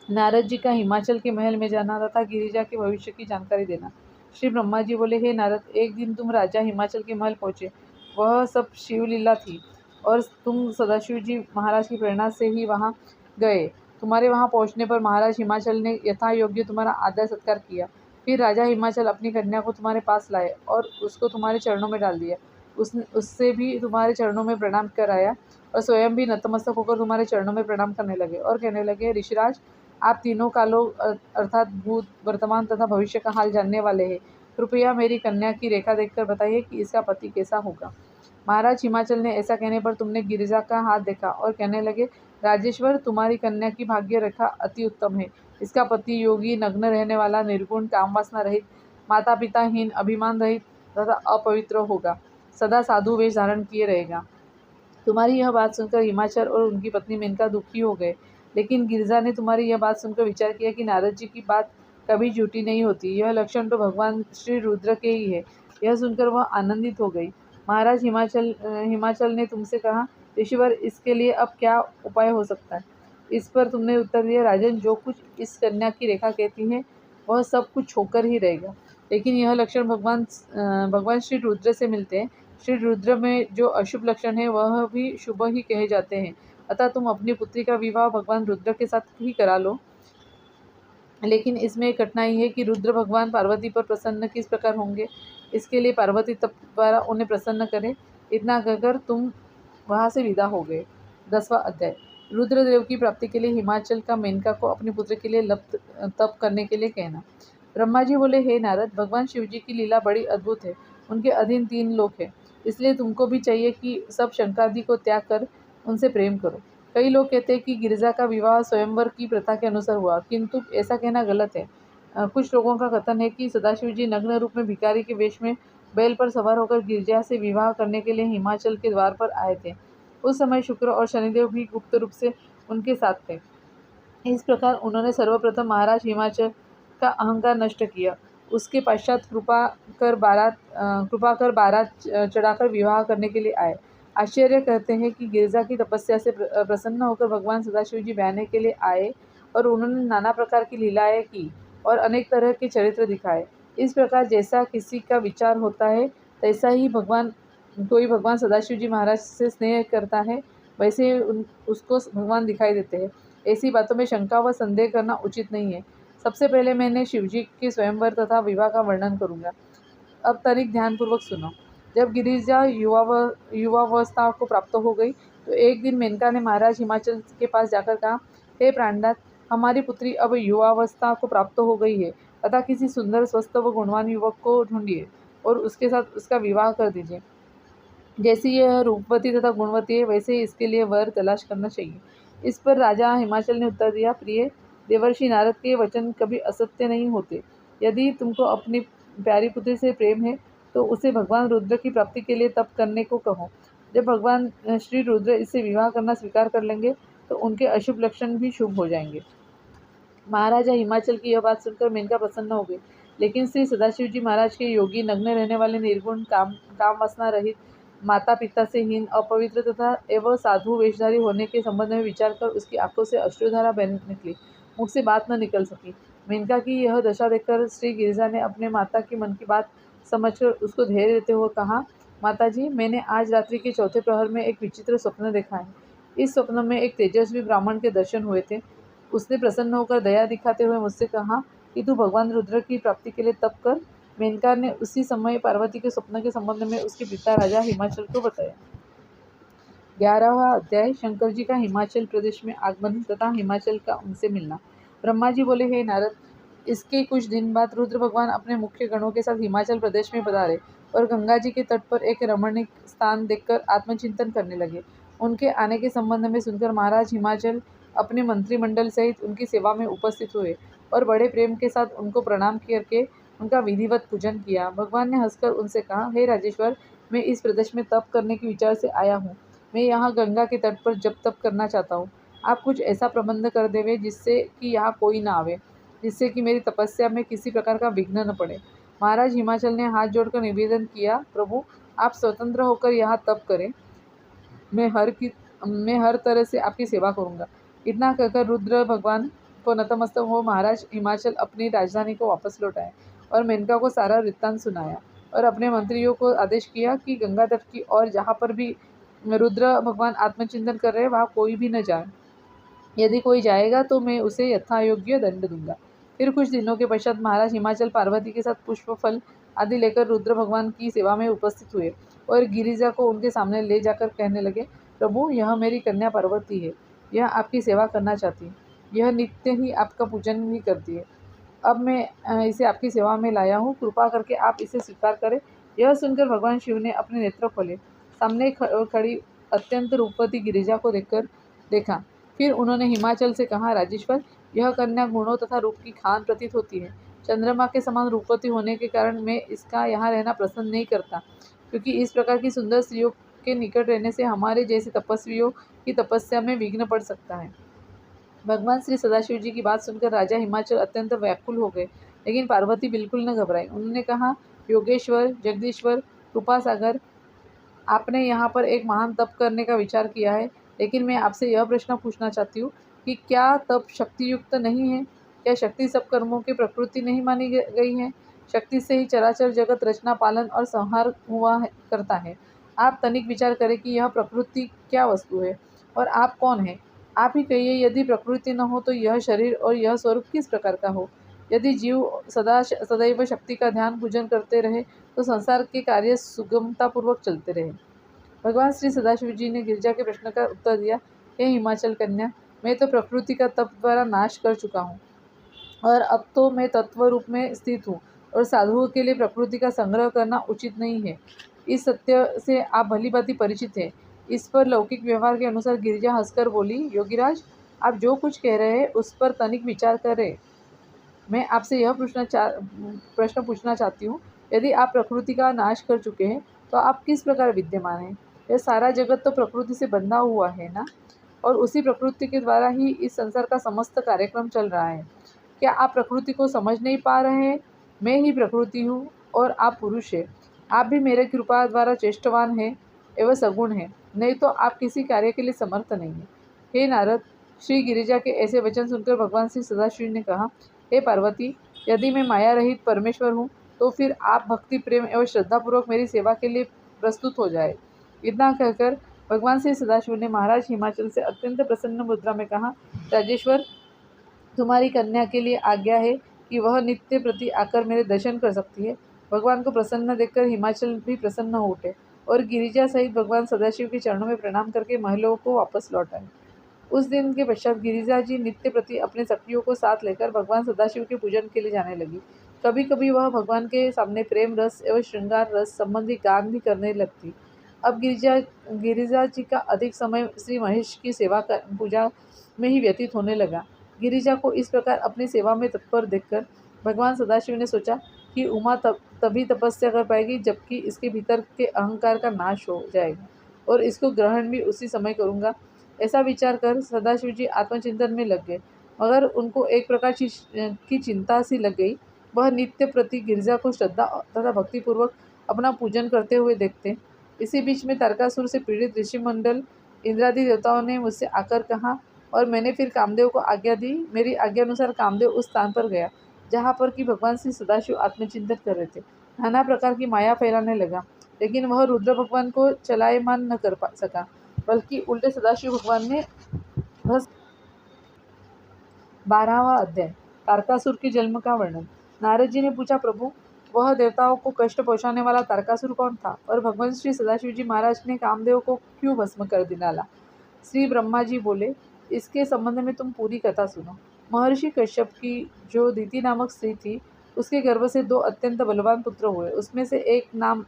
नारद जी का हिमाचल के महल में जाना तथा गिरिजा के भविष्य की जानकारी देना। श्री ब्रह्मा जी बोले, हे नारद, एक दिन तुम राजा हिमाचल के महल पहुँचे। वह सब शिवलीला थी और तुम सदाशिव जी महाराज की प्रेरणा से ही वहाँ गए। तुम्हारे वहाँ पहुँचने पर महाराज हिमाचल ने यथा योग्य तुम्हारा आदर सत्कार किया। फिर राजा हिमाचल अपनी कन्या को तुम्हारे पास लाए और उसको तुम्हारे चरणों में डाल दिया। उससे भी तुम्हारे चरणों में प्रणाम कराया और स्वयं भी नतमस्तक होकर तुम्हारे चरणों में प्रणाम करने लगे और कहने लगे, ऋषिराज, आप तीनों कालों अर्थात भूत, वर्तमान तथा भविष्य का हाल जानने वाले हैं। कृपया मेरी कन्या की रेखा देखकर बताइए कि इसका पति कैसा होगा। महाराज हिमाचल ने ऐसा कहने पर तुमने गिरिजा का हाथ देखा और कहने लगे, राजेश्वर, तुम्हारी कन्या की भाग्य रेखा अति उत्तम है। इसका पति योगी, नग्न रहने वाला, निर्गुण, कामवासना रहित, माता पिताहीन, अभिमान रहित तथा अपवित्र होगा। सदा साधु वेश धारण किए रहेगा। तुम्हारी यह बात सुनकर हिमाचल और उनकी पत्नी मेनका दुखी हो गए, लेकिन गिरिजा ने तुम्हारी यह बात सुनकर विचार किया कि नारद जी की बात कभी झूठी नहीं होती। यह लक्षण तो भगवान श्री रुद्र के ही है। यह सुनकर वह आनंदित हो गई। महाराज हिमाचल ने तुमसे कहा, ऋषिवर, इसके लिए अब क्या उपाय हो सकता है। इस पर तुमने उत्तर दिया, राजन, जो कुछ इस कन्या की रेखा कहती है वह सब कुछ होकर ही रहेगा। लेकिन यह लक्षण भगवान श्री रुद्र से मिलते हैं। श्री रुद्र में जो अशुभ लक्षण है वह भी शुभ ही कहे जाते हैं। अतः तुम अपनी पुत्री का विवाह भगवान रुद्र के साथ ही करा लो। लेकिन इसमें एक कठिनाई है कि रुद्र भगवान पार्वती पर प्रसन्न किस प्रकार होंगे। इसके लिए पार्वती तप द्वारा उन्हें प्रसन्न करे। इतना कहकर तुम वहाँ से विदा हो गए। 10वां अध्याय। रुद्रदेव की प्राप्ति के लिए हिमाचल का मेनका को अपने पुत्र के लिए तप करने के लिए कहना। ब्रह्मा जी बोले, हे नारद, भगवान शिव जी की लीला बड़ी अद्भुत है। उनके अधीन 3 लोक है, इसलिए तुमको भी चाहिए कि सब शंकादि को त्याग कर उनसे प्रेम करो। कई लोग कहते हैं कि गिरिजा का विवाह स्वयंवर की प्रथा के अनुसार हुआ, किंतु ऐसा कहना गलत है। कुछ लोगों का कथन है कि सदाशिव जी नग्न रूप में भिखारी के वेश में बैल पर सवार होकर गिरिजा से विवाह करने के लिए हिमाचल के द्वार पर आए थे। उस समय शुक्र और शनिदेव भी गुप्त रूप से उनके साथ थे। इस प्रकार उन्होंने सर्वप्रथम महाराज हिमाचल का अहंकार नष्ट किया। उसके पश्चात कृपा कर बारात चढ़ाकर विवाह करने के लिए आए। आश्चर्य कहते हैं कि गिरिजा की तपस्या से प्रसन्न होकर भगवान सदाशिव जी बहने के लिए आए और उन्होंने नाना प्रकार की लीलाएं की और अनेक तरह के चरित्र दिखाए। इस प्रकार जैसा किसी का विचार होता है तैसा ही कोई भगवान सदाशिव जी महाराज से स्नेह करता है, वैसे ही उसको भगवान दिखाई देते हैं। ऐसी बातों में शंका व संदेह करना उचित नहीं है। सबसे पहले मैंने शिवजी के स्वयंवर तथा विवाह का वर्णन करूंगा। अब तनिक ध्यानपूर्वक सुनो। जब गिरिजा युवावस्था को प्राप्त हो गई तो एक दिन मेनका ने महाराज हिमाचल के पास जाकर कहा, हे प्राणनाथ, हमारी पुत्री अब युवावस्था को प्राप्त हो गई है, अतः किसी सुंदर स्वस्थ व गुणवान युवक को ढूंढिए और उसके साथ उसका विवाह कर दीजिए। जैसी यह रूपवती तथा गुणवती है वैसे ही इसके लिए वर तलाश करना चाहिए। इस पर राजा हिमाचल ने उत्तर दिया, प्रिय देवर्षि नारद के वचन कभी असत्य नहीं होते। यदि तुमको अपनी प्यारी पुत्री से प्रेम है तो उसे भगवान रुद्र की प्राप्ति के लिए तप करने को कहो। जब भगवान श्री रुद्र इससे विवाह करना स्वीकार कर लेंगे तो उनके अशुभ लक्षण भी शुभ हो जाएंगे। महाराजा हिमाचल की यह बात सुनकर मेनका प्रसन्न हो गई, लेकिन श्री सदाशिव जी महाराज के योगी, नग्न रहने वाले, निर्गुण, काम वासना रहित, माता पिता से हीन, अपवित्र तथा एवं साधु वेशधारी होने के संबंध में विचार कर उसकी आंखों से अश्रुधारा बह निकली, मुख से बात न निकल सकी। मेनका की यह दशा देखकर श्री गिरिजा ने अपने माता की मन की बात समझकर उसको धैर्य देते हुए कहा, माता जी, मैंने आज रात्रि के चौथे प्रहर में एक विचित्र स्वप्न देखा है। इस स्वप्न में एक तेजस्वी ब्राह्मण के दर्शन हुए थे। उसने प्रसन्न होकर दया दिखाते हुए मुझसे कहा कि तू भगवान रुद्र की प्राप्ति के लिए तप कर। मेनका ने उसी समय पार्वती के स्वप्न के संबंध में उसके पिता राजा हिमाचल को बताया। 11वां अध्याय, शंकर जी का हिमाचल प्रदेश में आगमन तथा हिमाचल का उनसे मिलना। ब्रह्मा जी बोले, हे नारद, इसके कुछ दिन बाद रुद्र भगवान अपने मुख्य गणों के साथ हिमाचल प्रदेश में पधारे और गंगा जी के तट पर एक रमणीक स्थान देखकर आत्मचिंतन करने लगे। उनके आने के संबंध में सुनकर महाराज हिमाचल अपने मंत्रिमंडल सहित उनकी सेवा में उपस्थित हुए और बड़े प्रेम के साथ उनको प्रणाम करके उनका विधिवत पूजन किया। भगवान ने हंसकर उनसे कहा, हे राजेश्वर, मैं इस प्रदेश में तप करने के विचार से आया हूँ। मैं यहाँ गंगा के तट पर जप तप करना चाहता हूँ। आप कुछ ऐसा प्रबंध कर देवे जिससे कि यहाँ कोई ना आवे, जिससे कि मेरी तपस्या में किसी प्रकार का विघ्न न पड़े। महाराज हिमाचल ने हाथ जोड़कर निवेदन किया, प्रभु, आप स्वतंत्र होकर यहाँ तप करें, मैं हर तरह से आपकी सेवा करूँगा। इतना कहकर रुद्र भगवान को नतमस्तक हो महाराज हिमाचल अपनी राजधानी को वापस लौटाए और मेनका को सारा वृत्तांत सुनाया और अपने मंत्रियों को आदेश किया कि गंगा तट की और जहाँ पर भी रुद्र भगवान आत्मचिंतन कर रहे वहाँ कोई भी न जाए। यदि कोई जाएगा तो मैं उसे यथायोग्य दंड दूंगा। फिर कुछ दिनों के पश्चात महाराज हिमाचल पार्वती के साथ पुष्प फल आदि लेकर रुद्र भगवान की सेवा में उपस्थित हुए और गिरिजा को उनके सामने ले जाकर कहने लगे, प्रभु, यह मेरी कन्या पार्वती है। यह आपकी सेवा करना चाहती है। यह नित्य ही आपका पूजन भी करती है। अब मैं इसे आपकी सेवा में लाया हूँ, कृपा करके आप इसे स्वीकार करें। यह सुनकर भगवान शिव ने अपने नेत्र खोले, सामने खड़ी अत्यंत रूपवती गिरिजा को देखा। फिर उन्होंने हिमाचल से कहा, राजेश्वर, यह कन्या गुणों तथा रूप की खान प्रतीत होती है। चंद्रमा के समान रूपवती होने के कारण मैं इसका यहाँ रहना पसंद नहीं करता, क्योंकि इस प्रकार की सुंदर स्त्रियों के निकट रहने से हमारे जैसे तपस्वियों की तपस्या में विघ्न पड़ सकता है। भगवान श्री सदाशिव जी की बात सुनकर राजा हिमाचल अत्यंत व्याकुल हो गए, लेकिन पार्वती बिल्कुल न घबराई। उन्होंने कहा, योगेश्वर, जगदीश्वर, कृपा सागर, आपने यहाँ पर एक महान तप करने का विचार किया है, लेकिन मैं आपसे यह प्रश्न पूछना चाहती हूँ कि क्या तप शक्ति युक्त नहीं है? क्या शक्ति सब कर्मों की प्रकृति नहीं मानी गई है? शक्ति से ही चराचर जगत रचना, पालन और संहार करता है। आप तनिक विचार करें कि यह प्रकृति क्या वस्तु है और आप कौन है? आप ही कहिए, यदि प्रकृति न हो तो यह शरीर और यह स्वरूप किस प्रकार का हो? यदि जीव सदैव शक्ति का ध्यान पूजन करते रहे तो संसार के कार्य सुगमतापूर्वक चलते रहे। भगवान श्री सदाशिव जी ने गिरिजा के प्रश्न का उत्तर दिया, हे हिमाचल कन्या, मैं तो प्रकृति का तप द्वारा नाश कर चुका हूँ और अब तो मैं तत्व रूप में स्थित हूँ और साधुओं के लिए प्रकृति का संग्रह करना उचित नहीं है। इस सत्य से आप भली भांति परिचित हैं। इस पर लौकिक व्यवहार के अनुसार गिरिजा हंसकर बोली, योगीराज, आप जो कुछ कह रहे हैं उस पर तनिक विचार करें। मैं आपसे यह प्रश्न पूछना चाहती हूँ, यदि आप प्रकृति का नाश कर चुके हैं तो आप किस प्रकार विद्यमान हैं? यह सारा जगत तो प्रकृति से बंधा हुआ है ना, और उसी प्रकृति के द्वारा ही इस संसार का समस्त कार्यक्रम चल रहा है। क्या आप प्रकृति को समझ नहीं पा रहे हैं? मैं ही प्रकृति हूँ और आप पुरुष हैं। आप भी मेरे कृपा द्वारा चेष्टवान हैं एवं सगुण हैं, नहीं तो आप किसी कार्य के लिए समर्थ नहीं हैं। हे नारद, श्री गिरिजा के ऐसे वचन सुनकर भगवान श्री सदाशिव ने कहा, हे पार्वती, यदि मैं माया रहित परमेश्वर हूँ तो फिर आप भक्ति, प्रेम एवं श्रद्धापूर्वक मेरी सेवा के लिए प्रस्तुत हो जाए। इतना कहकर भगवान श्री सदाशिव ने महाराज हिमाचल से अत्यंत प्रसन्न मुद्रा में कहा, राजेश्वर, तुम्हारी कन्या के लिए आज्ञा है कि वह नित्य प्रति आकर मेरे दर्शन कर सकती है। भगवान को प्रसन्न देखकर हिमाचल भी प्रसन्न हो उठे और गिरिजा सहित भगवान सदाशिव के चरणों में प्रणाम करके महलों को वापस लौट आए। उस दिन के पश्चात गिरिजा जी नित्य प्रति अपने सखियों को साथ लेकर भगवान सदाशिव के पूजन के लिए जाने लगी। कभी कभी वह भगवान के सामने प्रेम रस एवं श्रृंगार रस संबंधी गान भी करने लगती। अब गिरिजा जी का अधिक समय श्री महेश की पूजा में ही व्यतीत होने लगा। गिरिजा को इस प्रकार अपनी सेवा में तत्पर देखकर भगवान सदाशिव ने सोचा कि उमा तभी तपस्या कर पाएगी जबकि इसके भीतर के अहंकार का नाश हो जाएगा, और इसको ग्रहण भी उसी समय करूँगा। ऐसा विचार कर सदाशिव जी आत्मचिंतन में लग गए, मगर उनको एक प्रकार की चिंता सी लग गई। वह नित्य प्रति गिरिजा को श्रद्धा तथा भक्तिपूर्वक अपना पूजन करते हुए देखते। इसी बीच में तारकासुर से पीड़ित ऋषिमंडल इंद्रादि देवताओं ने मुझसे आकर कहा, और मैंने फिर कामदेव को आज्ञा दी। मेरी आज्ञा अनुसार कामदेव उस स्थान पर गया जहाँ पर कि भगवान श्री सदाशिव आत्मचिंतन कर रहे थे। नाना प्रकार की माया फैलाने लगा, लेकिन वह रुद्र भगवान को चलायमान न कर सका, बल्कि उल्टे सदाशिव भगवान ने बस। 12वां अध्याय, तारकासुर के जन्म का वर्णन। नारद जी ने पूछा, प्रभु, वह देवताओं को कष्ट पहुंचाने वाला तारकासुर कौन था, और भगवान श्री सदाशिव जी महाराज ने कामदेव को क्यों भस्म कर डाला? श्री ब्रह्मा जी बोले, इसके संबंध में तुम पूरी कथा सुनो। महर्षि कश्यप की जो दिति नामक स्त्री थी, उसके गर्भ से 2 अत्यंत बलवान पुत्र हुए। उसमें से एक नाम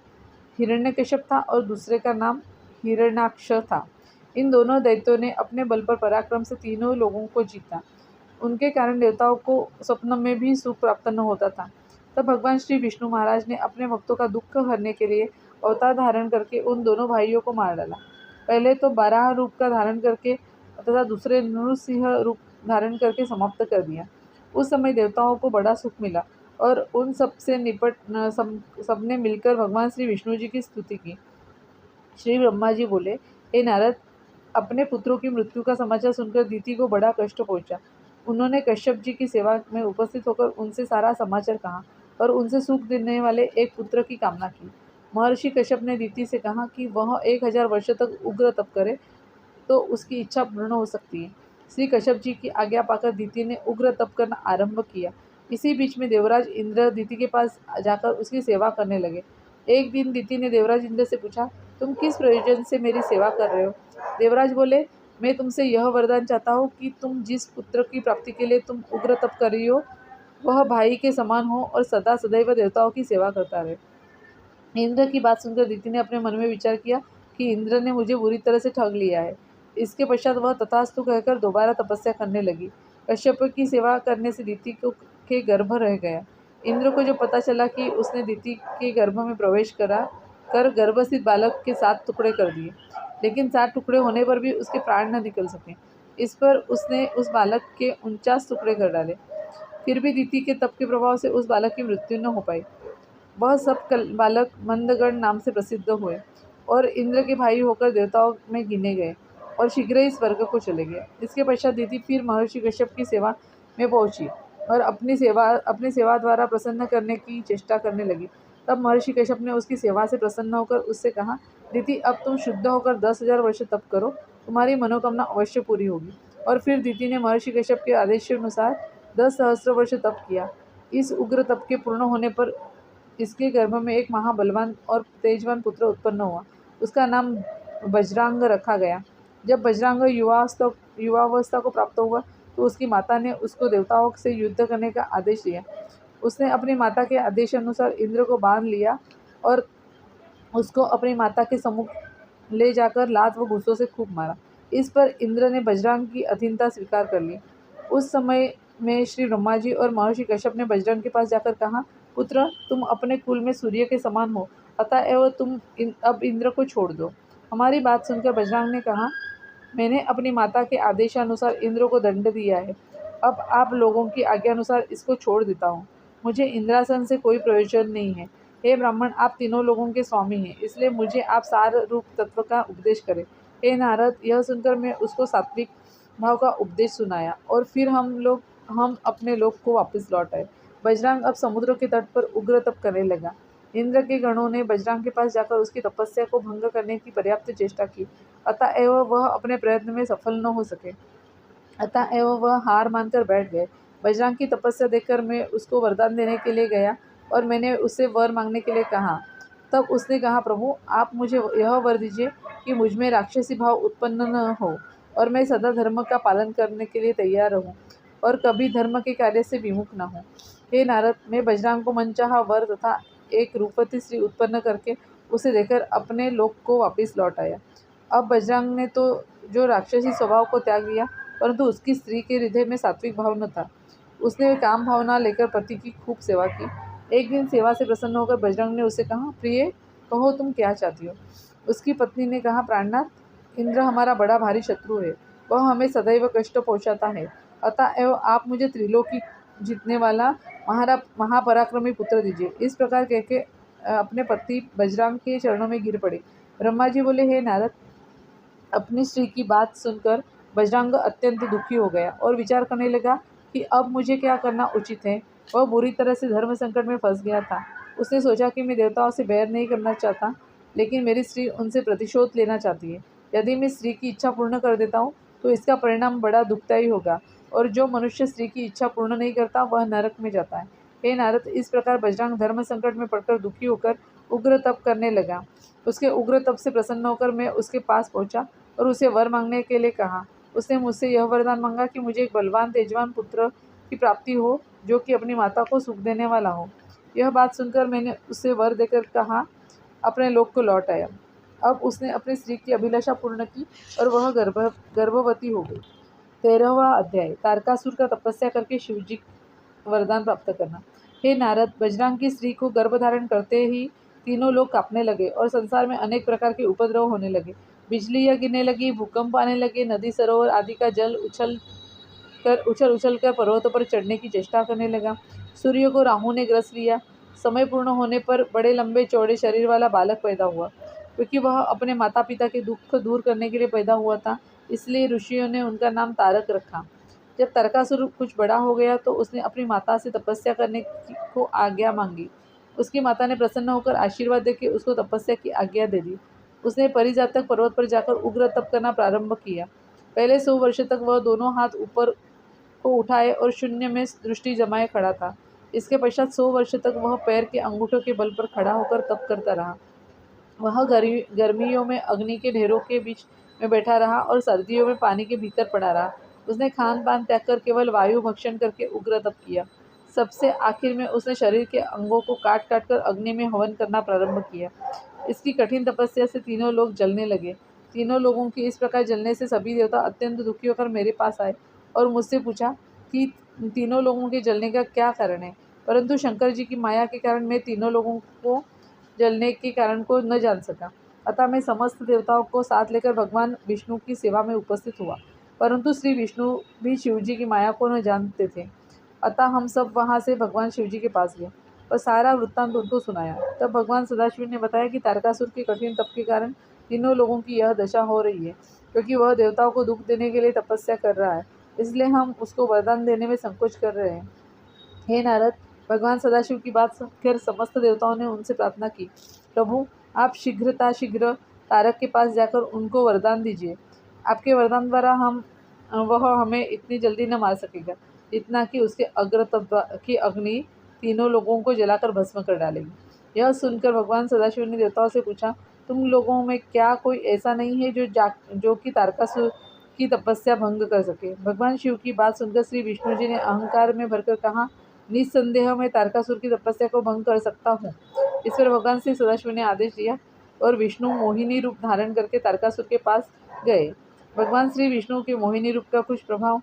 हिरण्यकश्यप था और दूसरे का नाम हिरण्याक्ष था। इन दोनों दैत्यों ने अपने बल पर पराक्रम से तीनों लोगों को जीता। उनके कारण देवताओं को स्वप्न में भी सुख प्राप्त न होता था। तब भगवान श्री विष्णु महाराज ने अपने भक्तों का दुख हरने के लिए अवतार धारण करके उन दोनों भाइयों को मार डाला। पहले तो बारह रूप का धारण करके तथा दूसरे नृसिंह रूप धारण करके समाप्त कर दिया। उस समय देवताओं को बड़ा सुख मिला और उन सब से सबने मिलकर भगवान श्री विष्णु जी की स्तुति की। श्री ब्रह्मा जी बोले, हे नारद, अपने पुत्रों की मृत्यु का समाचार सुनकर दिति को बड़ा कष्ट पहुंचा। उन्होंने कश्यप जी की सेवा में उपस्थित होकर उनसे सारा समाचार कहा और उनसे सुख देने वाले एक पुत्र की कामना की। महर्षि कश्यप ने दिति से कहा कि वह 1000 वर्ष तक उग्र तप करे तो उसकी इच्छा पूर्ण हो सकती है। श्री कश्यप जी की आज्ञा पाकर दिति ने उग्र तप करना आरंभ किया। इसी बीच में देवराज इंद्र दिति के पास जाकर उसकी सेवा करने लगे। एक दिन दिति ने देवराज इंद्र से पूछा, तुम किस प्रयोजन से मेरी सेवा कर रहे हो? देवराज बोले, मैं तुमसे यह वरदान चाहता हूँ कि तुम जिस पुत्र की प्राप्ति के लिए तुम उग्र तप कर रही हो, वह भाई के समान हो और सदा सदैव देवताओं की सेवा करता रहे। इंद्र की बात सुनकर दिति ने अपने मन में विचार किया कि इंद्र ने मुझे बुरी तरह से ठग लिया है। इसके पश्चात वह तथास्तु कहकर दोबारा तपस्या करने लगी। कश्यप की सेवा करने से दिति के गर्भ रह गया। इंद्र को जो पता चला कि उसने दिति के गर्भ में प्रवेश कर गर्भस्थित बालक के 7 टुकड़े कर दिए, लेकिन 7 टुकड़े होने पर भी उसके प्राण न निकल सके। इस पर उसने उस बालक के 49 टुकड़े कर डाले। फिर भी दिति के तप के प्रभाव से उस बालक की मृत्यु न हो पाई। वह सब बालक मंदगण नाम से प्रसिद्ध हुए और इंद्र के भाई होकर देवताओं में गिने गए और शीघ्र ही स्वर्ग को चले गए। इसके पश्चात दिति फिर महर्षि कश्यप की सेवा में पहुंची और अपनी सेवा द्वारा प्रसन्न करने की चेष्टा करने लगी। तब महर्षि कश्यप ने उसकी सेवा से प्रसन्न होकर उससे कहा, दिति, अब तुम शुद्ध होकर 10,000 वर्ष तप करो, तुम्हारी मनोकामना अवश्य पूरी होगी। और फिर दिति ने महर्षि कश्यप के आदेशानुसार 10 सहस्त्र वर्ष तप किया। इस उग्र तप के पूर्ण होने पर इसके गर्भ में एक महाबलवान और तेजवान पुत्र उत्पन्न हुआ। उसका नाम बजरांग रखा गया। जब बजरांग युवावस्था को प्राप्त हुआ तो उसकी माता ने उसको देवताओं से युद्ध करने का आदेश दिया। उसने अपनी माता के आदेशानुसार इंद्र को बांध लिया और उसको अपनी माता के सम्मुख ले जाकर लात व घूंसों से खूब मारा। इस पर इंद्र ने बजरांग की अधीनता स्वीकार कर ली। उस समय में श्री ब्रह्मा जी और महर्षि कश्यप ने बजरंग के पास जाकर कहा, पुत्र, तुम अपने कुल में सूर्य के समान हो, अतएव तुम अब इंद्र को छोड़ दो। हमारी बात सुनकर बजरंग ने कहा, मैंने अपनी माता के आदेशानुसार इंद्र को दंड दिया है। अब आप लोगों की आज्ञा अनुसार इसको छोड़ देता हूँ। मुझे इंद्रासन से कोई प्रयोजन नहीं है। हे ब्राह्मण, आप तीनों लोगों के स्वामी हैं, इसलिए मुझे आप सार रूप तत्व का उपदेश करें। हे नारद, यह सुनकर मैं उसको सात्विक भाव का उपदेश सुनाया और फिर हम अपने लोक को वापस लौट आए। बजरंग अब समुद्र के तट पर उग्र तप करने लगा। इंद्र के गणों ने बजरंग के पास जाकर उसकी तपस्या को भंग करने की पर्याप्त चेष्टा की, अतएव वह अपने प्रयत्न में सफल न हो सके। अतएव वह हार मानकर बैठ गए। बजरंग की तपस्या देखकर मैं उसको वरदान देने के लिए गया और मैंने उससे वर मांगने के लिए कहा। तब उसने कहा, प्रभु, आप मुझे यह वर दीजिए कि मुझ में राक्षसी भाव उत्पन्न न हो और मैं सदा धर्म का पालन करने के लिए तैयार रहूं और कभी धर्म के कार्य से विमुख न हूँ। हे नारद, मैं बजरंग को मनचाहा वर तथा एक रूपवती स्त्री उत्पन्न करके उसे देकर अपने लोक को वापस लौट आया। अब बजरंग ने तो जो राक्षसी स्वभाव को त्याग दिया, परंतु उसकी स्त्री के हृदय में सात्विक भाव न था। उसने काम भावना लेकर पति की खूब सेवा की। एक दिन सेवा से प्रसन्न होकर बजरंग ने उससे कहा, प्रिय, कहो तुम क्या चाहती हो। उसकी पत्नी ने कहा, प्राणनाथ, इंद्र हमारा बड़ा भारी शत्रु है, वह हमें सदैव कष्ट पहुँचाता है, अतएव आप मुझे त्रिलोकी जीतने वाला महापराक्रमी पुत्र दीजिए। इस प्रकार कहके अपने पति बजरंग के चरणों में गिर पड़े। ब्रह्मा जी बोले, हे नारद, अपनी स्त्री की बात सुनकर बजरंग अत्यंत दुखी हो गया और विचार करने लगा कि अब मुझे क्या करना उचित है। वह बुरी तरह से धर्म संकट में फंस गया था। उसने सोचा कि मैं देवताओं से बैर नहीं करना चाहता, लेकिन मेरी स्त्री उनसे प्रतिशोध लेना चाहती है। यदि मैं स्त्री की इच्छा पूर्ण कर देता हूँ तो इसका परिणाम बड़ा दुखदायी होगा, और जो मनुष्य स्त्री की इच्छा पूर्ण नहीं करता वह नरक में जाता है। हे नारद, इस प्रकार बजरंग धर्म संकट में पड़कर दुखी होकर उग्र तप करने लगा। उसके उग्र तप से प्रसन्न होकर मैं उसके पास पहुंचा और उसे वर मांगने के लिए कहा। उसने मुझसे यह वरदान मांगा कि मुझे एक बलवान तेजवान पुत्र की प्राप्ति हो, जो कि अपनी माता को सुख देने वाला हो। यह बात सुनकर मैंने उसे वर देकर कहा अपने लोक को लौट आया। अब उसने अपनी स्त्री की अभिलाषा पूर्ण की और वह गर्भवती हो गई। 13वां अध्याय, तारकासुर का तपस्या करके शिवजी वरदान प्राप्त करना। हे नारद, बजरंग की स्त्री को गर्भ धारण करते ही तीनों लोग कांपने लगे और संसार में अनेक प्रकार के उपद्रव होने लगे। बिजलियां गिरने लगी, भूकंप आने लगे, नदी सरोवर आदि का जल उछल कर पर्वतों पर चढ़ने की चेष्टा करने लगा। सूर्य को राहु ने ग्रस लिया। समय पूर्ण होने पर बड़े लंबे चौड़े शरीर वाला बालक पैदा हुआ। क्योंकि वह अपने माता पिता के दुख दूर करने के लिए पैदा हुआ था, इसलिए ऋषियों ने उनका नाम तारक रखा। जब तारकासुर कुछ बड़ा हो गया तो उसने अपनी माता से तपस्या करने को आज्ञा मांगी। उसकी माता ने प्रसन्न होकर आशीर्वाद देकर उसको तपस्या की आज्ञा दे दी। उसने परिजातक पर्वत पर जाकर उग्र तप करना प्रारंभ किया। पहले 100 वर्ष तक वह दोनों हाथ ऊपर को उठाए और शून्य में दृष्टि जमाए खड़ा था। इसके पश्चात 100 वर्ष तक वह पैर के अंगूठों के बल पर खड़ा होकर तप करता रहा। वह गर्मियों में अग्नि के ढेरों के बीच में बैठा रहा और सर्दियों में पानी के भीतर पड़ा रहा। उसने खान पान त्याग कर केवल वायु भक्षण करके उग्र तप किया। सबसे आखिर में उसने शरीर के अंगों को काट काट कर अग्नि में हवन करना प्रारंभ किया। इसकी कठिन तपस्या से तीनों लोग जलने लगे। तीनों लोगों की इस प्रकार जलने से सभी देवता अत्यंत दुखी होकर मेरे पास आए और मुझसे पूछा कि तीनों लोगों के जलने का क्या कारण है। परंतु शंकर जी की माया के कारण मैं तीनों लोगों को जलने के कारण को न जान सका। अतः मैं समस्त देवताओं को साथ लेकर भगवान विष्णु की सेवा में उपस्थित हुआ, परंतु श्री विष्णु भी शिवजी की माया को न जानते थे। अतः हम सब वहाँ से भगवान शिवजी के पास गए और सारा वृत्तांत उनको सुनाया। तब भगवान सदाशिव ने बताया कि तारकासुर के कठिन तप के कारण तीनों लोगों की यह दशा हो रही है, क्योंकि वह देवताओं को दुख देने के लिए तपस्या कर रहा है, इसलिए हम उसको वरदान देने में संकोच कर रहे हैं। हे नारद, भगवान सदाशिव की बात सुनकर समस्त देवताओं ने उनसे प्रार्थना की, प्रभु, आप शीघ्र तारक के पास जाकर उनको वरदान दीजिए। आपके वरदान द्वारा वह हमें इतनी जल्दी न मार सकेगा जितना कि उसके अग्रतप की अग्नि तीनों लोगों को जलाकर भस्म कर डालेगी। यह सुनकर भगवान सदाशिव ने देवताओं से पूछा, तुम लोगों में क्या कोई ऐसा नहीं है जो कि तारकासुर की तपस्या भंग कर सके। भगवान शिव की बात सुनकर श्री विष्णु जी ने अहंकार में भरकर कहा, निस्संदेह मैं तारकासुर की तपस्या को भंग कर सकता हूँ। इस पर भगवान श्री सदाशिव ने आदेश दिया और विष्णु मोहिनी रूप धारण करके तारकासुर के पास गए। भगवान श्री विष्णु के मोहिनी रूप का कुछ प्रभाव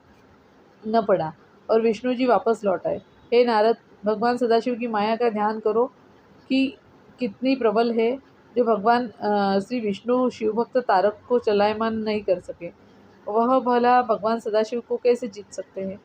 न पड़ा और विष्णु जी वापस लौट आए। हे नारद, भगवान सदाशिव की माया का ध्यान करो कि कितनी प्रबल है, जो भगवान श्री विष्णु शिवभक्त तारक को चलायमान नहीं कर सके, वह भला भगवान सदाशिव को कैसे जीत सकते हैं।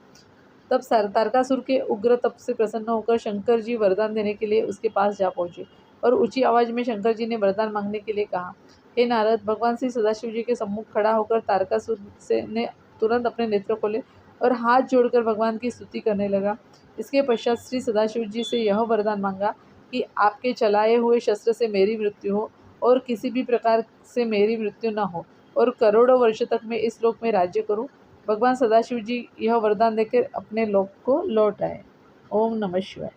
तब तारकासुर के उग्र तप से प्रसन्न होकर शंकर जी वरदान देने के लिए उसके पास जा पहुंचे और ऊंची आवाज में शंकर जी ने वरदान मांगने के लिए कहा। हे नारद, भगवान श्री सदाशिव जी के सम्मुख खड़ा होकर तारकासुर से ने तुरंत अपने नेत्र खोले और हाथ जोड़कर भगवान की स्तुति करने लगा। इसके पश्चात श्री सदाशिव जी से यह वरदान मांगा कि आपके चलाए हुए शस्त्र से मेरी मृत्यु हो और किसी भी प्रकार से मेरी मृत्यु न हो और करोड़ों वर्ष तक मैं इस लोक में राज्य करूं। भगवान सदाशिव जी यह वरदान देकर अपने लोक को लौट आए। ओम नमः शिवाय।